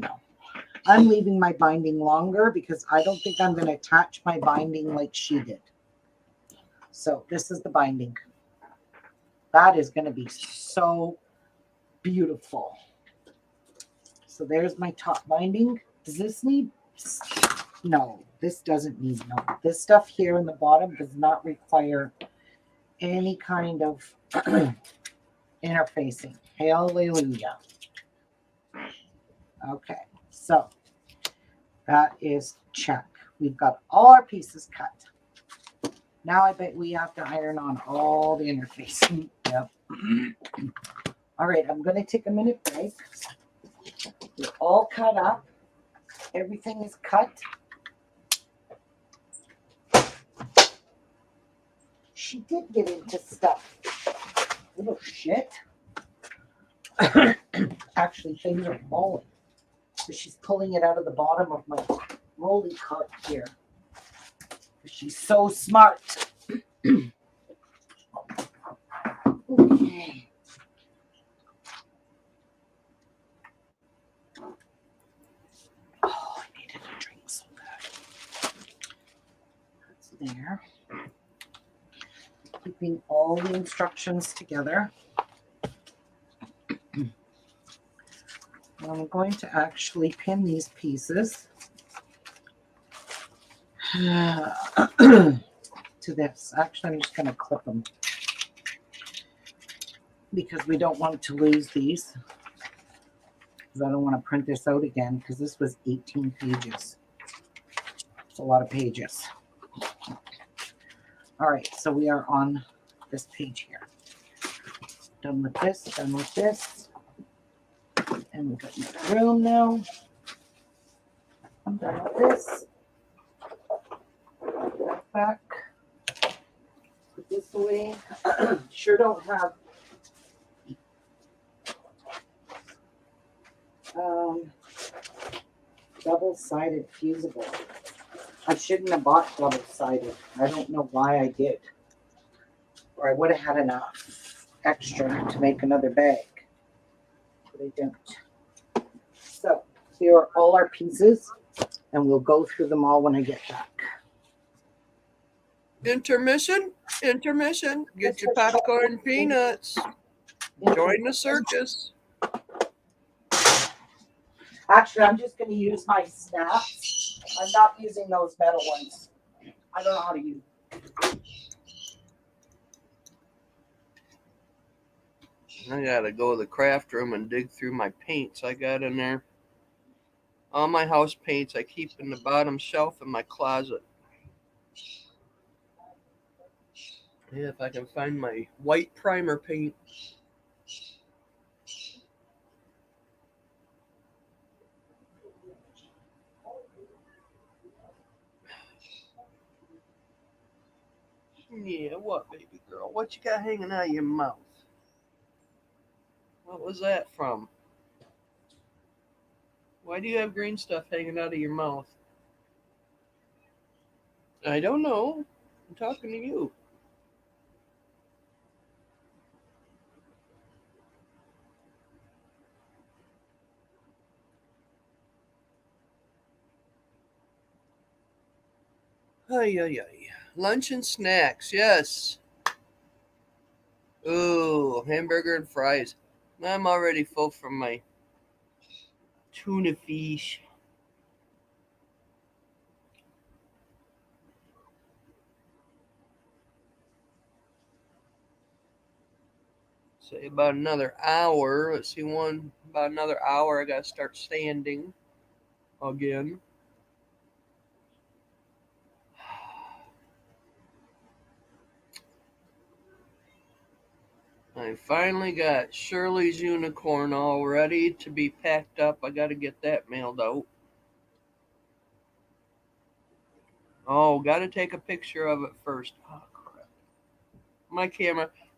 I'm leaving my binding longer because I don't think I'm going to attach my binding like she did. So this is the binding. That is going to be so beautiful. So there's my top binding. Does this need? No, this doesn't need no. This stuff here in the bottom does not require any kind of interfacing. Hallelujah. Okay, so that is check. We've got all our pieces cut. Now I bet we have to iron on all the interfacing. Yep. All right, I'm going to take a minute break. We're all cut up. Everything is cut. She did get into stuff. Little shit. Actually, things are falling. So she's pulling it out of the bottom of my rolly cart here. She's so smart. Okay. Oh, I needed a drink so bad. That's there. Keeping all the instructions together. I'm going to actually pin these pieces to this. Actually, I'm just going to clip them because we don't want to lose these. Because I don't want to print this out again because this was 18 pages. It's a lot of pages. All right, so we are on this page here. Done with this, done with this. And we've got another room now. I'm done with this. Put that back. Put this away. Sure don't have double-sided fusible. I shouldn't have bought double-sided. I don't know why I did. Or I would have had enough extra to make another bag. But I don't. So here are all our pieces, and we'll go through them all when I get back. Intermission. Intermission. Get your popcorn and peanuts. Join the circus. Actually, I'm just going to use my snaps. I'm not using those metal ones. I don't know how to use. I gotta go to the craft room and dig through my paints I got in there. All my house paints I keep in the bottom shelf in my closet. Yeah, if I can find my white primer paint. Yeah, what, baby girl? What you got hanging out of your mouth? What was that from? Why do you have green stuff hanging out of your mouth? I don't know. I'm talking to you. Ay, ay, ay. Lunch and snacks, yes. Ooh, hamburger and fries. I'm already full from my tuna fish. Say about another hour. Let's see, about another hour. I gotta start standing again. I finally got Shirley's unicorn all ready to be packed up. I gotta get that mailed out. Oh, gotta take a picture of it first. Oh, crap.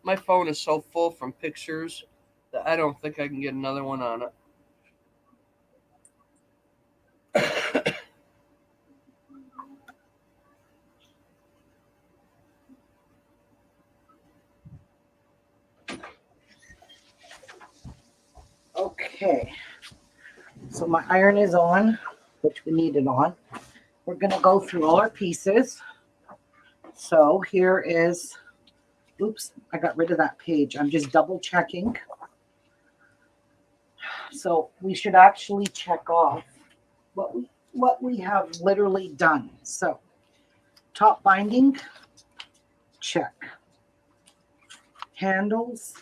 My phone is so full from pictures that I don't think I can get another one on it. Okay. So my iron is on, which we need it on. We're going to go through all our pieces. So here is, oops, I got rid of that page. I'm just double checking. So we should actually check off what we have literally done. So top binding, check. Handles,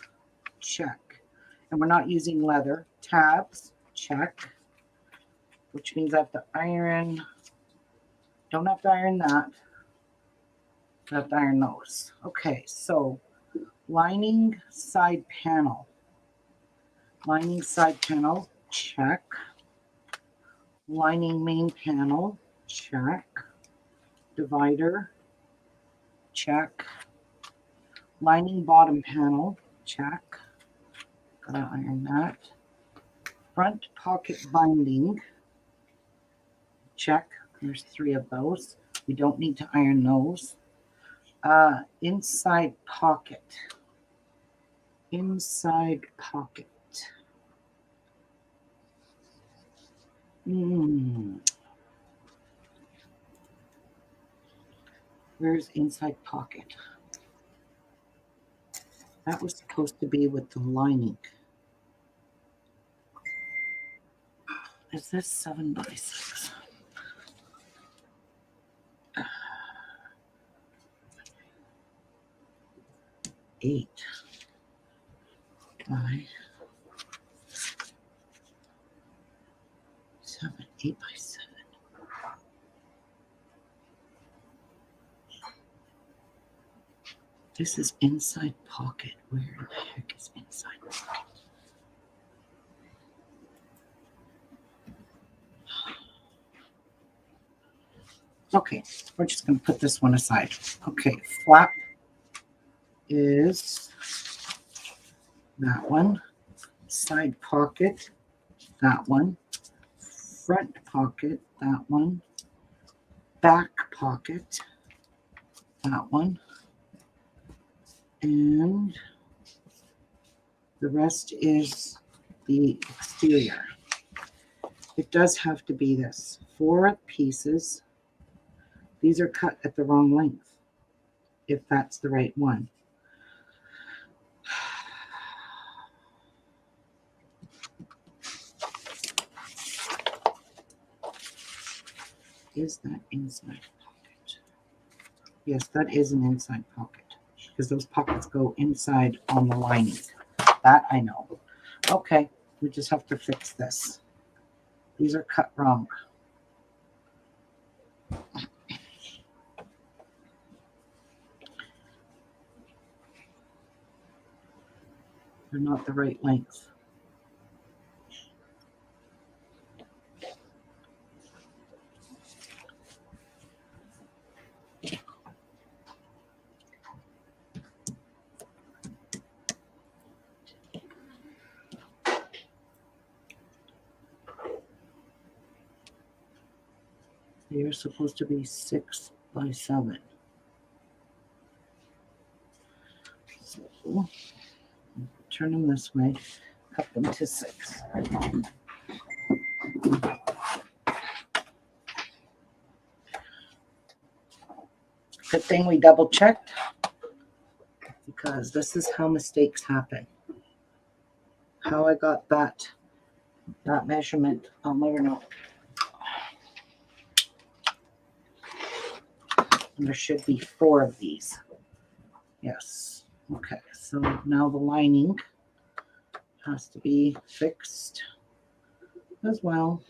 check. And we're not using leather. Tabs, check. Which means I have to iron. Don't have to iron that. I have to iron those. Okay, so lining side panel. Lining side panel, check. Lining main panel, check. Divider, check. Lining bottom panel, check. Gotta iron that. Front pocket binding, check. There's 3 of those. We don't need to iron those. Inside pocket. Inside pocket. Where's inside pocket? That was supposed to be with the lining. Is this 7x6? 8 by 7, 8 by 7. This is inside pocket. Where the heck is inside pocket? Okay, we're just going to put this one aside. Okay, flap is that one. Side pocket, that one. Front pocket, that one. Back pocket, that one. And the rest is the exterior. It does have to be this. 4 pieces. These are cut at the wrong length. if that's the right one. Is that inside pocket? Yes, that is an inside pocket because those pockets go inside on the lining. That I know. Okay, we just have to fix this. These are cut wrong. They're not the right length. They're supposed to be 6 by 7. So turn them this way, cut them to 6. Good thing we double checked because this is how mistakes happen. How I got that measurement, I'll never know. And there should be 4 of these. Yes. Okay, so now the lining has to be fixed as well.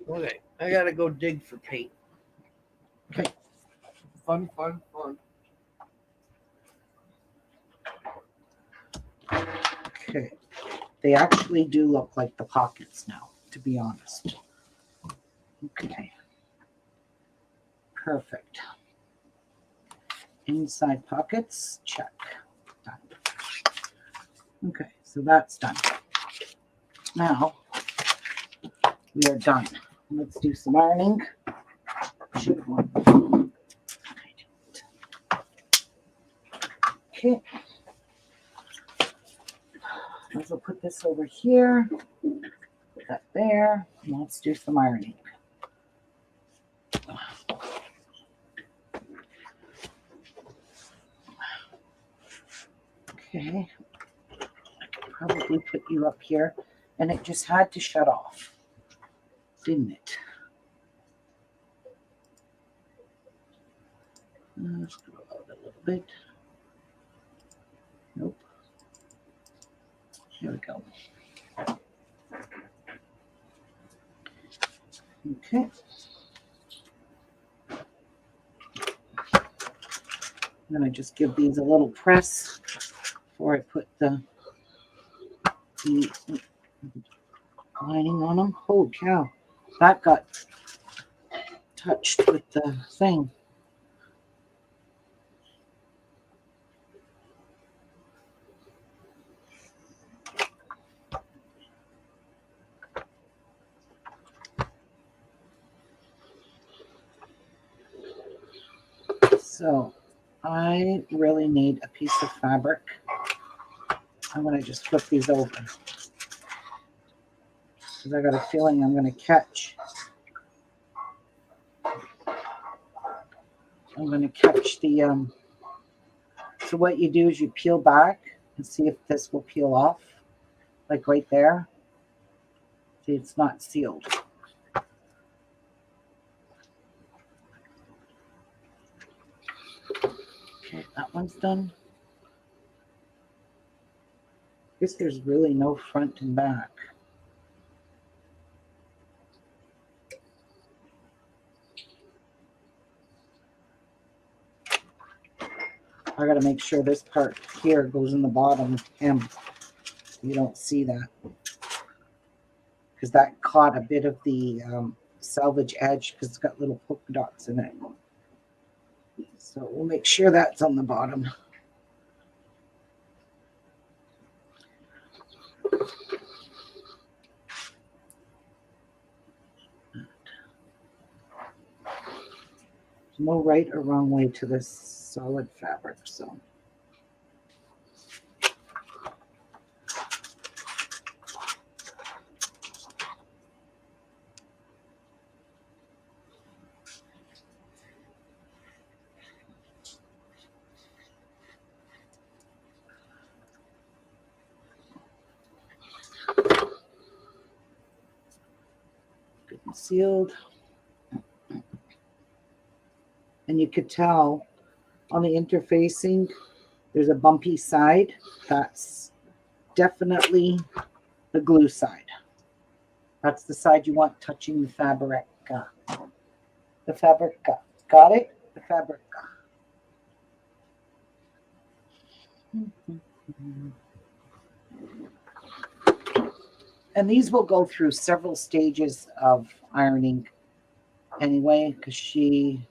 Okay, I gotta go dig for paint. Okay. Fun. Okay. They actually do look like the pockets now, to be honest. Okay. Perfect. Inside pockets, check. Done. Okay, so that's done. Now, we are done. Let's do some ironing. Okay. I'll put this over here. Put that there. And let's do some ironing. Okay. I could probably put you up here. And it just had to shut off, didn't it? Let's go out a little bit. Nope. Here we go. Okay. I'm going to just give these a little press before I put the lining on them. Holy cow. That got touched with the thing. So I really need a piece of fabric. I'm going to just flip these over because I got a feeling I'm going to catch. I'm going to catch the, so what you do is you peel back and see if this will peel off, like right there. See, it's not sealed. Okay, that one's done. Guess there's really no front and back. I got to make sure this part here goes in the bottom hem. You don't see that because that caught a bit of the selvage edge because it's got little polka dots in it. So we'll make sure that's on the bottom. There's no right or wrong way to this solid fabric, so. sealed. And you could tell on the interfacing, there's a bumpy side. That's definitely the glue side. That's the side you want touching the fabric. The fabric. Got it? The fabric. And these will go through several stages of ironing anyway, because she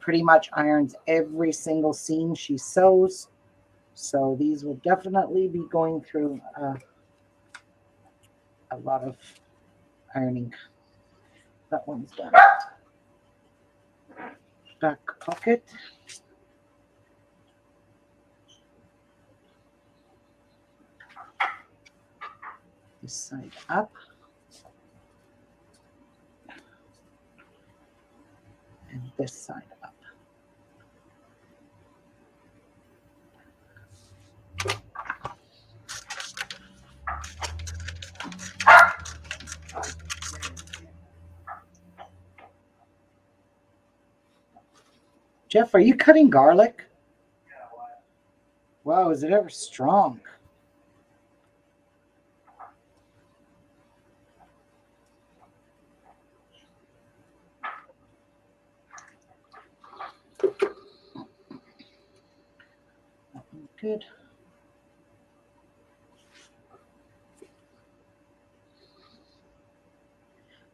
pretty much irons every single seam she sews. So these will definitely be going through a lot of ironing. That one's done. Back pocket. This side up. And this side up. Jeff, are you cutting garlic? Wow, is it ever strong? Good.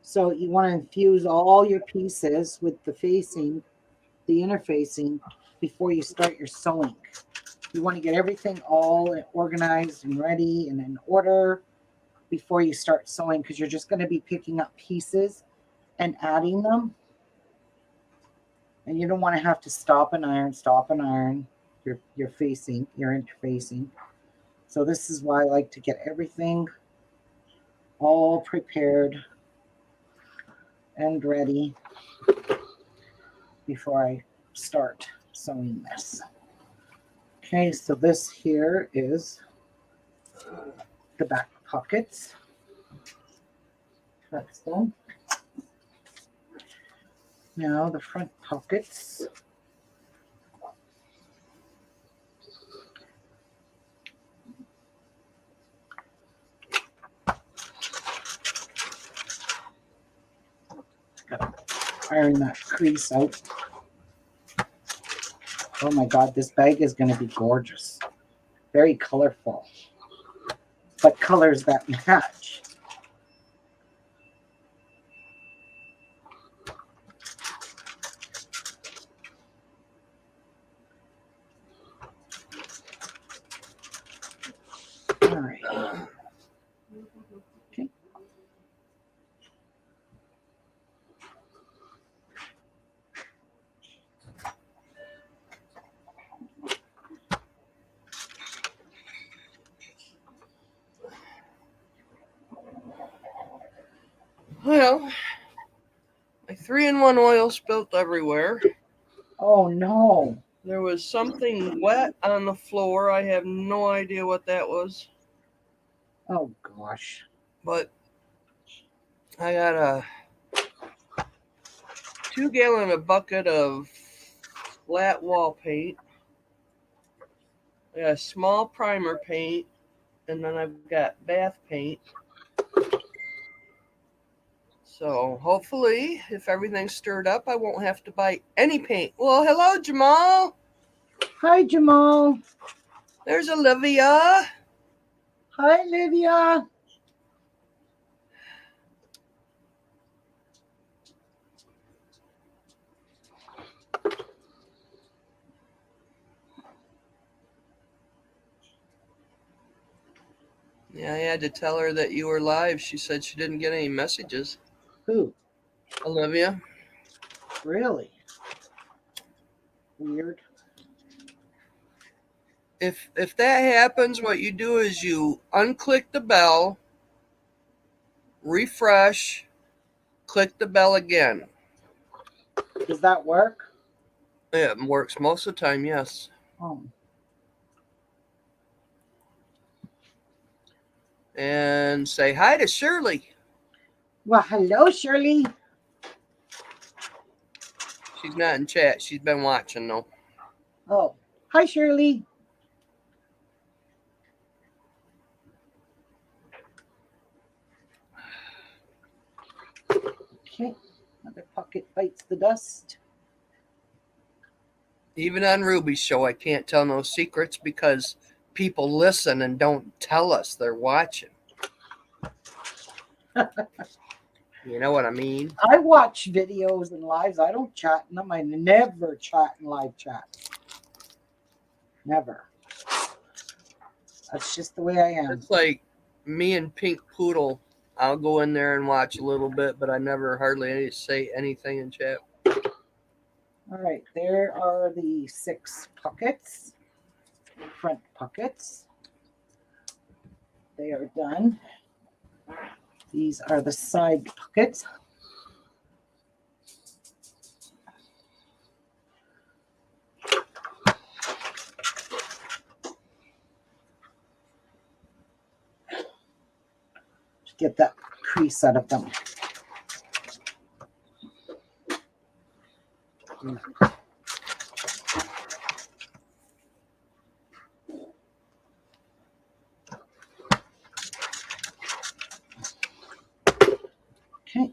So you want to infuse all your pieces with the facing, the interfacing, before you start your sewing. You want to get everything all organized and ready and in order before you start sewing, because you're just going to be picking up pieces and adding them. And you don't want to have to stop and iron your facing, your interfacing. So this is why I like to get everything all prepared and ready before I start sewing this. Okay, so this here is the back pockets. That's done. Now the front pockets. Gotta iron that crease out. Oh my God, this bag is going to be gorgeous. Very colorful, but colors that match. All right. Okay. Well, my 3-in-1 oil spilt everywhere. Oh no. There was something wet on the floor. I have no idea what that was. Oh gosh. But I got a 2-gallon bucket of flat wall paint. I got a small primer paint, and then I've got bath paint. So hopefully, if everything's stirred up, I won't have to buy any paint. Well, hello, Jamal. Hi, Jamal. There's Olivia. Hi, Lydia. Yeah, I had to tell her that you were live. She said she didn't get any messages. Who? Olivia. Really? Weird. If that happens, what you do is you unclick the bell, refresh, click the bell again. Does that work? It works most of the time, yes. Oh. And say hi to Shirley. Well, hello, Shirley. She's not in chat. She's been watching though. Oh, hi, Shirley. Okay, another pocket bites the dust. Even on Ruby's show, I can't tell no secrets because people listen and don't tell us they're watching. You know what I mean? I watch videos and lives. I don't chat in them. I never chat in live chat. Never. That's just the way I am. It's like me and Pink Poodle. I'll go in there and watch a little bit, but I never hardly say anything in chat. All right, there are the 6 pockets, front pockets. They are done. These are the side pockets. Get that crease out of them. Okay.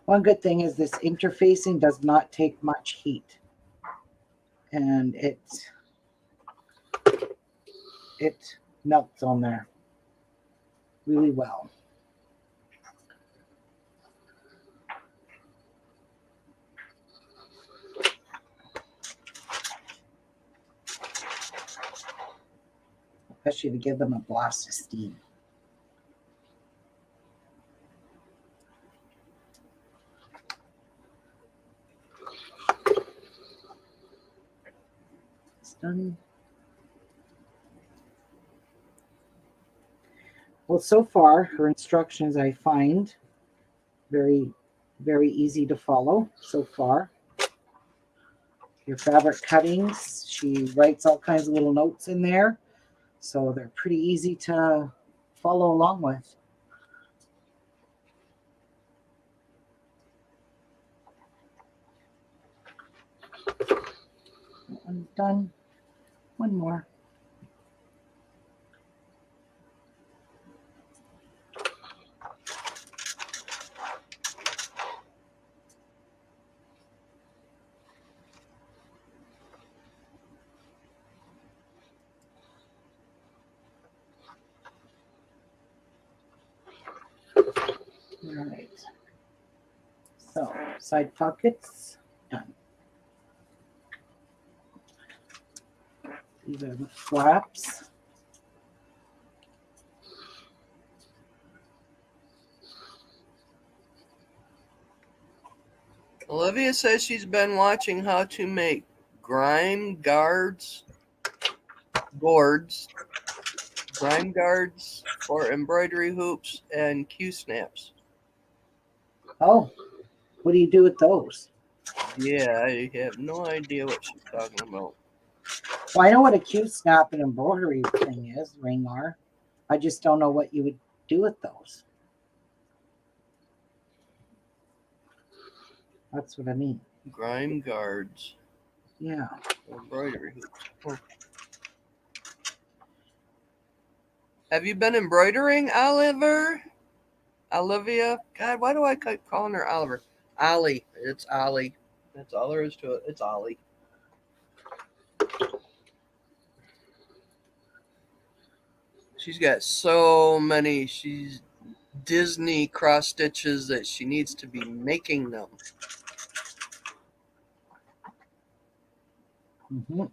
One good thing is this interfacing does not take much heat, and it melts on there really well. Especially to give them a blast of steam. It's done. Well, so far, her instructions I find very, very easy to follow so far. Your fabric cuttings, she writes all kinds of little notes in there, so they're pretty easy to follow along with. That one's done. One more. All right. So, side pockets, done. These are the flaps. Olivia says she's been watching how to make grime guards, grime guards for embroidery hoops and Q-snaps. Oh, what do you do with those? Yeah, I have no idea what she's talking about. Well, I know what a Q-snap and embroidery thing is, Ringmar. I just don't know what you would do with those. That's what I mean. Grime guards. Yeah. Embroidery hoops. Oh. Have you been embroidering, Oliver? Olivia? God, why do I keep calling her Oliver? Ollie. It's Ollie. That's all there is to it. It's Ollie. She's got so many. She's Disney cross stitches that she needs to be making them. Mm-hmm.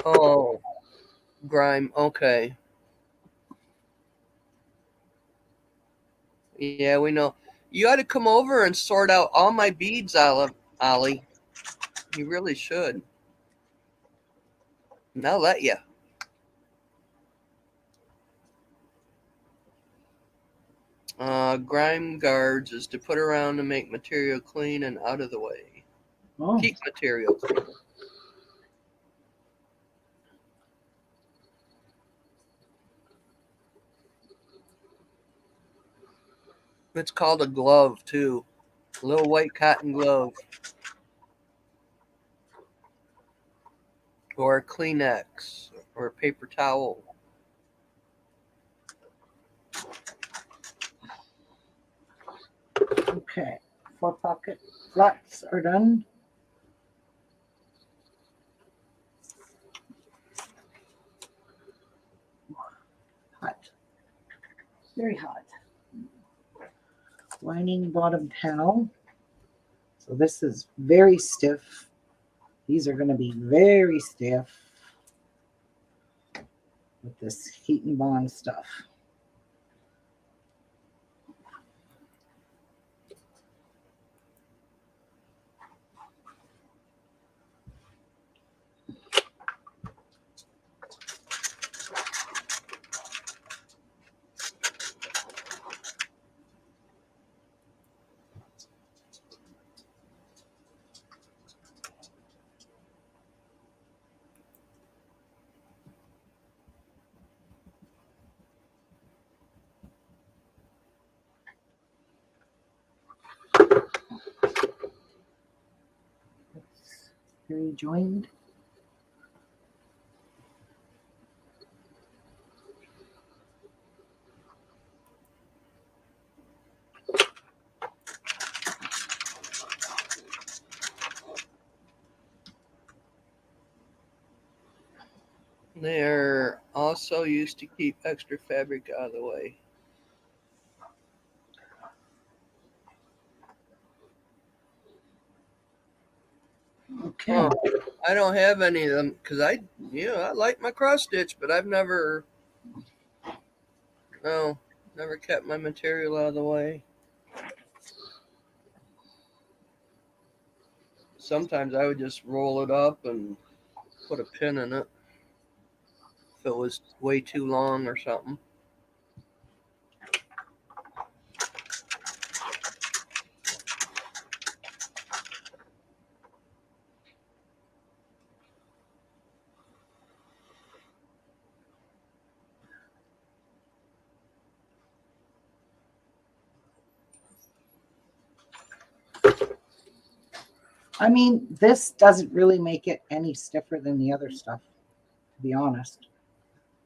Oh, grime. Okay. Yeah, we know. You ought to come over and sort out all my beads, Ollie. You really should. And I'll let you. Grime guards is to put around to make material clean and out of the way. Oh, Keep material clean. It's called a glove, too. A little white cotton glove. Or a Kleenex. Or a paper towel. okay. 4 pocket flats are done. Hot. Very hot. Lining bottom panel. So this is very stiff. These are going to be very stiff with this heat and bond stuff. It's very joined. They're also used to keep extra fabric out of the way. Okay. Oh, I don't have any of them because I like my cross stitch, but I've never kept my material out of the way. Sometimes I would just roll it up and put a pin in it if it was way too long or something. I mean, this doesn't really make it any stiffer than the other stuff, to be honest.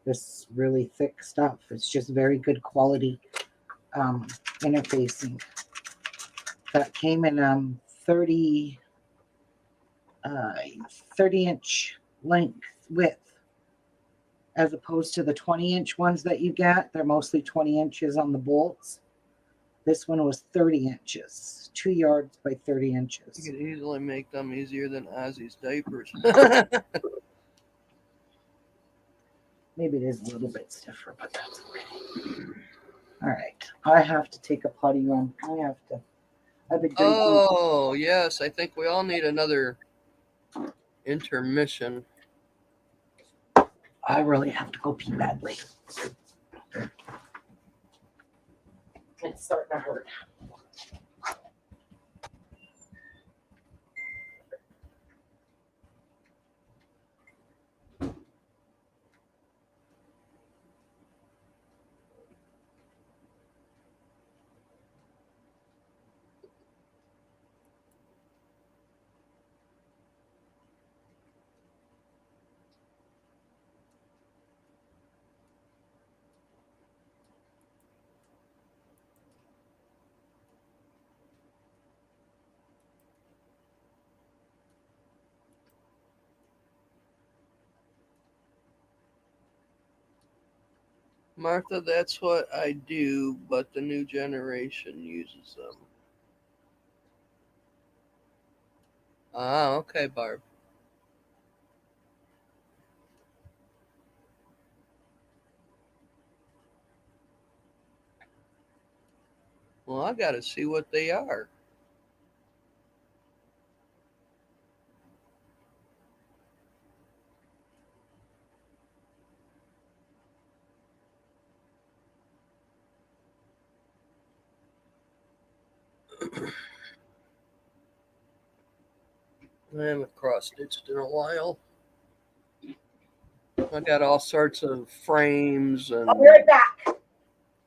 This really thick stuff. It's just very good quality interfacing. That came in 30 inch length width, as opposed to the 20-inch ones that you get. They're mostly 20 inches on the bolts. This one was 30 inches, 2 yards by 30 inches. You could easily make them easier than Ozzy's diapers. Maybe it is a little bit stiffer, but that's okay. All right, I have to take a potty run. I've been drinking. Oh, yes, I think we all need another intermission. I really have to go pee badly. It's starting to hurt. Martha, that's what I do, but the new generation uses them. Ah, okay, Barb. Well, I got to see what they are. I haven't cross-stitched in a while. I got all sorts of frames and I'll be right back.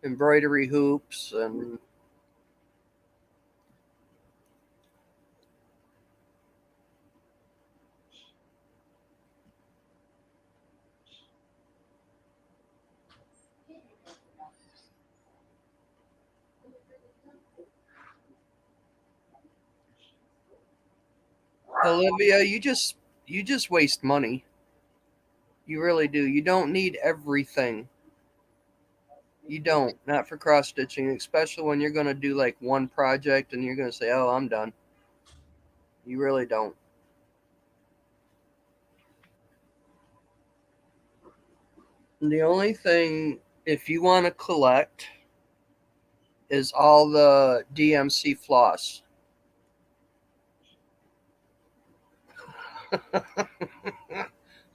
embroidery hoops and Olivia, you just waste money. You really do. You don't need everything. You don't. Not for cross stitching, especially when you're going to do like one project and you're going to say, "Oh, I'm done." You really don't. The only thing, if you want to collect, is all the DMC floss.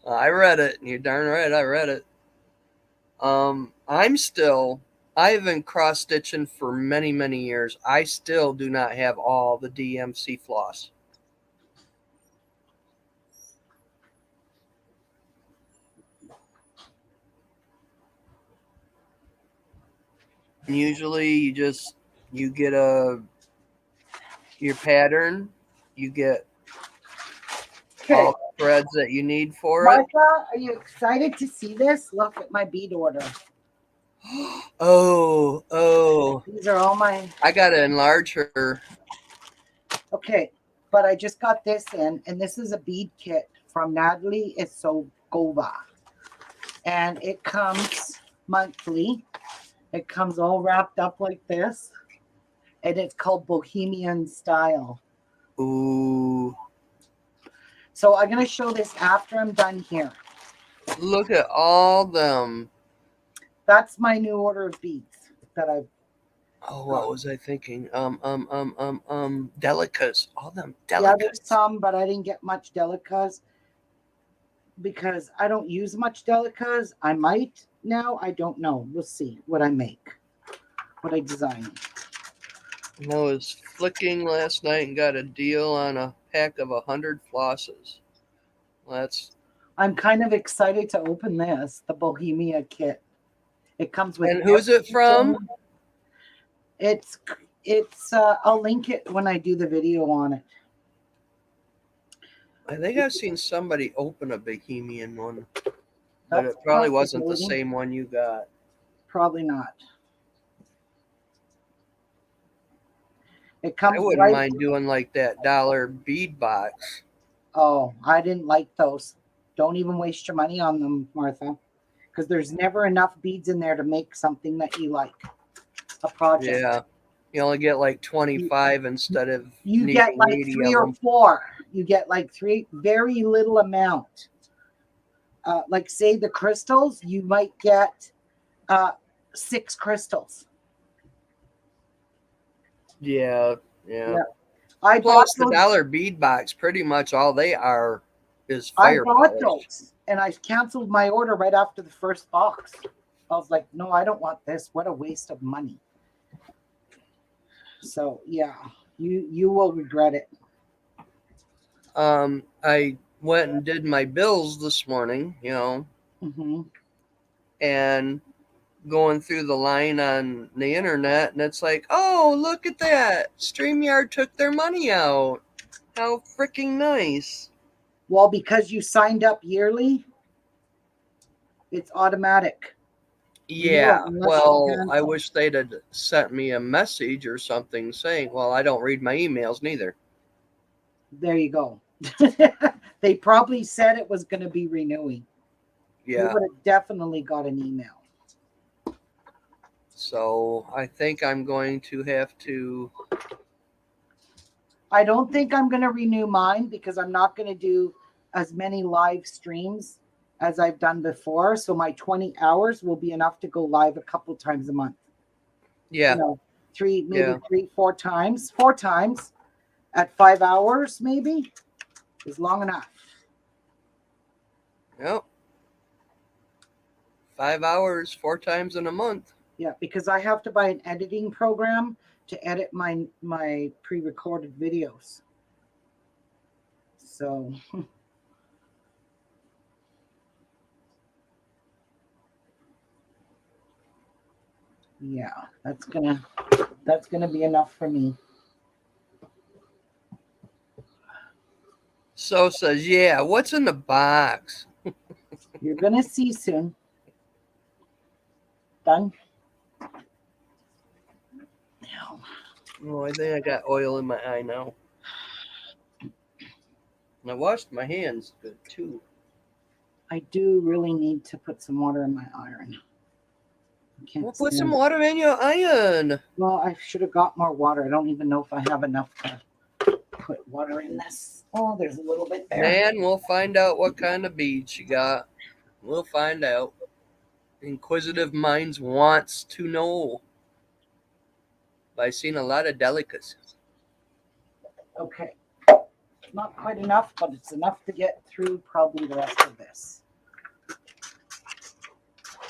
I read it. You're darn right. I read it. I've been cross stitching for many, many years. I still do not have all the DMC floss. Usually you get your pattern, you get Okay. all the threads that you need for it. Martha, are you excited to see this? Look at my bead order. Oh, These are all my. I gotta enlarge her. Okay, but I just got this in, and this is a bead kit from Natalie Isogova. And it comes monthly. It comes all wrapped up like this. And it's called Bohemian Style. Ooh, So I'm going to show this after I'm done here. look at all them. That's my new order of beads that I've. Oh, what was I thinking? Delicas. All them Yeah, delicas. there's some, but I didn't get much delicas because I don't use much delicas. I might now. I don't know. We'll see what I make, what I design. And I was flicking last night and got a deal on a pack of 100 flosses. That's I'm kind of excited to open this, the Bohemia kit. It comes with. and who's it from? It's I'll link it when I do the video on it. I think I've seen somebody open a Bohemian one, but That's it probably wasn't the possibility. same one you got. Probably not. It I comes wouldn't right. mind doing like that dollar bead box. Oh, I didn't like those. Don't even waste your money on them, Martha, because there's never enough beads in there to make something that you like. A project. Yeah, you only get like 25 instead of You needing get like 80 3 of or them. 4. You get like 3, very little amount. Like say the crystals, you might get 6 crystals. Yeah. I bought Plus the those. dollar bead box, pretty much all they are is I fire bought polish. those, and I canceled my order right after the first box. I was like, no, I don't want this. What a waste of money. So yeah, you will regret it. I went and did my bills this morning, Hmm. and going through the line on the internet, and it's like, oh, look at that. StreamYard took their money out. How freaking nice. Well, because you signed up yearly, it's automatic. Yeah, Unless you well, I cancel. wish they'd have sent me a message or something saying, well, I don't read my emails neither. There you go. They probably said it was going to be renewing. You Yeah, would have definitely got an email. so I think I'm going to have to. I don't think I'm going to renew mine because I'm not going to do as many live streams as I've done before. So my 20 hours will be enough to go live a couple times a month. Yeah, Yeah. 4 times. 4 times at 5 hours, maybe, is long enough. Yep. 5 hours, 4 times in a month. Yeah, because I have to buy an editing program to edit my pre-recorded videos. So yeah, that's gonna be enough for me. So says, yeah, what's in the box? You're gonna see soon. Done. Now, Oh, I think I got oil in my eye now. And I washed my hands good too. I do really need to put some water in my iron. I can't Well, put some stand it. water in your iron. Well, I should have got more water. I don't even know if I have enough to put water in this. Oh, there's a little bit there. Man, we'll find out what kind of beads you got. We'll find out. Inquisitive minds wants to know. I've seen a lot of delicacies. Okay. Not quite enough, but it's enough to get through probably the rest of this.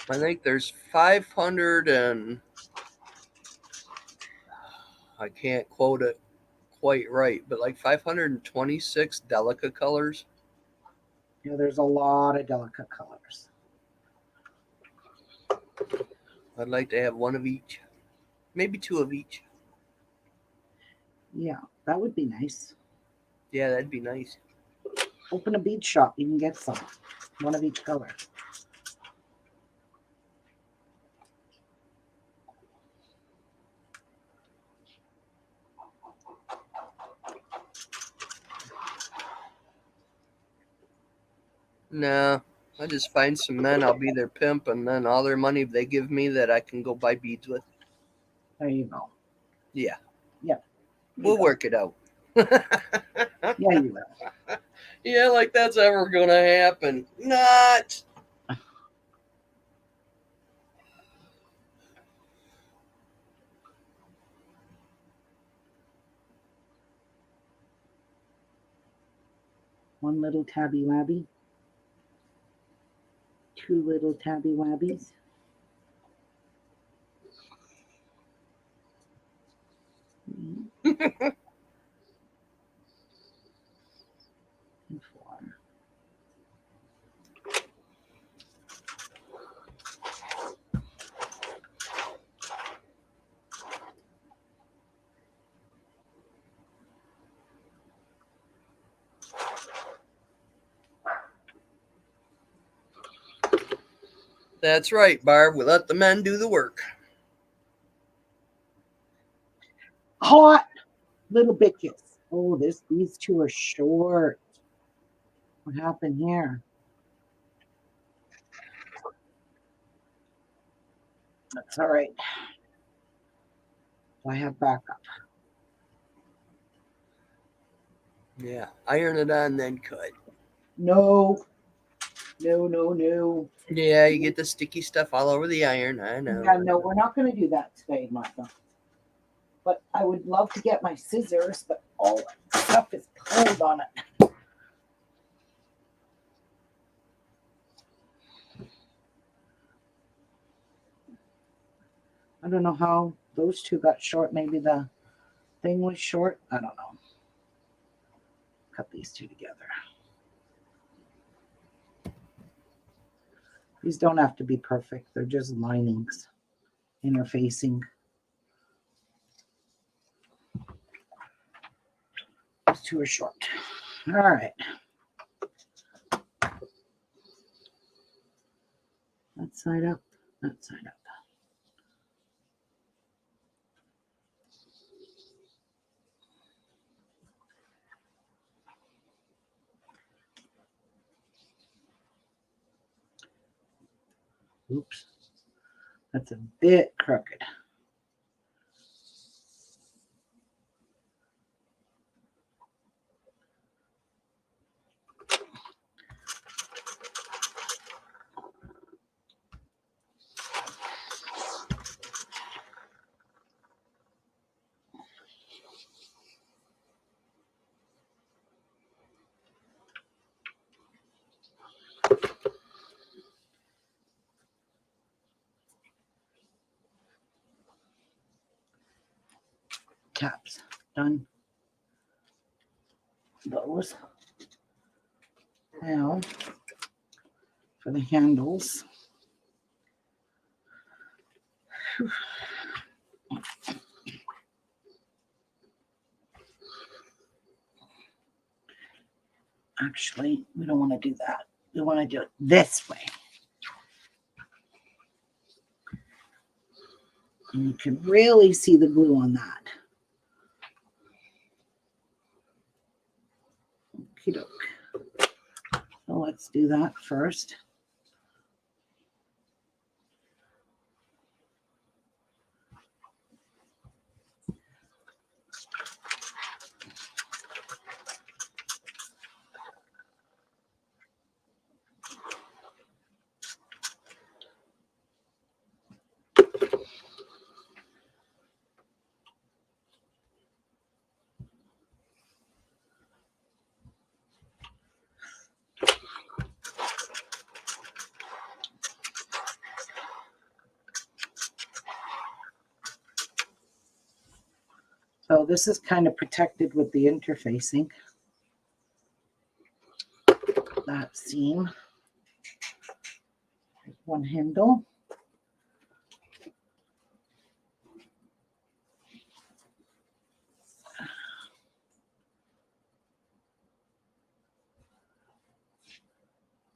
I think there's 500 and I can't quote it quite right, but like 526 delicate colors. You know, there's a lot of delicate colors. I'd like to have one of each, maybe 2 of each. Yeah, that would be nice. Yeah, that'd be nice. Open a bead shop. You can get some. One of each color. No, I just find some men, I'll be their pimp, and then all their money they give me that I can go buy beads with. There you go. Yeah. Yeah. We'll work it out. Yeah, you will. Yeah, like that's ever gonna happen. Not. One little tabby wabby. 2 little tabby wabbies. And 4. That's right, Barb. We let the men do the work. Hot little bitches. Oh, these 2 are short. What happened here? That's all right. I have backup. Yeah, iron it on, then cut. No. No, no, no. Yeah, you get the sticky stuff all over the iron. I know. Yeah, no, we're not going to do that today, Martha. But I would love to get my scissors, but all that stuff is cold on it. I don't know how those 2 got short. Maybe the thing was short. I don't know. Cut these 2 together. These don't have to be perfect. They're just linings, interfacing. These 2 are short. All right. That side up, that side up. Oops. That's a bit crooked. tabs. Done. Those. Now, for the handles. Actually, we don't want to do that. We want to do it this way. And you can really see the glue on that. Okie doke. So let's do that first. So this is kind of protected with the interfacing. That seam. One handle.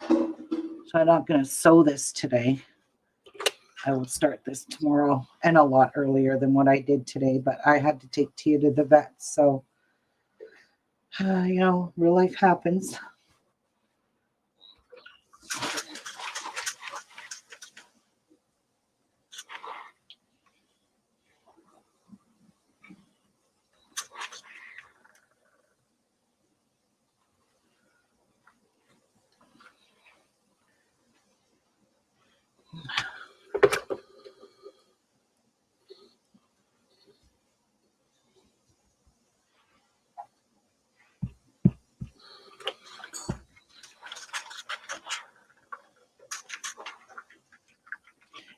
So I'm not going to sew this today. I will start this tomorrow and a lot earlier than what I did today, but I had to take Tia to the vet. So, you know, real life happens.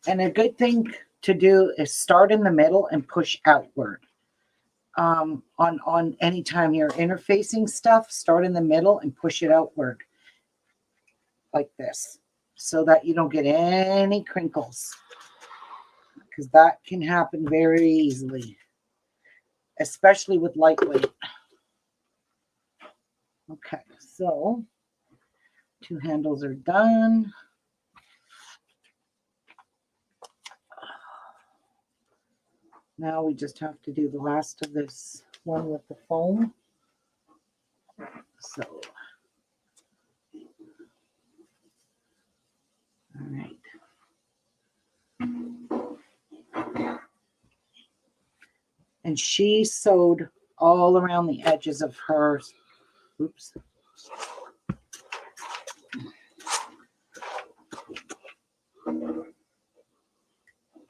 And a good thing to do is start in the middle and push outward. On any time you're interfacing stuff, start in the middle and push it outward like this, so that you don't get any crinkles, because that can happen very easily, especially with lightweight. Okay, so 2 handles are done. Now we just have to do the last of this one with the foam. So, all right. And she sewed all around the edges of hers. Oops.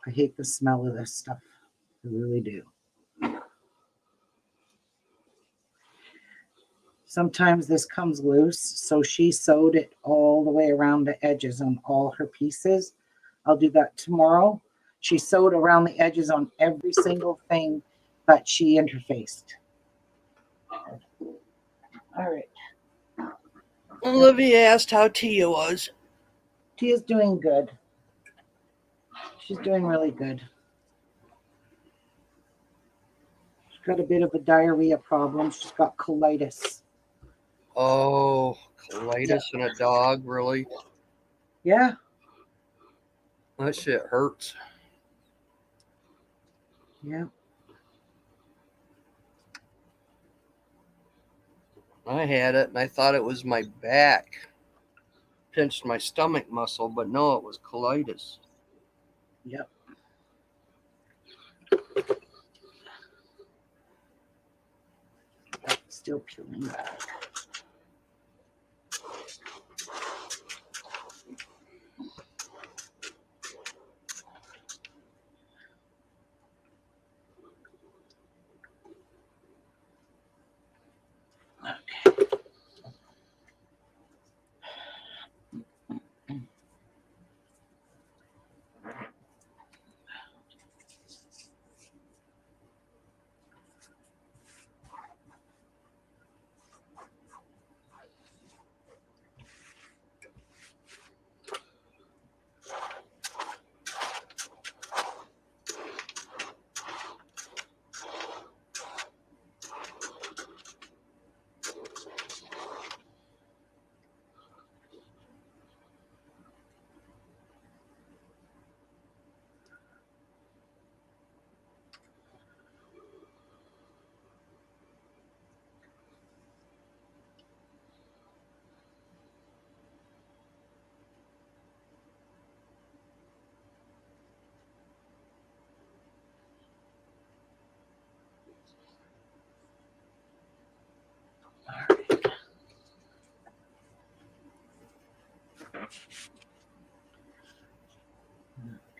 I hate the smell of this stuff. I really do. Sometimes this comes loose, so she sewed it all the way around the edges on all her pieces. I'll do that tomorrow. She sewed around the edges on every single thing that she interfaced. All right. Olivia asked how Tia was. Tia's doing good. She's doing really good. She's got a bit of a diarrhea problem. She's got colitis. Oh, colitis in a dog, really? Yeah. That shit hurts. Yeah. I had it and I thought it was my back. Pinched my stomach muscle, but no, it was colitis. Yep. Still peeling back. Okay.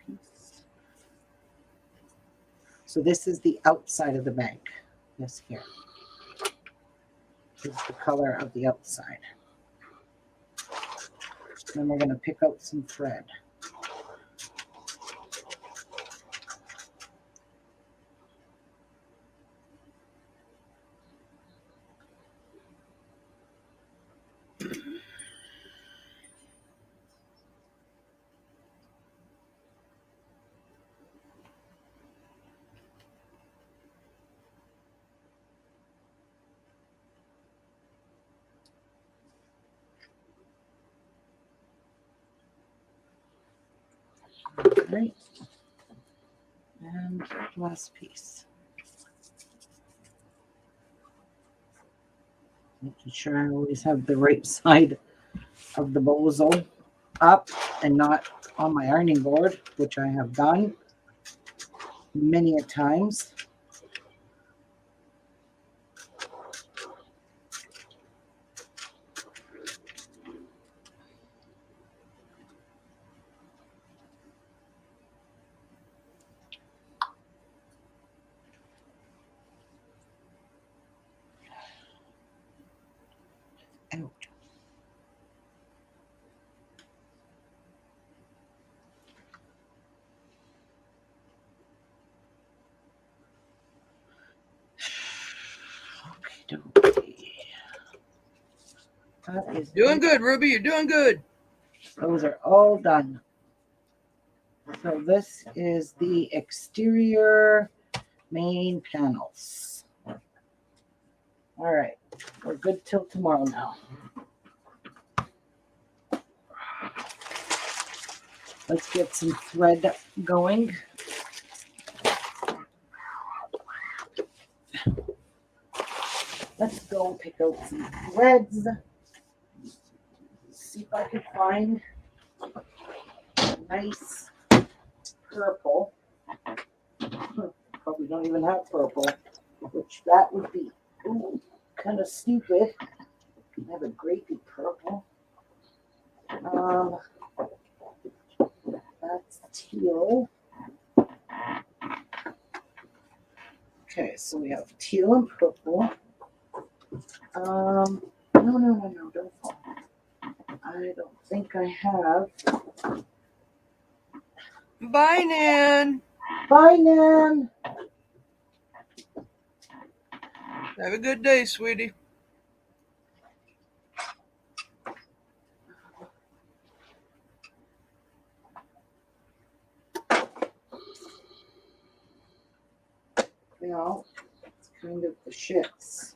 Piece. So this is the outside of the bag. This here is the color of the outside. Then we're going to pick out some thread. Right. And last piece. Making sure I always have the right side of the bozo up and not on my ironing board, which I have done many a times. Out. Okay. That is Doing good, Ruby. You're doing good. Those are all done. So this is the exterior main panels. All right, we're good till tomorrow now. Let's get some thread going. Let's go pick out some threads. See if I can find a nice purple. Probably don't even have purple, which that would be kind of stupid. I have a grapey purple. That's teal. Okay, so we have teal and purple. No, don't fall. I don't think I have. Bye, Nan. Bye, Nan. Have a good day, sweetie. Well, it's kind of the shits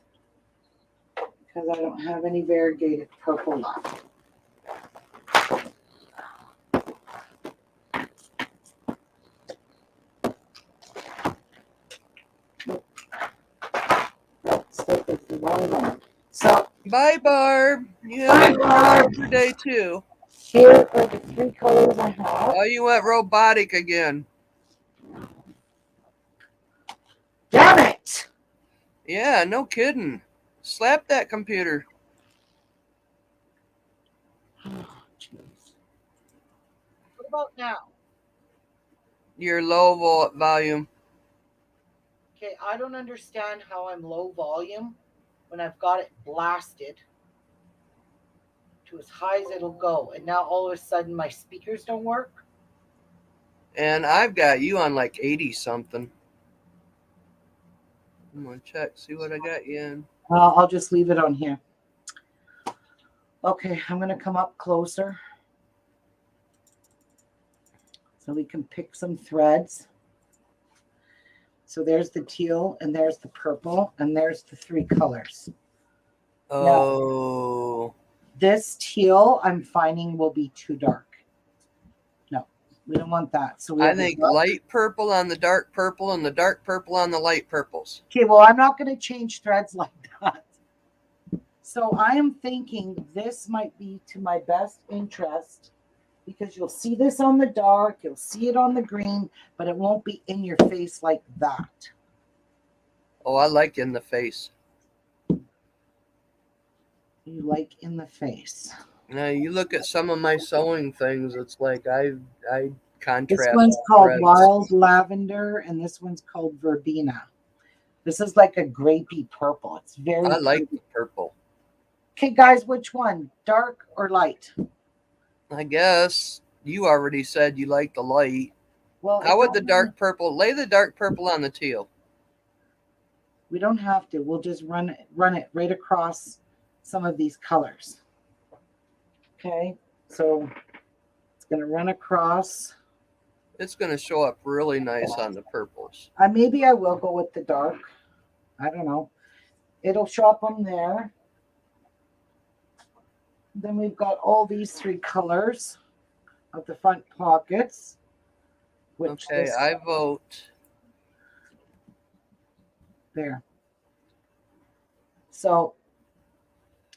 because I don't have any variegated purple left. Still takes the wrong one. So Bye, Barb. You Bye, have Barb. a good day, too. here are the three colors I have. Oh, you went robotic again. Damn it! Yeah, no kidding. Slap that computer. Oh, jeez. What about now? Your low volume. Okay, I don't understand how I'm low volume when I've got it blasted to as high as it'll go, and now all of a sudden my speakers don't work. And I've got you on like 80 something. I'm going to check, see what I got you in. I'll just leave it on here. Okay, I'm going to come up closer so we can pick some threads. So there's the teal, and there's the purple, and there's the three colors. Oh. This teal I'm finding will be too dark. No, we don't want that. So we I have the think dark- light purple on the dark purple and the dark purple on the light purples. Okay, well, I'm not going to change threads like that. So I am thinking this might be to my best interest because you'll see this on the dark, you'll see it on the green, but it won't be in your face like that. Oh, I like in the face. You like in the face. Now you look at some of my sewing things. It's like I This contrast one's called threads. Wild Lavender, and this one's called Verbena. This is like a grapey purple. It's very I like pretty. the purple. Okay, guys, which one? Dark or light? I guess you already said you like the light. Well, How it would the don't dark purple lay the dark purple on the teal? we don't have to. We'll just run it right across some of these colors. Okay, so it's going to run across. It's going to show up really nice on the purples. Maybe I will go with the dark. I don't know. It'll show up on there. Then we've got all these three colors of the front pockets. Which Okay, I vote. There. So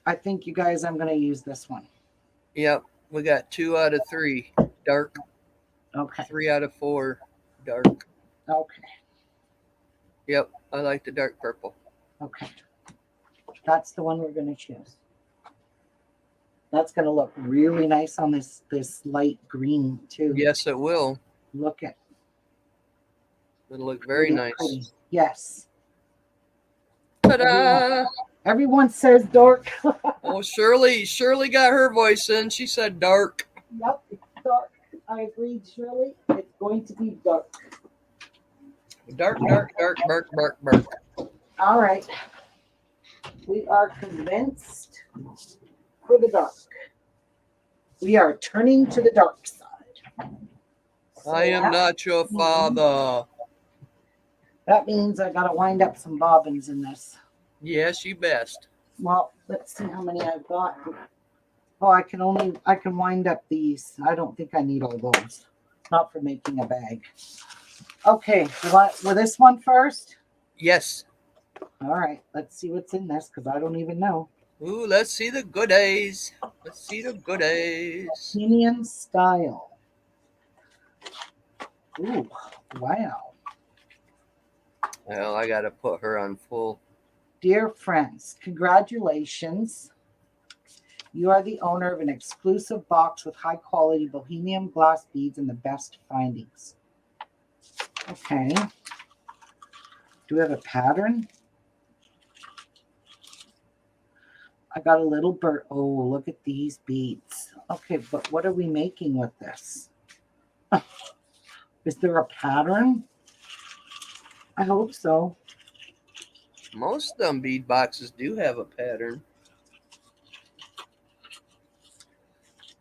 I think you guys, I'm going to use this one. Yep, we got 2 out of 3 dark. Okay. 3 out of 4 dark. Okay. Yep, I like the dark purple. Okay. That's the one we're going to choose. That's going to look really nice on this light green too. Yes, it will. Look at. It'll look very really nice. pretty. Yes. Ta-da! Everyone says dark. Oh, Shirley got her voice in. She said dark. Yep, it's dark. I agreed, Shirley. It's going to be dark. Dark, dark, dark, dark, dark, dark. All right. We are convinced for the dark. We are turning to the dark side. So I am not your father. That means I got to wind up some bobbins in this. Yes, you best. Well, let's see how many I've got. Oh, I can wind up these. I don't think I need all those. Not for making a bag. Okay, with this one first? Yes. All right, let's see what's in this because I don't even know. Ooh, let's see the goodies. Let's see the goodies. Bohemian style. Ooh, wow. Well, I got to put her on full. Dear friends, congratulations. You are the owner of an exclusive box with high quality bohemian glass beads and the best findings. Okay. Do we have a pattern? I got a little bird. Oh, look at these beads. Okay, but what are we making with this? Is there a pattern? I hope so. Most of them bead boxes do have a pattern.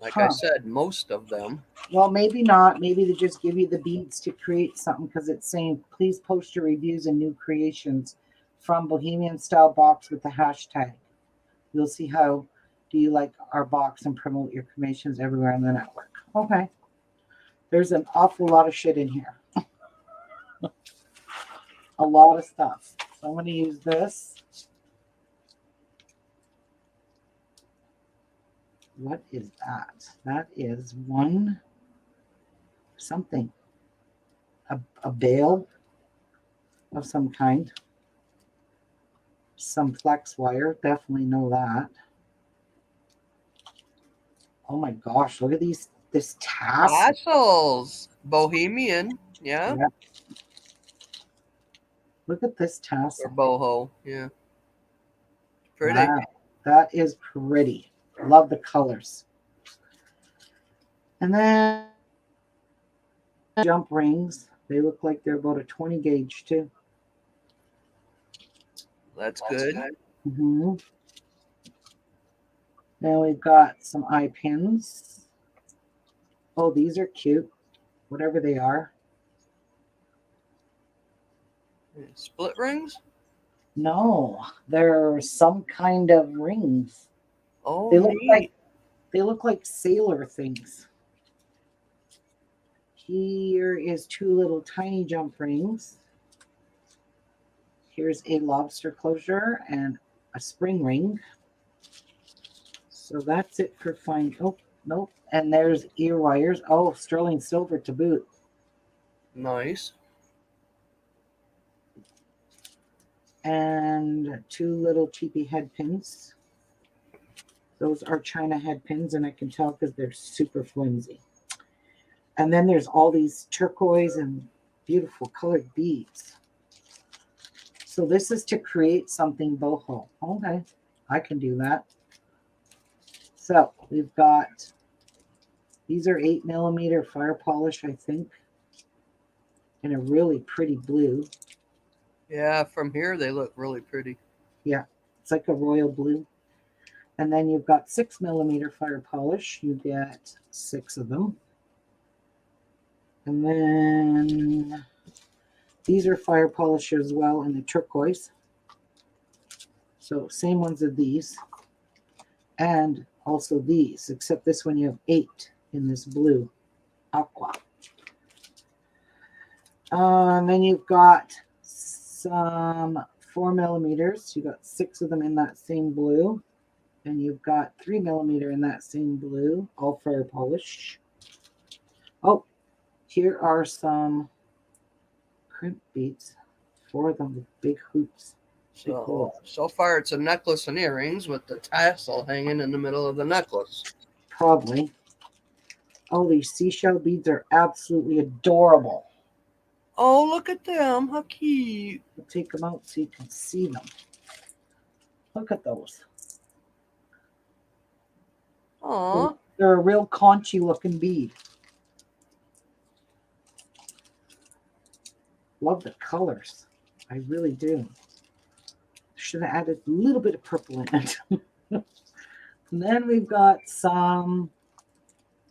Like I said, most of them. Well, maybe not. Maybe they just give you the beads to create something because it's saying, please post your reviews and new creations from Bohemian Style Box with the hashtag. We'll see how do you like our box and promote your creations everywhere on the network. Okay. There's an awful lot of shit in here. A lot of stuff. So I'm going to use this. What is that? That is one something. A bale of some kind. Some flex wire. Definitely know that. Oh my gosh, look at this tassel. Tassels. Bohemian. Yeah. Yep. Look at this tassel. Or boho. Yeah. Pretty. Wow, that is pretty. Love the colors. And then jump rings. They look like they're about a 20 gauge too. That's good. Mm-hmm. Then we've got some eye pins. Oh, these are cute. Whatever they are. Split rings? No, they're some kind of rings. Oh, They look like sailor things. Here is two little tiny jump rings. Here's a lobster closure and a spring ring. So that's it for fine. Oh, nope. And there's ear wires. Oh, sterling silver to boot. Nice. And two little cheapy head pins. Those are China head pins, and I can tell because they're super flimsy. And then there's all these turquoise and beautiful colored beads. So this is to create something boho. Okay, I can do that. So we've got, these are 8mm fire polish, I think, in a really pretty blue. Yeah, from here they look really pretty. Yeah, it's like a royal blue. And then you've got 6mm fire polish. You get 6 of them. And then these are fire polish as well in the turquoise. So same ones as these. And also these, except this one you have 8 in this blue aqua. And then you've got some 4mm. You got 6 of them in that same blue. And you've got 3mm in that same blue, all fire polish. Oh, here are some crimp beads. 4 of them with big hoops. Big holes. So far it's a necklace and earrings with the tassel hanging in the middle of the necklace. Probably. Oh, these seashell beads are absolutely adorable. Oh, look at them. How cute. I'll take them out so you can see them. Look at those. Aw. They're a real conchy looking bead. Love the colors. I really do. Should have added a little bit of purple in it. And then we've got some,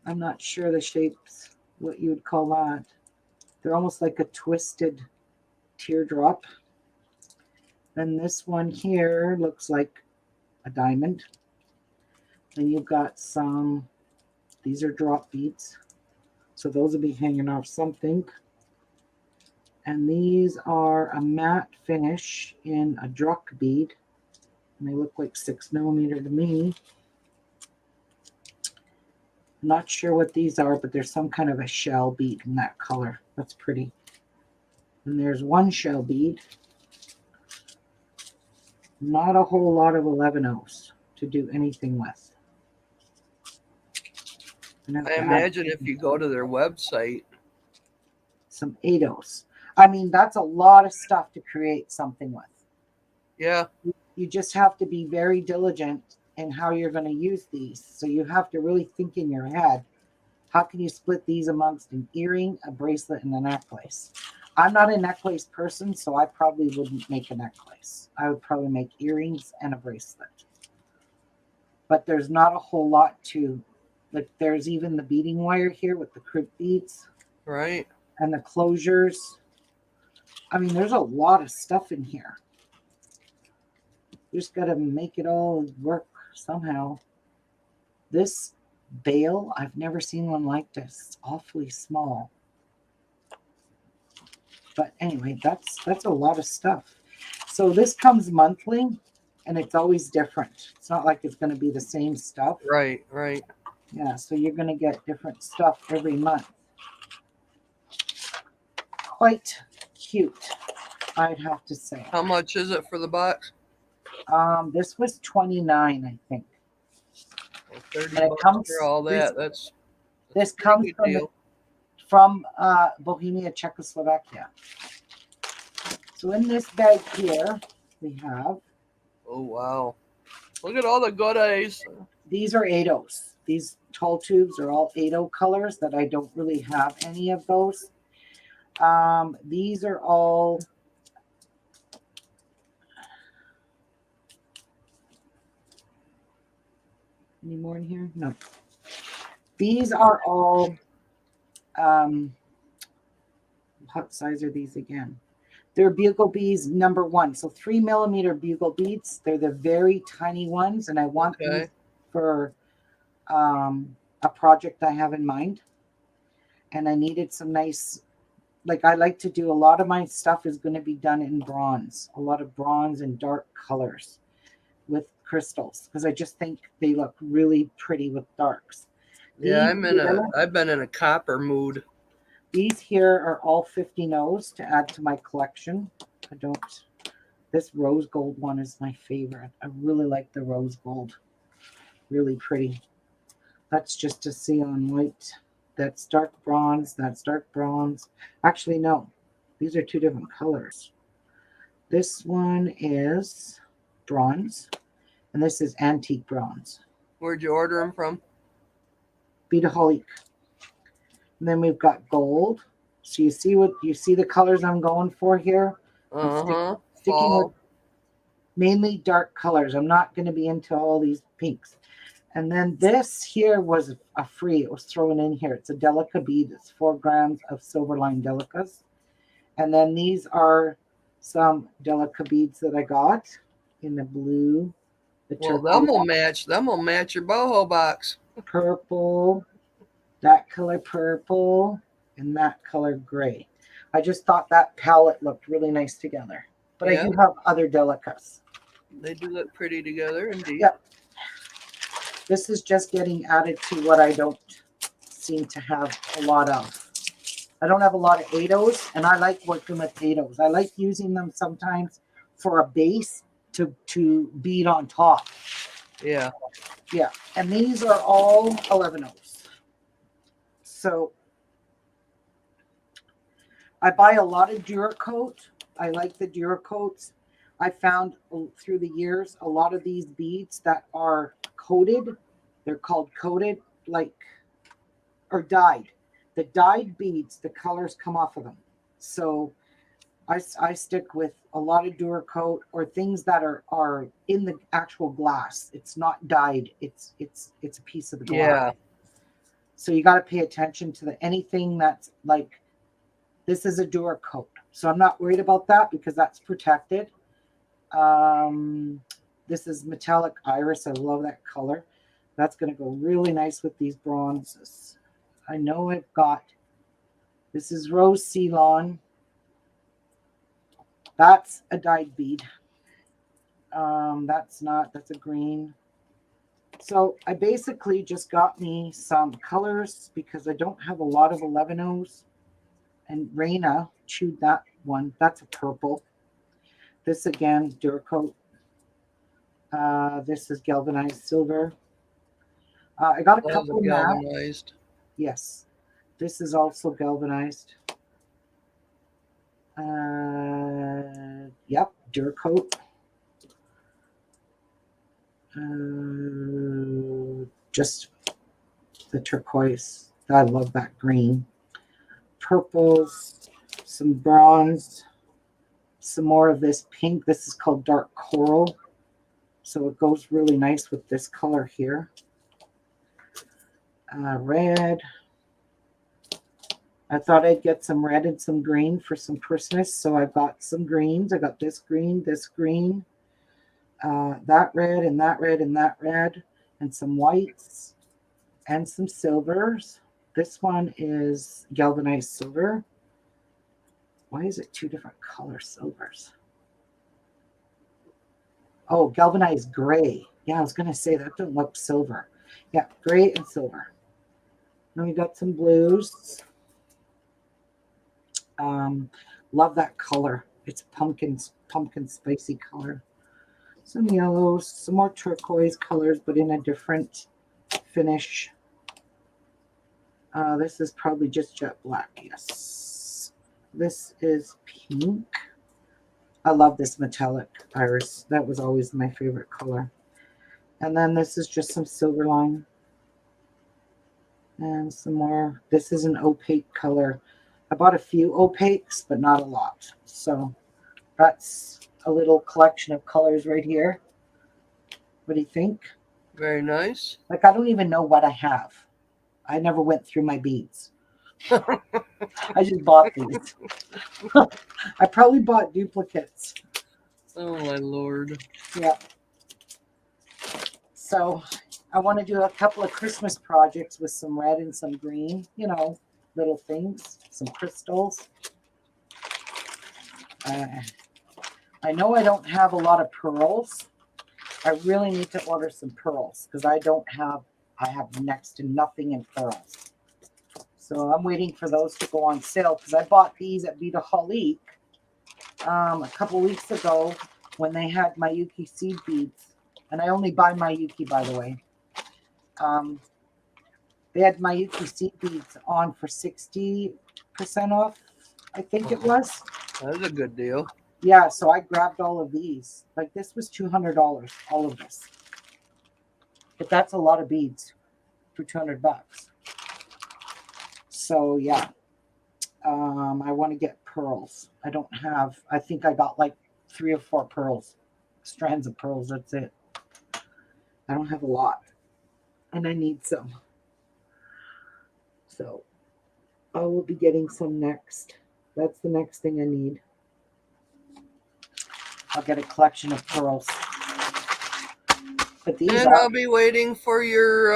I'm not sure the shapes, what you would call that. They're almost like a twisted teardrop. Then this one here looks like a diamond. Then you've got some, these are drop beads. So those will be hanging off something. And these are a matte finish in a druck bead. And they look like 6mm to me. Not sure what these are, but there's some kind of a shell bead in that color. That's pretty. And there's one shell bead. Not a whole lot of 11/0s to do anything with. I imagine if you go to their website. Some 8/0s. I mean, that's a lot of stuff to create something with. Yeah. You just have to be very diligent in how you're going to use these. So you have to really think in your head, how can you split these amongst an earring, a bracelet, and a necklace? I'm not a necklace person, so I probably wouldn't make a necklace. I would probably make earrings and a bracelet. But there's not a whole lot to, like there's even the beading wire here with the crimp beads. Right. And the closures. I mean, there's a lot of stuff in here. You just got to make it all work somehow. This bale, I've never seen one like this. It's awfully small. But anyway, that's a lot of stuff. So this comes monthly, and it's always different. It's not like it's going to be the same stuff. Right, right. Yeah, so you're going to get different stuff every month. Quite cute, I'd have to say. How much is it for the box? This was $29, I think. 30 And it bucks comes, for all that. That's this a pretty comes good from deal. Bohemia, Czechoslovakia. So in this bag here, we have, Oh, wow. Look at all the goodies. these are 8/0s. These tall tubes are all 8/0 colors that I don't really have any of those. These are all, any more in here? No. These are all, what size are these again? They're bugle beads number 1. So 3mm bugle beads. They're the very tiny ones. And I want these for a project I have in mind. And I needed some nice, like I like to do, a lot of my stuff is going to be done in bronze. A lot of bronze and dark colors with crystals. Because I just think they look really pretty with darks. Yeah, I've been in a copper mood. These here are all 15/0s to add to my collection. This rose gold one is my favorite. I really like the rose gold. really pretty. That's just to see on white. That's dark bronze. That's dark bronze. Actually, no. These are two different colors. This one is bronze, and this is antique bronze. Where'd you order them from? Beadaholic. And then we've got gold. So you see the colors I'm going for here? Uh-huh. Sticking with Fall. mainly dark colors. I'm not going to be into all these pinks. And then this here was a free. It was thrown in here. It's a Delica bead. It's 4 grams of silver line Delicas. And then these are some Delica beads that I got in the blue, the Well, turquoise, them will match your boho box. purple, that color purple, and that color gray. I just thought that palette looked really nice together. But I Yeah. do have other Delicas. They do look pretty together, indeed. Yep. This is just getting added to what I don't seem to have a lot of. I don't have a lot of 8-Os, and I like working with 8-Os. I like using them sometimes for a base to bead on top. Yeah. Yeah, and these are all 11-Os. So I buy a lot of Duracoat. I like the Duracoats. I found through the years a lot of these beads that are coated. They're called coated, or dyed. The dyed beads, the colors come off of them. So I stick with a lot of Duracoat or things that are in the actual glass. It's not dyed. It's a piece of the glass. Yeah. So you got to pay attention to anything that's like, this is a Duracoat. So I'm not worried about that because that's protected. This is metallic iris. I love that color. That's going to go really nice with these bronzes. I know I've got, this is rose Ceylon. That's a dyed bead. That's a green. So I basically just got me some colors because I don't have a lot of 11-Os. And Raina chewed that one. That's a purple. This again, Duracoat. This is galvanized silver. I got a Those couple are of matte. galvanized. Yes. This is also galvanized. Yep, Duracoat. Just the turquoise. I love that green. Purples, some bronze, some more of this pink. This is called dark coral. So it goes really nice with this color here. Red. I thought I'd get some red and some green for some Christmas. So I got some greens. I got this green, that red, and that red, and that red, and some whites, and some silvers. This one is galvanized silver. Why is it two different color silvers? Oh, galvanized gray. Yeah, I was going to say that doesn't look silver. Yeah, gray and silver. Then we got some blues. Love that color. It's pumpkin spicy color. Some yellows, some more turquoise colors, but in a different finish. This is probably just jet black. Yes. This is pink. I love this metallic iris. That was always my favorite color. And then this is just some silver line. And some more. This is an opaque color. I bought a few opaques, but not a lot. So that's a little collection of colors right here. What do you think? Very nice. Like, I don't even know what I have. I never went through my beads. I just bought these. I probably bought duplicates. Oh my lord. Yeah. So I want to do a couple of Christmas projects with some red and some green, little things, some crystals. I know I don't have a lot of pearls. I really need to order some pearls because I have next to nothing in pearls. So I'm waiting for those to go on sale because I bought these at Beadaholic a couple weeks ago when they had Mayuki seed beads. And I only buy Mayuki, by the way. They had my UPC beads on for 60% off, I think it was. That is a good deal. Yeah, so I grabbed all of these. Like this was $200, all of this. But that's a lot of beads for $200. So yeah, I want to get pearls. I don't have. I think I got like 3 or 4 pearls, strands of pearls. That's it. I don't have a lot, and I need some. So I will be getting some next. That's the next thing I need. I'll get a collection of pearls. But these And are. I'll be waiting for your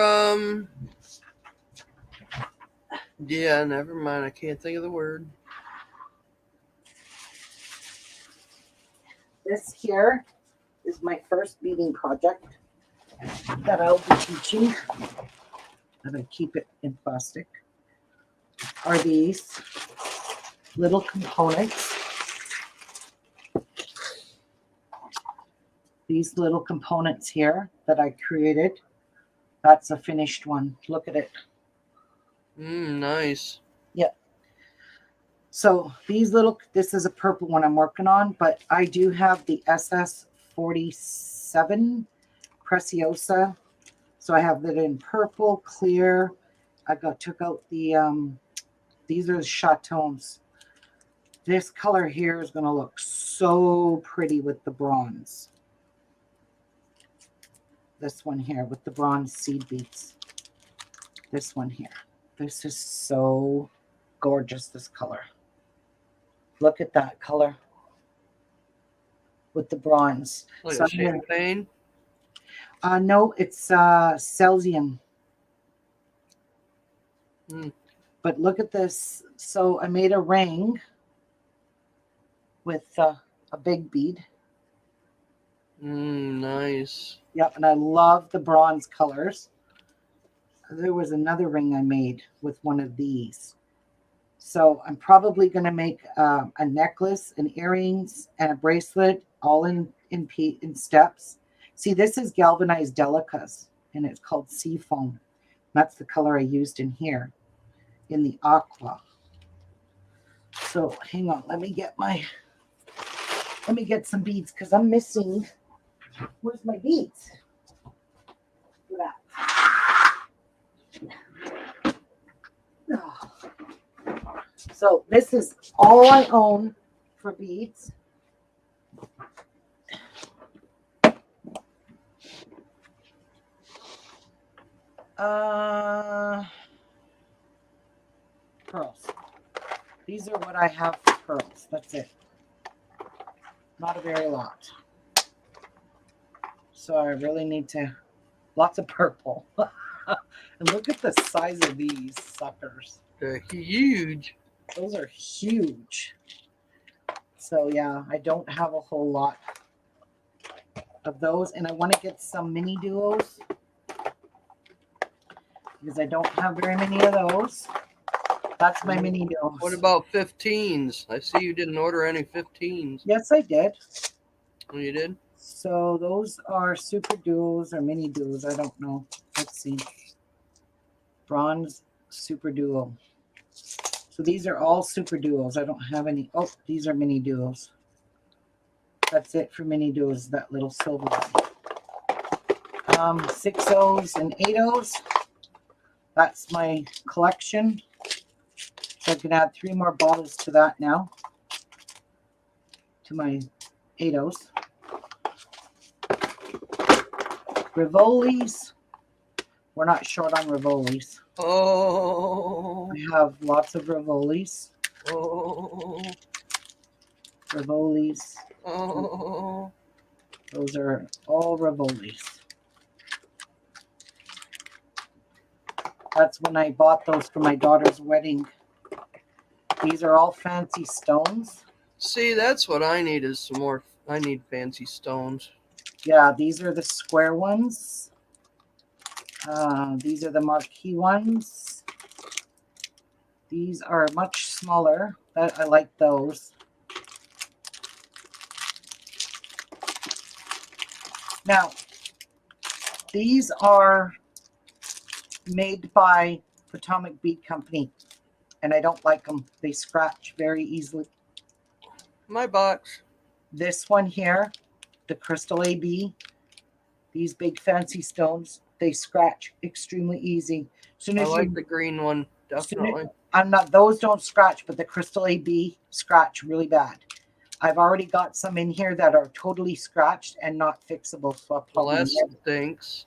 yeah, never mind. I can't think of the word. This here is my first beading project that I'll be teaching. I'm going to keep it in plastic. Are these little components. These little components here that I created. That's a finished one. Look at it. Nice. Yep. So these little, this is a purple one I'm working on, but I do have the SS47 Preciosa. So I have it in purple, clear. Took out the, these are the Chateaus. This color here is going to look so pretty with the bronze. This one here with the bronze seed beads. This one here. This is so gorgeous, this color. Look at that color with the bronze. Like So champagne? no, it's Celsium. But look at this. So I made a ring with a big bead. Nice. Yep, and I love the bronze colors. There was another ring I made with one of these. So I'm probably going to make a necklace and earrings and a bracelet all in steps. See, this is galvanized delicas, and it's called sea foam. That's the color I used in here, in the aqua. So hang on, let me get some beads because I'm missing. Where's my beads? Look at that. Oh. So this is all I own for beads. Pearls. These are what I have for pearls. That's it. Not a very lot. So I really need lots of purple. And look at the size of these suckers. They're huge. Those are huge. So yeah, I don't have a whole lot of those. And I want to get some mini duos because I don't have very many of those. That's my mini duos. What about 15s? I see you didn't order any 15s. Yes, I did. Oh, you did? So those are super duos or mini duos. I don't know. Let's see. Bronze super duo. So these are all super duos. I don't have any. Oh, these are mini duos. That's it for mini duos, that little silver one. 6Os and 8Os. That's my collection. So I can add 3 more bottles to that now. To my 8Os. Rivolis. We're not short on Rivolis. Oh. I have lots of Rivolis. Oh. Rivolis. Oh. Those are all Rivolis. That's when I bought those for my daughter's wedding. These are all fancy stones. See, that's what I need is some more. I need fancy stones. Yeah, these are the square ones. These are the marquee ones. These are much smaller. I like those. Now, these are made by Potomac Bead Company, and I don't like them. They scratch very easily. My box. This one here, the Crystal AB, these big fancy stones, they scratch extremely easy. Soon I as like you, the green one, definitely. I'm not, those don't scratch, but the Crystal AB scratch really bad. I've already got some in here that are totally scratched and not fixable. So I'll Well, probably, that stinks.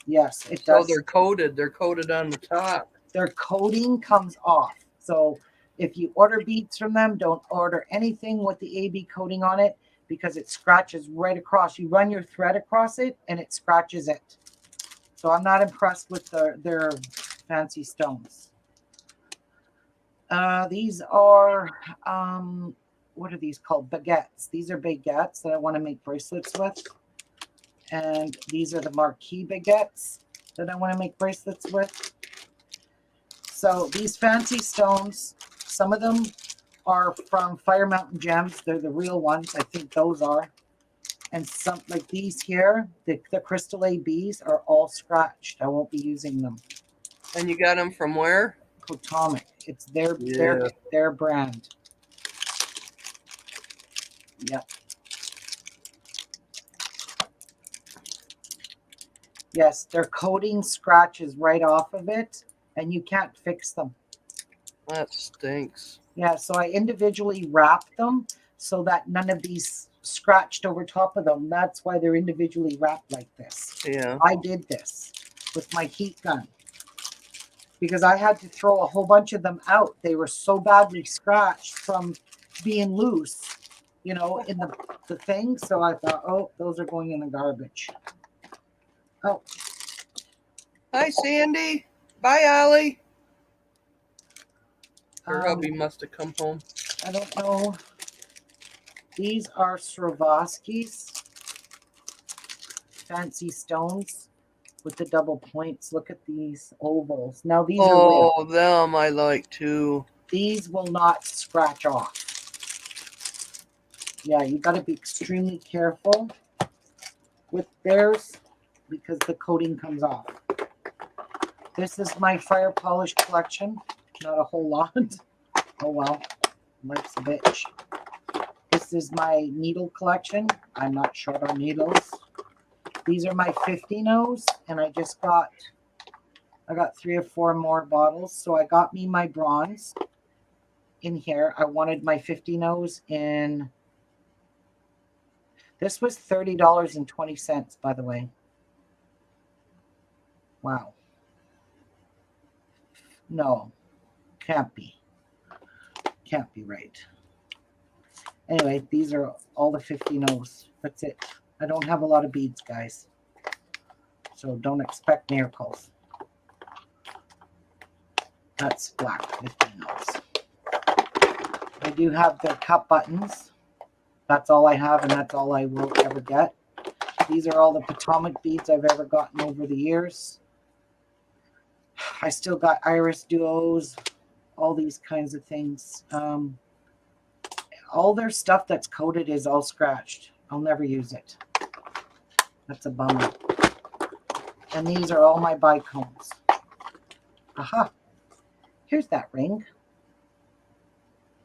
yes, it So does. they're coated. They're coated on the top. Their coating comes off. So if you order beads from them, don't order anything with the AB coating on it because it scratches right across. You run your thread across it and it scratches it. So I'm not impressed with their fancy stones. These are, what are these called? Baguettes. These are baguettes that I want to make bracelets with. And these are the marquee baguettes that I want to make bracelets with. So these fancy stones, some of them are from Fire Mountain Gems. They're the real ones. I think those are. And some like these here, the Crystal ABs are all scratched. I won't be using them. And you got them from where? Potomac. It's their Yeah. their brand. Yep. Yes, their coating scratches right off of it, and you can't fix them. That stinks. Yeah, so I individually wrap them so that none of these scratched over top of them. That's why they're individually wrapped like this. Yeah. I did this with my heat gun because I had to throw a whole bunch of them out. They were so badly scratched from being loose, you know, in the thing. So I thought, oh, those are going in the garbage. Oh, Hi, Sandy. Bye, Ollie. Her um, hubby must have come home. I don't know. These are Swarovskis. Fancy stones with the double points. Look at these ovals. Now these are real. Oh, them I like too. These will not scratch off. Yeah, you got to be extremely careful with theirs because the coating comes off. This is my fire polish collection. Not a whole lot. Oh well, life's a bitch. This is my needle collection. I'm not short on needles. These are my 50-nos, and I got 3 or 4 more bottles. So I got me my bronze in here. I wanted my 50-nos in, this was $30.20, by the way. Wow. No, can't be. Can't be right. Anyway, these are all the 50-nos. That's it. I don't have a lot of beads, guys. So don't expect miracles. That's black 50-nos. I do have the cup buttons. That's all I have, and that's all I will ever get. These are all the Potomac beads I've ever gotten over the years. I still got iris duos, all these kinds of things. All their stuff that's coated is all scratched. I'll never use it. That's a bummer. And these are all my bicones. Aha. Here's that ring.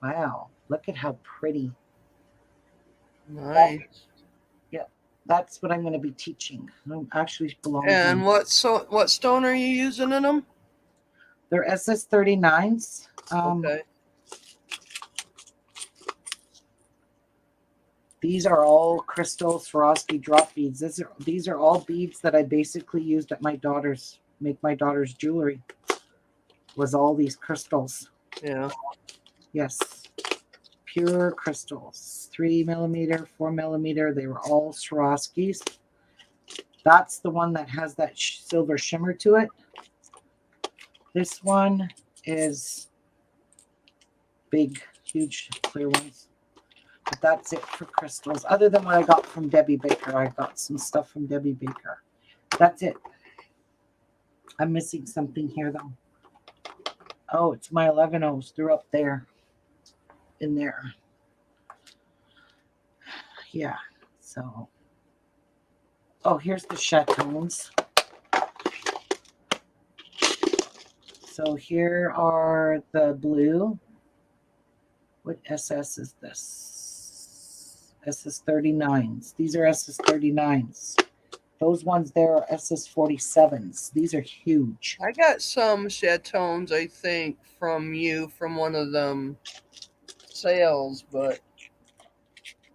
Wow. Look at how pretty. Nice. Yeah. That's what I'm going to be teaching. I'm actually belong. And what stone are you using in them? They're SS39s. Okay. These are all crystal Swarovski drop beads. These are all beads that I basically used at my daughter's, make my daughter's jewelry. Was all these crystals. Yeah. Yes. Pure crystals. 3 millimeter, 4 millimeter. They were all Swarovskis. That's the one that has that silver shimmer to it. This one is big, huge, clear ones. But that's it for crystals. Other than what I got from Debbie Baker. I got some stuff from Debbie Baker. That's it. I'm missing something here, though. Oh, it's my 11-Os. They're up there. In there. Yeah. So. Oh, here's the chatons. So here are the blue. What SS is this? SS39s. These are SS39s. Those ones there are SS47s. These are huge. I got some chatones, I think, from you from one of them sales, but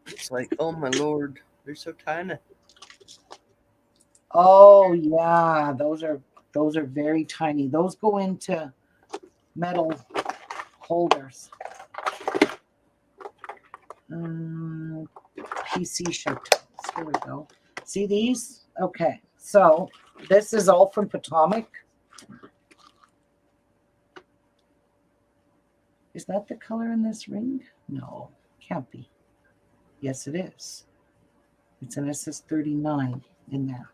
it's like, oh my lord, they're so tiny. Oh yeah, those are very tiny. Those go into metal holders. PC shut. Here we go. See these? Okay, so this is all from Potomac. Is that the color in this ring? No, can't be. Yes, it is. It's an SS39 in there.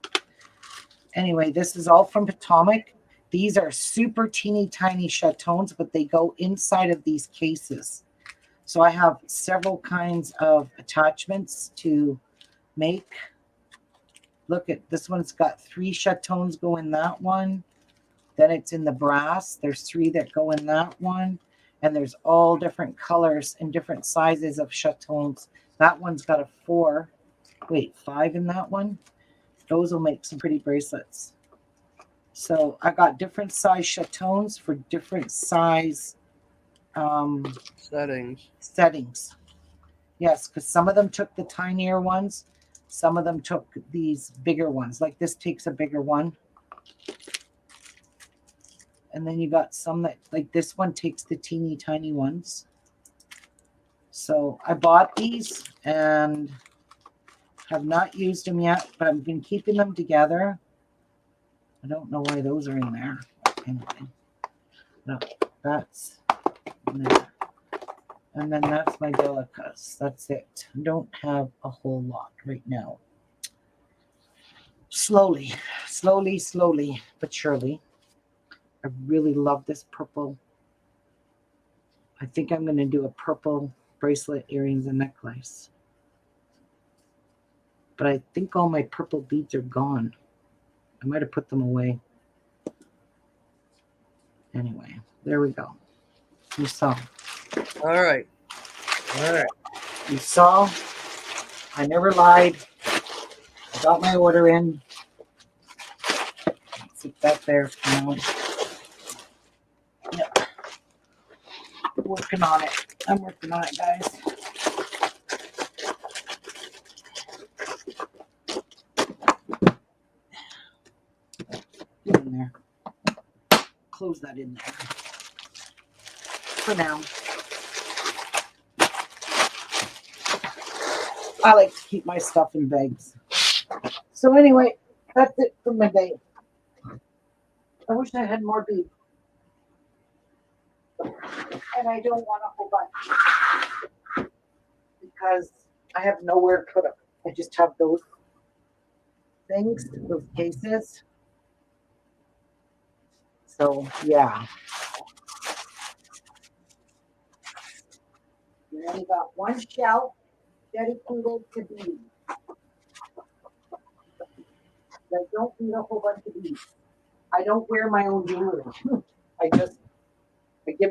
Anyway, this is all from Potomac. These are super teeny tiny chatones, but they go inside of these cases. So I have several kinds of attachments to make. Look at this one's got 3 chatones go in that one. Then it's in the brass. There's 3 that go in that one. And there's all different colors and different sizes of chatones. That one's got a 5 in that one. Those will make some pretty bracelets. So I got different size chatones for different size Settings. Yes, because some of them took the tinier ones. Some of them took these bigger ones. Like this takes a bigger one. And then you got some that, like this one takes the teeny tiny ones. So I bought these and have not used them yet, but I've been keeping them together. I don't know why those are in there. Anyway, no, that's in there. And then that's my delicas. That's it. I don't have a whole lot right now. Slowly, but surely. I really love this purple. I think I'm going to do a purple bracelet, earrings, and necklace. But I think all my purple beads are gone. I might have put them away. Anyway, there we go. You saw. All right. You saw. I never lied. I got my order in. Sit that there for now. Yep. Working on it. I'm working on it, guys. Get in there. Close that in there. For now. I like to keep my stuff in bags. So anyway, that's it for my day. I wish I had more beef. And I don't want a whole bunch. Because I have nowhere to put them. I just have those things, those cases. So, yeah. We only got one shelf dedicated to beads. I don't need a whole bunch of beads. I don't wear my own jewelry. I give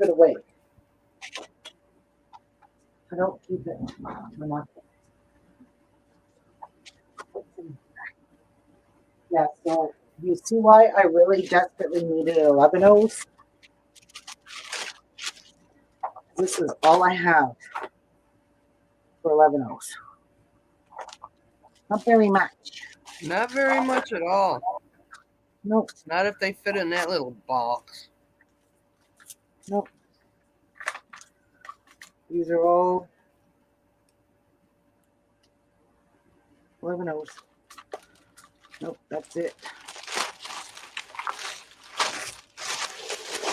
it away. I don't keep it for nothing. Yeah, so you see why I really desperately needed 11 O's? This is all I have for 11 O's. Not very much. Not very much at all. Nope. Not if they fit in that little box. Nope. These are all 11 O's. Nope, that's it.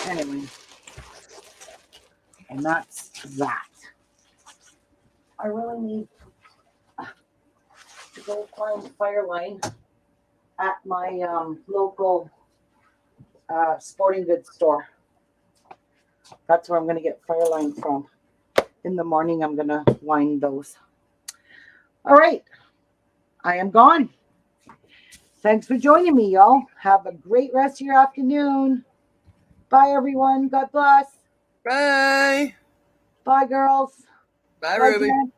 Anyway. And that's that. I really need to go find Fireline at my local sporting goods store. That's where I'm going to get Fireline from. In the morning, I'm going to wind those. All right. I am gone. Thanks for joining me, y'all. Have a great rest of your afternoon. Bye, everyone. God bless. Bye. Bye, girls. Bye, Bye, Ruby. Jen.